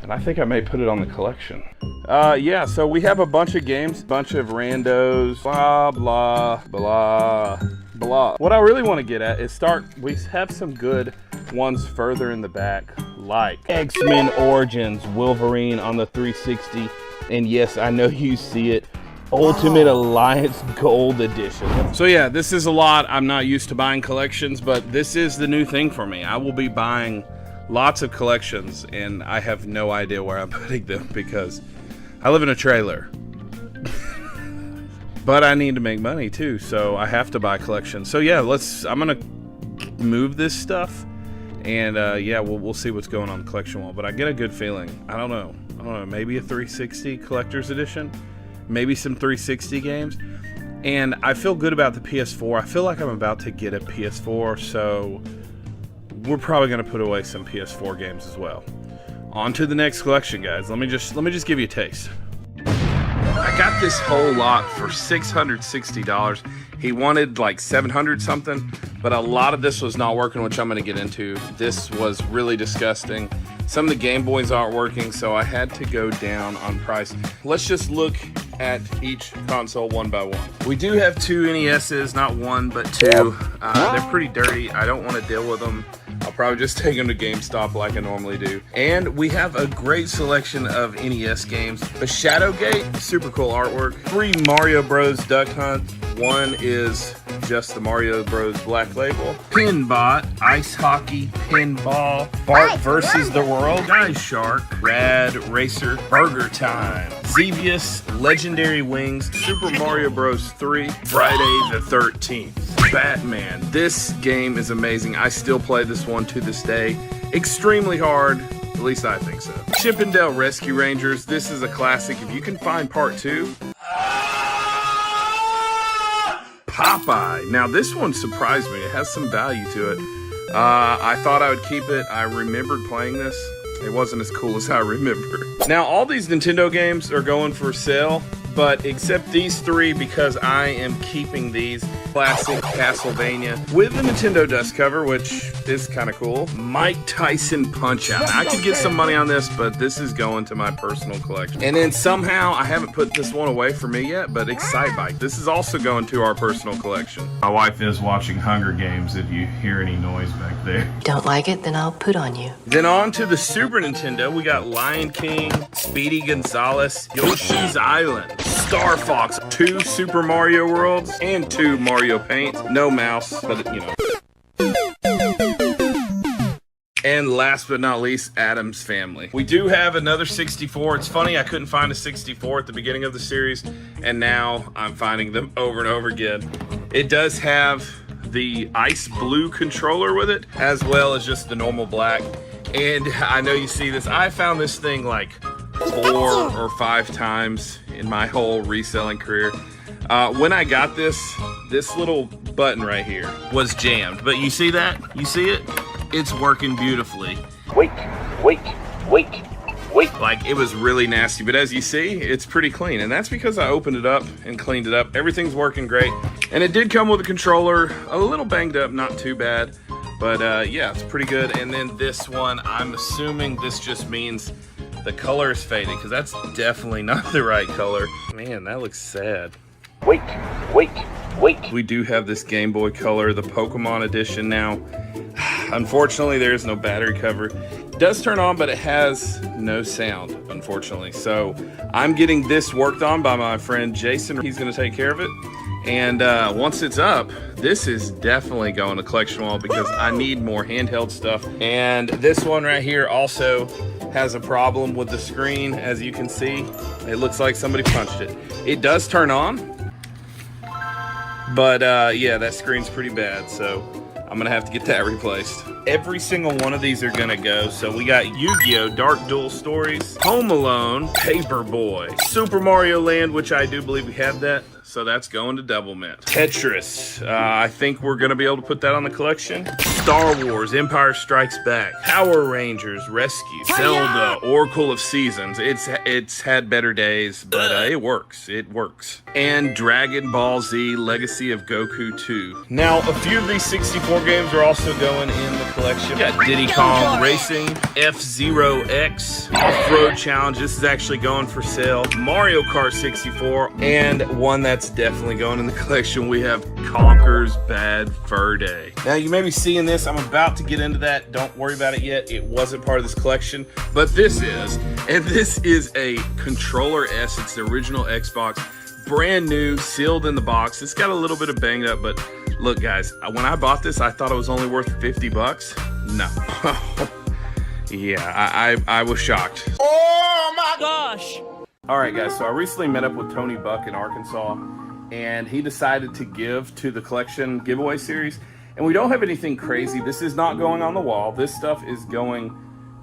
A: And I think I may put it on the collection. Yeah, so we have a bunch of games, bunch of randos, blah, blah, blah, blah. What I really want to get at is we have some good ones further in the back, like X-Men Origins, Wolverine on the 360, and yes, I know you see it, Ultimate Alliance Gold Edition. So yeah, this is a lot. I'm not used to buying collections, but this is the new thing for me. I will be buying lots of collections, and I have no idea where I'm putting them because I live in a trailer. But I need to make money too, so I have to buy collections. So yeah, I'm gonna move this stuff, and yeah, we'll see what's going on the collection wall. But I get a good feeling. I don't know, maybe a 360 collector's edition, maybe some 360 games. And I feel good about the PS4. I feel like I'm about to get a PS4, so we're probably going to put away some PS4 games as well. On to the next collection, guys. Let me just give you a taste. I got this whole lot for $660. He wanted like 700 something, but a lot of this was not working, which I'm going to get into. This was really disgusting. Some of the Game Boys aren't working, so I had to go down on price. Let's just look at each console one by one. We do have two NESs, not one, but two. They're pretty dirty. I don't want to deal with them. I'll probably just take them to GameStop like I normally do. And we have a great selection of NES games. The Shadowgate, super cool artwork. 3 Mario Bros. Duck Hunt. One is just the Mario Bros. Black Label. Pinbot, Ice Hockey, Pinball, Bart versus the World, Guy Shark, Rad Racer, Burger Time, Xevious, Legendary Wings, Super Mario Bros. 3, Friday the 13th. Batman. This game is amazing. I still play this one to this day. Extremely hard, at least I think so. Chip and Dale Rescue Rangers. This is a classic. If you can find part 2. Popeye. Now this one surprised me. It has some value to it. I thought I would keep it. I remembered playing this. It wasn't as cool as I remember. Now all these Nintendo games are going for sale, but except these 3 because I am keeping these. Classic Castlevania with the Nintendo dust cover, which is kind of cool. Mike Tyson Punch-Out. I could get some money on this, but this is going to my personal collection. And then somehow, I haven't put this one away for me yet, but Excitebike. This is also going to our personal collection. My wife is watching Hunger Games if you hear any noise back there.
R: Don't like it? Then I'll put on you.
A: Then on to the Super Nintendo, we got Lion King, Speedy Gonzales, Yoshi's Island, Star Fox, 2 Super Mario Worlds, and 2 Mario Paint. No mouse, but you know. And last but not least, Addams Family. We do have another 64. It's funny, I couldn't find a 64 at the beginning of the series, and now I'm finding them over and over again. It does have the ice blue controller with it, as well as just the normal black. And I know you see this. I found this thing like 4 or 5 times in my whole reselling career. When I got this little button right here was jammed, but you see that? You see it? It's working beautifully. Wait. Like, it was really nasty, but as you see, it's pretty clean, and that's because I opened it up and cleaned it up. Everything's working great, and it did come with a controller, a little banged up, not too bad, but yeah, it's pretty good. And then this one, I'm assuming this just means the color is fading, because that's definitely not the right color. Man, that looks sad. Wait. We do have this Game Boy Color, the Pokemon edition now. Unfortunately, there is no battery cover. It does turn on, but it has no sound, unfortunately. So I'm getting this worked on by my friend Jason. He's going to take care of it. And once it's up, this is definitely going to collection wall because I need more handheld stuff. And this one right here also has a problem with the screen. As you can see, it looks like somebody punched it. It does turn on, but yeah, that screen's pretty bad. So I'm
I: I'm gonna have to get that replaced. Every single one of these are gonna go. So we got Yu-Gi-Oh! Dark Duel Stories, Home Alone, Paperboy, Super Mario Land, which I do believe we have that. So that's going to Double Mint. Tetris, I think we're gonna be able to put that on the collection. Star Wars, Empire Strikes Back, Power Rangers, Rescue, Zelda, Oracle of Seasons. It's had better days, but it works. It works. And Dragon Ball Z, Legacy of Goku 2. Now, a few of these 64 games are also going in the collection. We got Diddy Kong Racing, F-Zero X, Off-Road Challenge. This is actually going for sale. Mario Kart 64, and one that's definitely going in the collection. We have Conker's Bad Fur Day. Now, you may be seeing this. I'm about to get into that. Don't worry about it yet. It wasn't part of this collection, but this is. And this is a Controller S. It's the original Xbox. Brand new, sealed in the box. It's got a little bit of banged up, but look, guys, when I bought this, I thought it was only worth 50 bucks. No. Yeah, I was shocked.
J: Oh my gosh!
I: All right, guys, so I recently met up with Tony Buck in Arkansas, and he decided to give to the collection giveaway series. And we don't have anything crazy. This is not going on the wall. This stuff is going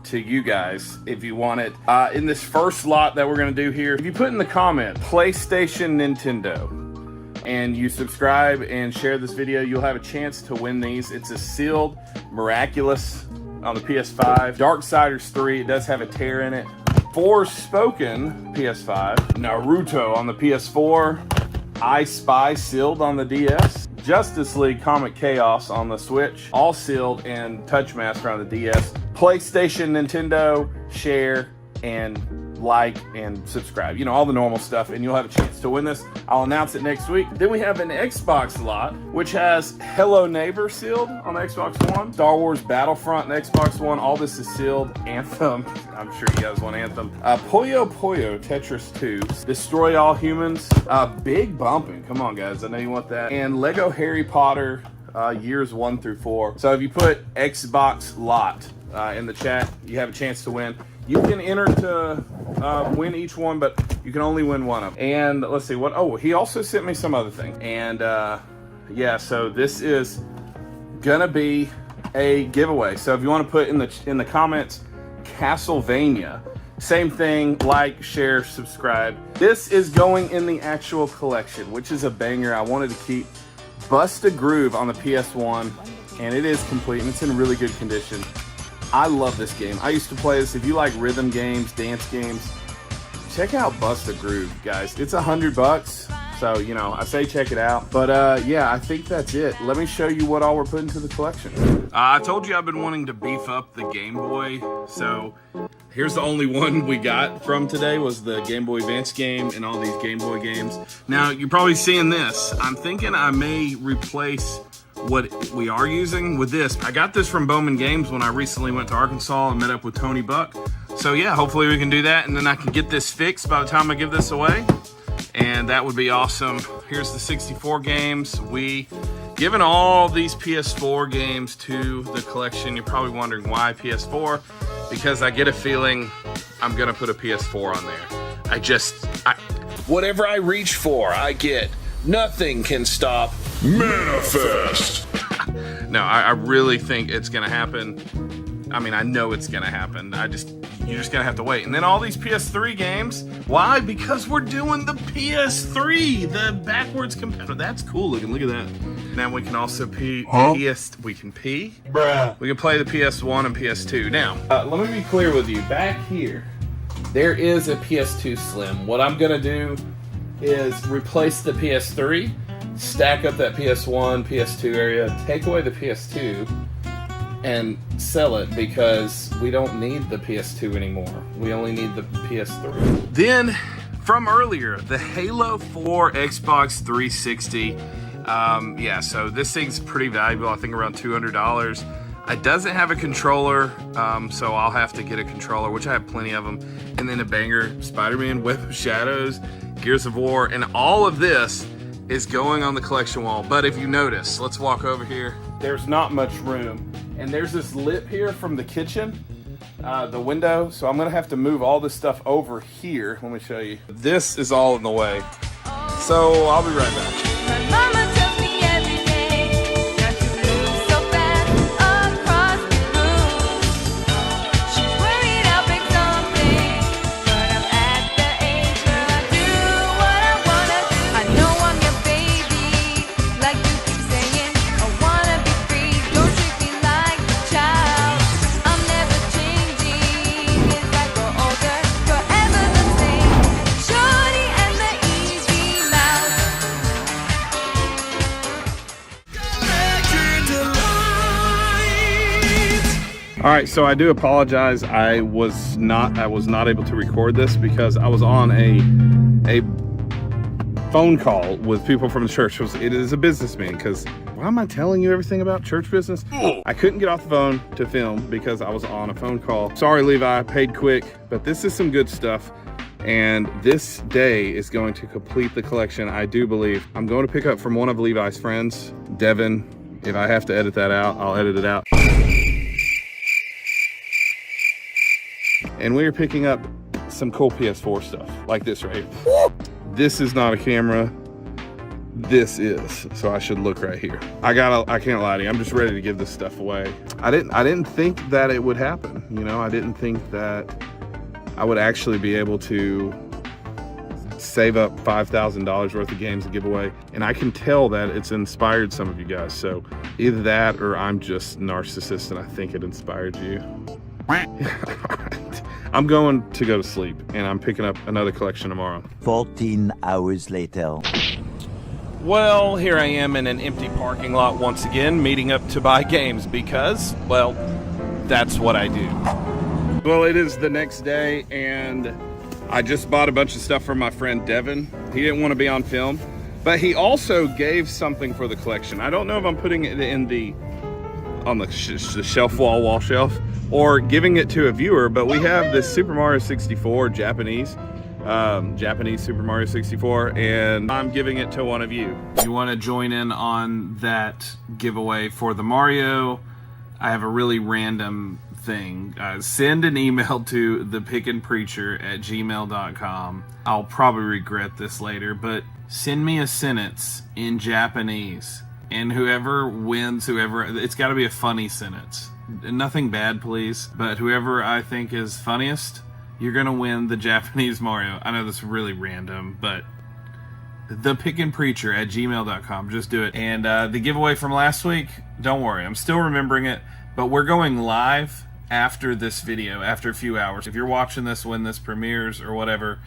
I: to you guys if you want it. In this first lot that we're gonna do here, if you put in the comment, PlayStation Nintendo, and you subscribe and share this video, you'll have a chance to win these. It's a sealed Miraculous on the PS5. Darksiders 3, it does have a tear in it. Forspoken PS5, Naruto on the PS4, I Spy sealed on the DS, Justice League Comic Chaos on the Switch, all sealed, and Touchmaster on the DS. PlayStation, Nintendo, share, and like, and subscribe. You know, all the normal stuff, and you'll have a chance to win this. I'll announce it next week. Then we have an Xbox lot, which has Hello Neighbor sealed on the Xbox One, Star Wars Battlefront on Xbox One, all this is sealed. Anthem, I'm sure you guys want Anthem. Puyo Puyo Tetris 2, Destroy All Humans, Big Bumping, come on guys, I know you want that. And Lego Harry Potter, years 1 through 4. So if you put Xbox lot in the chat, you have a chance to win. You can enter to win each one, but you can only win one of them. And let's see what. Oh, he also sent me some other thing. And yeah, so this is gonna be a giveaway. So if you want to put in the comments, Castlevania, same thing. Like, share, subscribe. This is going in the actual collection, which is a banger. I wanted to keep Bust a Groove on the PS1, and it is complete, and it's in really good condition. I love this game. I used to play this. If you like rhythm games, dance games, check out Bust a Groove, guys. It's $100, so, you know, I say check it out. But, yeah, I think that's it. Let me show you what all we're putting to the collection. I told you I've been wanting to beef up the Game Boy, so here's the only one we got from today was the Game Boy Advance game and all these Game Boy games. Now, you're probably seeing this. I'm thinking I may replace what we are using with this. I got this from Bowman Games when I recently went to Arkansas and met up with Tony Buck. So yeah, hopefully we can do that, and then I can get this fixed by the time I give this away, and that would be awesome. Here's the 64 games. We given all these PS4 games to the collection. You're probably wondering why PS4, because I get a feeling I'm gonna put a PS4 on there. Whatever I reach for, I get. Nothing can stop Manifest. No, I really think it's gonna happen. I mean, I know it's gonna happen. You're just gonna have to wait. And then all these PS3 games. Why? Because we're doing the PS3, the backwards compatible. That's cool looking. Look at that. Now we can also we can pee. Bruh. We can play the PS1 and PS2. Now, let me be clear with you. Back here, there is a PS2 Slim. What I'm gonna do is replace the PS3, stack up that PS1, PS2 area, take away the PS2, and sell it because we don't need the PS2 anymore. We only need the PS3. Then, from earlier, the Halo 4 Xbox 360. Yeah, so this thing's pretty valuable. I think around $200. It doesn't have a controller, so I'll have to get a controller, which I have plenty of them. And then a banger, Spider-Man, Web of Shadows, Gears of War, and all of this is going on the collection wall. But if you notice, let's walk over here. There's not much room. And there's this lip here from the kitchen, the window. So I'm gonna have to move all this stuff over here. Let me show you. This is all in the way. So I'll be right back.
B: My mama tells me every day not to move so fast.
I: All right, so I do apologize. I was not able to record this because I was on a phone call with people from the church. It is a business meeting, because why am I telling you everything about church business? I couldn't get off the phone to film because I was on a phone call. Sorry, Levi, paid quick, but this is some good stuff. And this day is going to complete the collection, I do believe. I'm going to pick up from one of Levi's friends, Devin. If I have to edit that out, I'll edit it out. And we are picking up some cool PS4 stuff, like this right here. This is not a camera. This is, so I should look right here. I can't lie to you, I'm just ready to give this stuff away. I didn't think that it would happen. You know, I didn't think that I would actually be able to save up $5,000 worth of games to give away. And I can tell that it's inspired some of you guys. So either that or I'm just narcissist and I think it inspired you. I'm going to go to sleep and I'm picking up another collection tomorrow.
D: 14 hours later.
A: Well, here I am in an empty parking lot once again, meeting up to buy games because, well, that's what I do. Well, it is the next day, and I just bought a bunch of stuff from my friend Devin. He didn't want to be on film, but he also gave something for the collection. I don't know if I'm putting it in on the shelf wall shelf or giving it to a viewer, but we have this Super Mario 64 Japanese Super Mario 64, and I'm giving it to one of you. You want to join in on that giveaway for the Mario? I have a really random thing. Send an email to thepickinpreacher@gmail.com. I'll probably regret this later, but send me a sentence in Japanese, and whoever wins, it's got to be a funny sentence. Nothing bad, please, but whoever I think is funniest, you're gonna win the Japanese Mario. I know this is really random, but thepickinpreacher@gmail.com. Just do it. And the giveaway from last week, don't worry, I'm still remembering it, but we're going live after this video, after a few hours. If you're watching this when this premieres or whatever,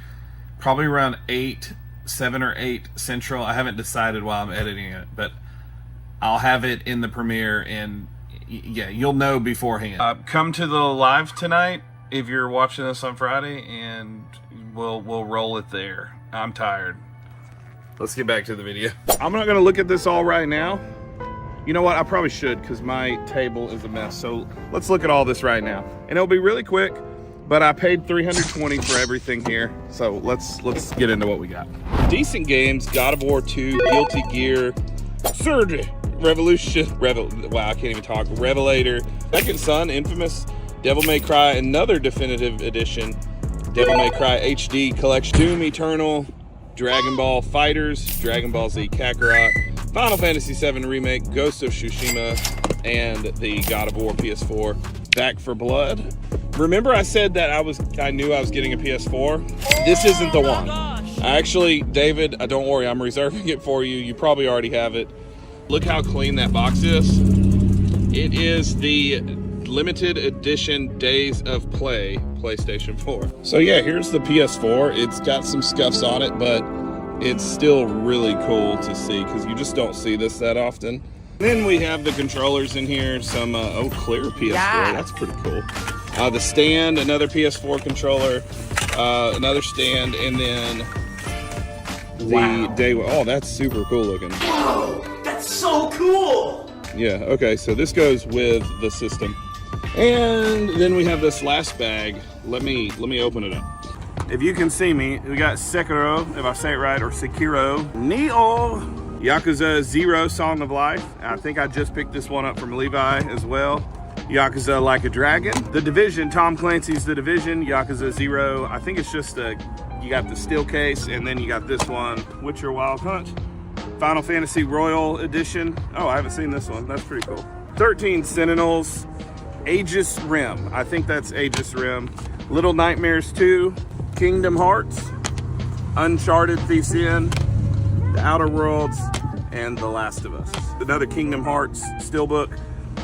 A: probably around 7 or 8 Central. I haven't decided while I'm editing it, but I'll have it in the premiere, and yeah, you'll know beforehand. Come to the live tonight if you're watching this on Friday, and we'll roll it there. I'm tired. Let's get back to the video. I'm not gonna look at this all right now. You know what, I probably should, because my table is a mess. So let's look at all this right now. And it'll be really quick, but I paid $320 for everything here. So let's get into what we got. Decent games: God of War 2, Guilty Gear, Surge, Revolution, wow, I can't even talk, Revelator, Second Son, Infamous, Devil May Cry, another definitive edition, Devil May Cry HD Collection, Doom Eternal, Dragon Ball Fighters, Dragon Ball Z Kakarot, Final Fantasy VII Remake, Ghost of Tsushima, and the God of War PS4. Back for Blood. Remember I said that I knew I was getting a PS4? This isn't the one. Actually, David, don't worry, I'm reserving it for you. You probably already have it. Look how clean that box is. It is the limited edition Days of Play PlayStation 4. So yeah, here's the PS4. It's got some scuffs on it, but it's still really cool to see because you just don't see this that often. Then we have the controllers in here, some clear PS4, that's pretty cool. The stand, another PS4 controller, another stand, and then the day. Oh, that's super cool looking.
B: Whoa, that's so cool!
I: Yeah, okay, so this goes with the system. And then we have this last bag. Let me open it up. If you can see me, we got Sekiro, if I say it right, or Sekiro, Neo, Yakuza 0 Song of Life. I think I just picked this one up from Levi as well. Yakuza Like a Dragon. The Division, Tom Clancy's The Division, Yakuza 0. I think it's just you got the steel case, and then you got this one, Witcher Wild Hunt. Final Fantasy Royal Edition. Oh, I haven't seen this one. That's pretty cool. 13 Sentinels, Aegis Rim. I think that's Aegis Rim. Little Nightmares 2, Kingdom Hearts, Uncharted Thief's End, The Outer Worlds, and The Last of Us. Another Kingdom Hearts Steelbook,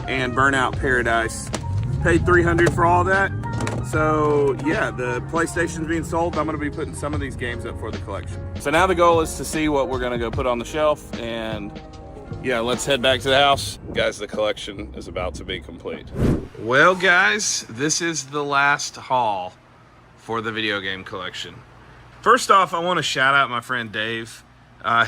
I: and Burnout Paradise. Paid $300 for all that. So yeah, the PlayStation's being sold. I'm gonna be putting some of these games up for the collection. So now the goal is to see what we're gonna go put on the shelf, and
A: yeah, let's head back to the house. Guys, the collection is about to be complete. Well, guys, this is the last haul for the video game collection. First off, I want to shout out my friend Dave.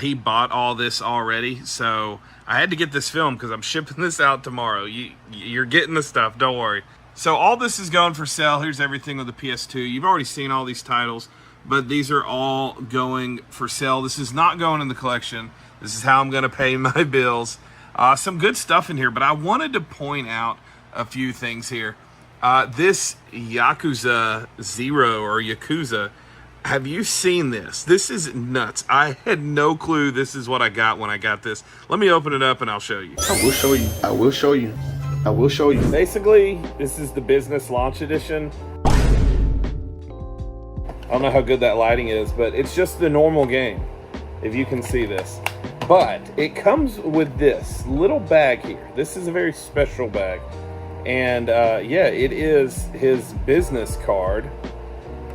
A: He bought all this already, so I had to get this filmed because I'm shipping this out tomorrow. You're getting the stuff, don't worry. So all this is going for sale. Here's everything with the PS2. You've already seen all these titles, but these are all going for sale. This is not going in the collection. This is how I'm gonna pay my bills. Some good stuff in here, but I wanted to point out a few things here. This Yakuza 0 or Yakuza, have you seen this? This is nuts. I had no clue this is what I got when I got this. Let me open it up and I'll show you.
I: I will show you. I will show you. I will show you.
A: Basically, this is the business launch edition. I don't know how good that lighting is, but it's just the normal game, if you can see this. But it comes with this little bag here. This is a very special bag. And yeah, it is his business card.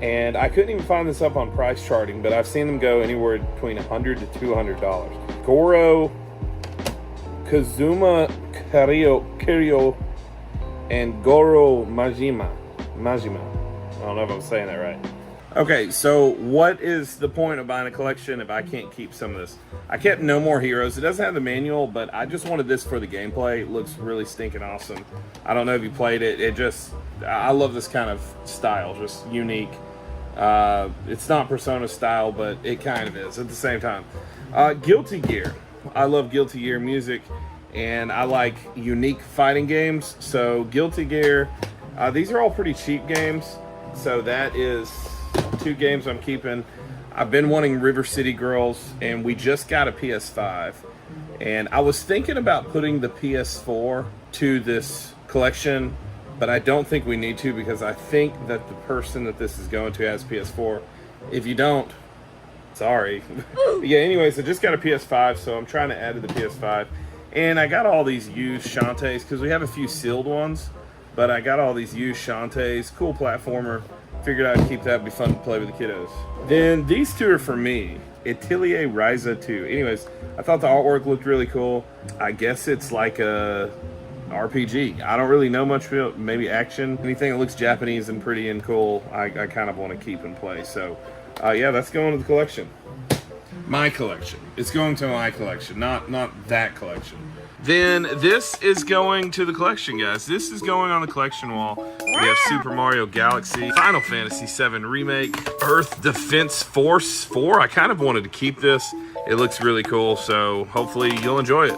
A: And I couldn't even find this up on price charting, but I've seen them go anywhere between $100 to $200. Goro, Kazuma Kiryu, and Goro Majima. I don't know if I'm saying that right. Okay, so what is the point of buying a collection if I can't keep some of this? I kept No More Heroes. It doesn't have the manual, but I just wanted this for the gameplay. It looks really stinking awesome. I don't know if you played it. I love this kind of style, just unique. It's not Persona style, but it kind of is at the same time. Guilty Gear. I love Guilty Gear music, and I like unique fighting games. So Guilty Gear, these are all pretty cheap games. So that is 2 games I'm keeping. I've been wanting River City Girls, and we just got a PS5. And I was thinking about putting the PS4 to this collection, but I don't think we need to because I think that the person that this is going to has PS4. If you don't, sorry. Yeah, anyways, I just got a PS5, so I'm trying to add to the PS5. And I got all these used Shantaes because we have a few sealed ones, but I got all these used Shantaes. Cool platformer. Figured I'd keep that. It'd be fun to play with the kiddos. Then these 2 are for me. Atelier Ryza 2. Anyways, I thought the artwork looked really cool. I guess it's like a RPG. I don't really know much about it. Maybe action. Anything that looks Japanese and pretty and cool, I kind of want to keep and play. So, yeah, that's going to the collection. My collection. It's going to my collection, not that collection. Then this is going to the collection, guys. This is going on the collection wall. We have Super Mario Galaxy, Final Fantasy VII Remake, Earth Defense Force 4. I kind of wanted to keep this. It looks really cool, so hopefully you'll enjoy it.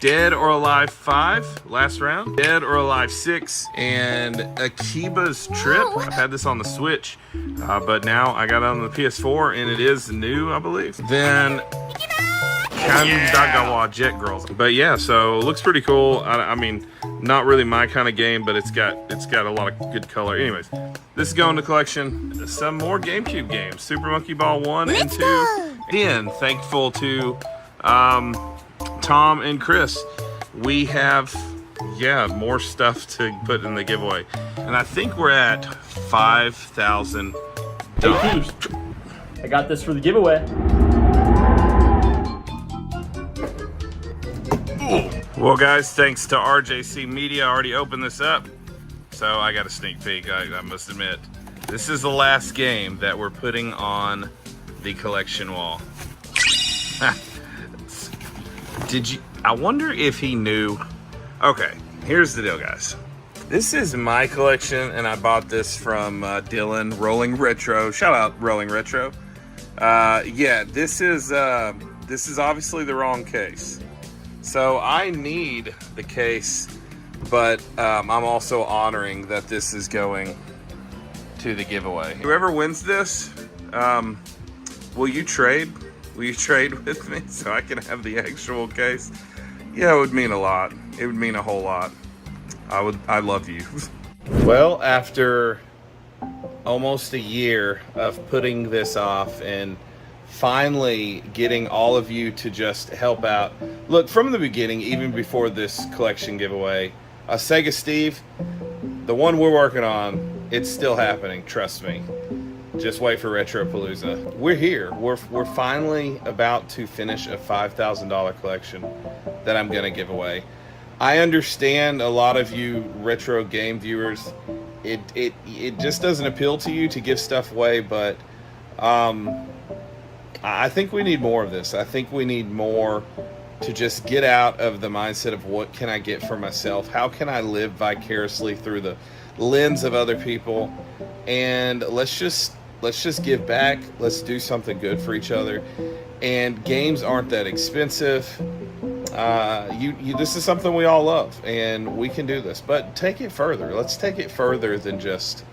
A: Dead or Alive 5, last round. Dead or Alive 6, and Akiba's Trip. I've had this on the Switch, but now I got it on the PS4, and it is new, I believe. Then Kandagawa Jet Girls. But yeah, so it looks pretty cool. I mean, not really my kind of game, but it's got a lot of good color. Anyways, this is going to collection. Some more GameCube games. Super Monkey Ball 1 and 2. Again, thankful to Tom and Chris. We have, yeah, more stuff to put in the giveaway. And I think we're at $5,000.
S: I got this for the giveaway.
A: Well, guys, thanks to RJC Media, I already opened this up, so I got a sneak peek, I must admit. This is the last game that we're putting on the collection wall. I wonder if he knew. Okay, here's the deal, guys. This is my collection, and I bought this from Dylan, Rolling Retro. Shout out, Rolling Retro. Yeah, this is obviously the wrong case. So I need the case, but I'm also honoring that this is going to the giveaway. Whoever wins this, will you trade? Will you trade with me so I can have the actual case? Yeah, it would mean a lot. It would mean a whole lot. I love you. Well, after almost a year of putting this off and finally getting all of you to just help out. Look, from the beginning, even before this collection giveaway, Sega Steve, the one we're working on, it's still happening, trust me.
I: Just wait for Retropalooza. We're here. We're finally about to finish a $5,000 collection that I'm gonna give away. I understand a lot of you retro game viewers, it just doesn't appeal to you to give stuff away, but I think we need more of this. I think we need more to just get out of the mindset of what can I get for myself? How can I live vicariously through the lens of other people? And let's just give back. Let's do something good for each other. And games aren't that expensive. This is something we all love, and we can do this. But take it further. Let's take it further than just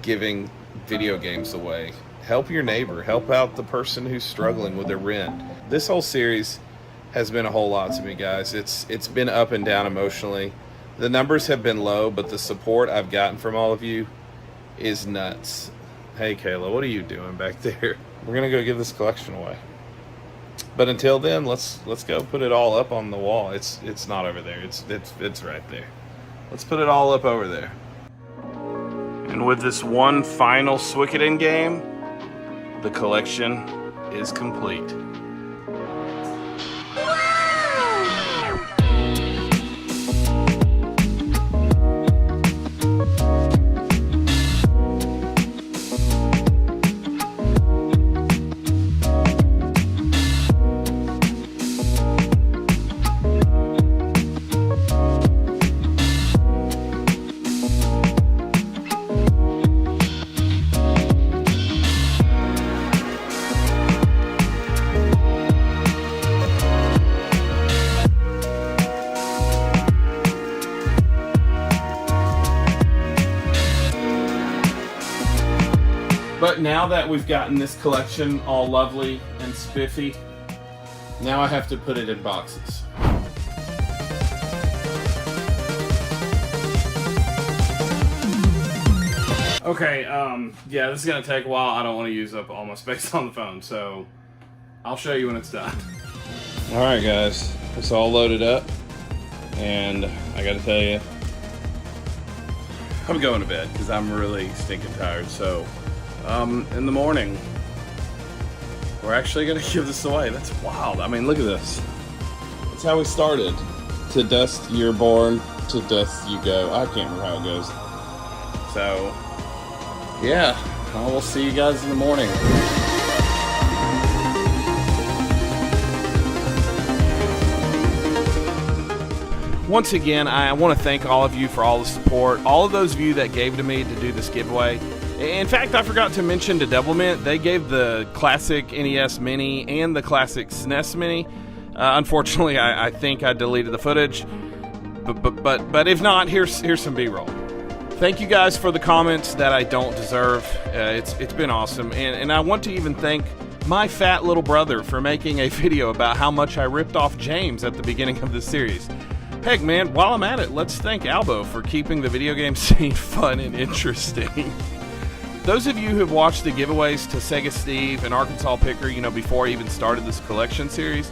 I: giving video games away. Help your neighbor. Help out the person who's struggling with their rent. This whole series has been a whole lot to me, guys. It's been up and down emotionally. The numbers have been low, but the support I've gotten from all of you is nuts. Hey, Kayla, what are you doing back there? We're gonna go give this collection away. But until then, let's go put it all up on the wall. It's not over there. It's right there. Let's put it all up over there. And with this one final Suikoden game, the collection is complete. But now that we've gotten this collection all lovely and spiffy, now I have to put it in boxes. Okay, yeah, this is gonna take a while. I don't want to use up all my space on the phone, so I'll show you when it's done. All right, guys, it's all loaded up, and I gotta tell you, I'm going to bed because I'm really stinking tired. So, in the morning, we're actually gonna give this away. That's wild. I mean, look at this. That's how we started. To dust you're born, to dust you go. I can't remember how it goes. So, yeah, we'll see you guys in the morning. Once again, I want to thank all of you for all the support, all of those of you that gave to me to do this giveaway. In fact, I forgot to mention to Doublemint, they gave the classic NES Mini and the classic SNES Mini. Unfortunately, I think I deleted the footage, but if not, here's some B-roll. Thank you guys for the comments that I don't deserve. It's been awesome, and I want to even thank my fat little brother for making a video about how much I ripped off James at the beginning of this series. Heck, man, while I'm at it, let's thank Albo for keeping the video game scene fun and interesting. Those of you who have watched the giveaways to Sega Steve and Arkansas Picker, before I even started this collection series,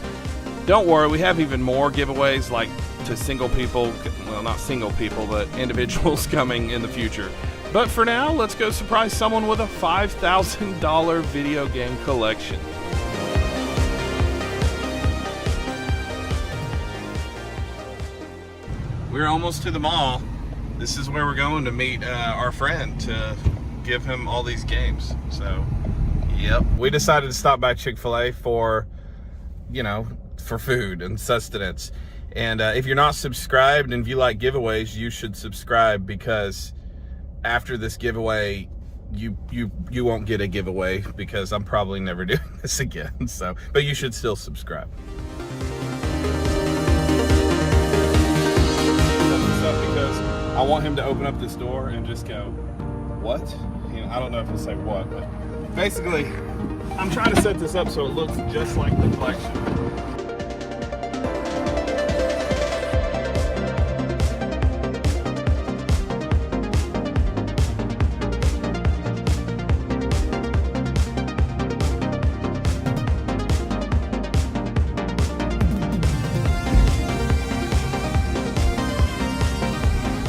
I: don't worry, we have even more giveaways like to single people, well, not single people, but individuals coming in the future. But for now, let's go surprise someone with a $5,000 video game collection. We're almost to the mall. This is where we're going to meet our friend to give him all these games. So, yep. We decided to stop by Chick-fil-A for, for food and sustenance. And if you're not subscribed and if you like giveaways, you should subscribe, because after this giveaway, you won't get a giveaway, because I'm probably never doing this again. So, but you should still subscribe. Because I want him to open up this door and just go, what? I don't know if he'll say what, but basically, I'm trying to set this up so it looks just like the collection.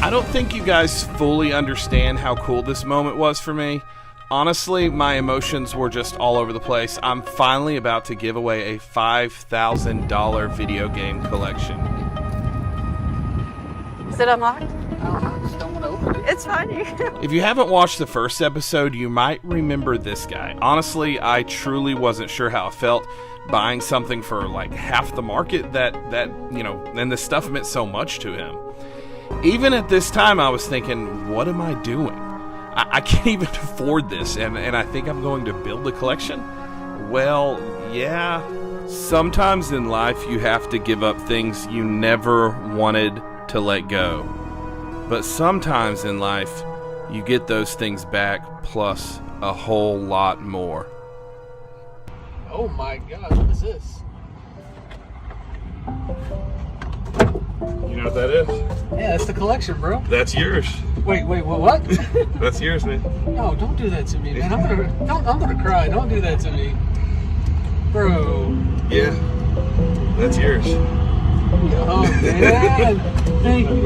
I: I don't think you guys fully understand how cool this moment was for me.
A: Honestly, my emotions were just all over the place. I'm finally about to give away a $5,000 video game collection.
M: Is it unlocked? Just don't want to open it. It's fine.
A: If you haven't watched the first episode, you might remember this guy. Honestly, I truly wasn't sure how it felt buying something for like half the market that and this stuff meant so much to him. Even at this time, I was thinking, what am I doing? I can't even afford this, and I think I'm going to build a collection? Well, yeah. Sometimes in life you have to give up things you never wanted to let go. But sometimes in life, you get those things back plus a whole lot more.
G: Oh my god, what is this?
I: You know what that is?
G: Yeah, it's the collection, bro.
I: That's yours.
G: Wait, what?
I: That's yours, man.
G: No, don't do that to me, man. I'm gonna cry. Don't do that to me. Bro.
I: Yeah. That's yours.
G: Oh man. Thank you.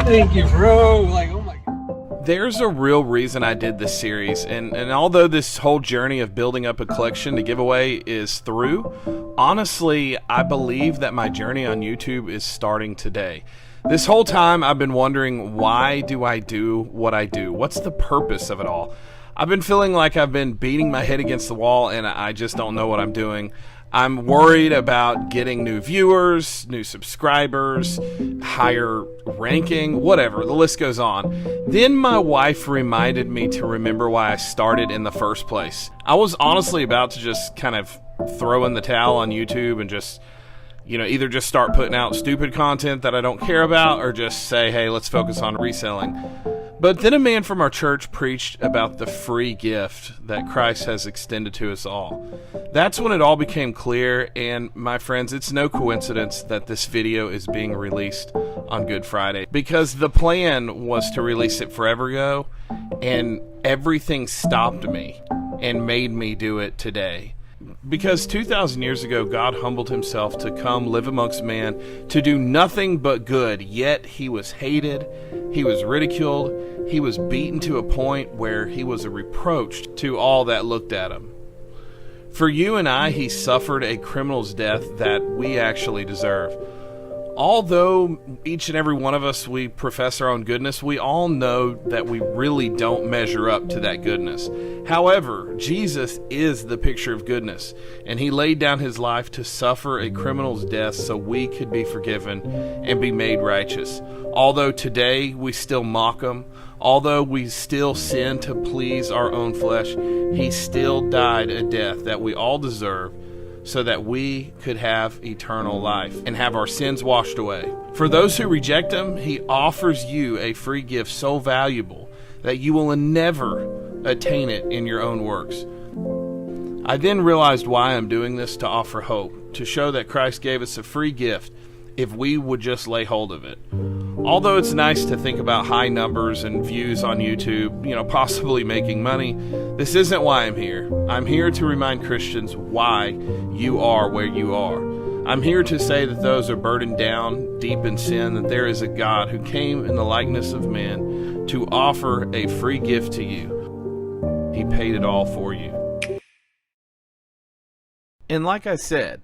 G: Thank you, bro. Like, oh my god.
A: There's a real reason I did this series, and although this whole journey of building up a collection to give away is through, honestly, I believe that my journey on YouTube is starting today. This whole time I've been wondering, why do I do what I do? What's the purpose of it all? I've been feeling like I've been beating my head against the wall and I just don't know what I'm doing. I'm worried about getting new viewers, new subscribers, higher ranking, whatever, the list goes on. Then my wife reminded me to remember why I started in the first place. I was honestly about to just kind of throw in the towel on YouTube and just, either just start putting out stupid content that I don't care about or just say, hey, let's focus on reselling. But then a man from our church preached about the free gift that Christ has extended to us all. That's when it all became clear, and my friends, it's no coincidence that this video is being released on Good Friday, because the plan was to release it forever ago, and everything stopped me and made me do it today. Because 2,000 years ago, God humbled himself to come live amongst man, to do nothing but good, yet he was hated, he was ridiculed, he was beaten to a point where he was a reproach to all that looked at him. For you and I, he suffered a criminal's death that we actually deserve. Although each and every one of us, we profess our own goodness, we all know that we really don't measure up to that goodness. However, Jesus is the picture of goodness, and he laid down his life to suffer a criminal's death so we could be forgiven and be made righteous. Although today we still mock him, although we still sin to please our own flesh, he still died a death that we all deserve, so that we could have eternal life and have our sins washed away. For those who reject him, he offers you a free gift so valuable that you will never attain it in your own works. I then realized why I'm doing this: to offer hope, to show that Christ gave us a free gift if we would just lay hold of it. Although it's nice to think about high numbers and views on YouTube, possibly making money, this isn't why I'm here. I'm here to remind Christians why you are where you are. I'm here to say that those are burdened down, deep in sin, that there is a God who came in the likeness of man to offer a free gift to you. He paid it all for you. And like I said,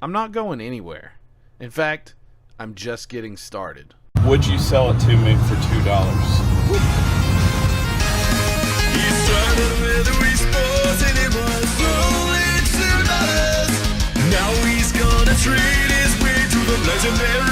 A: I'm not going anywhere. In fact, I'm just getting started. Would you sell it to me for $2?
B: He started with Wii Sports and it was only $2. Now he's gonna trade his way to the legendary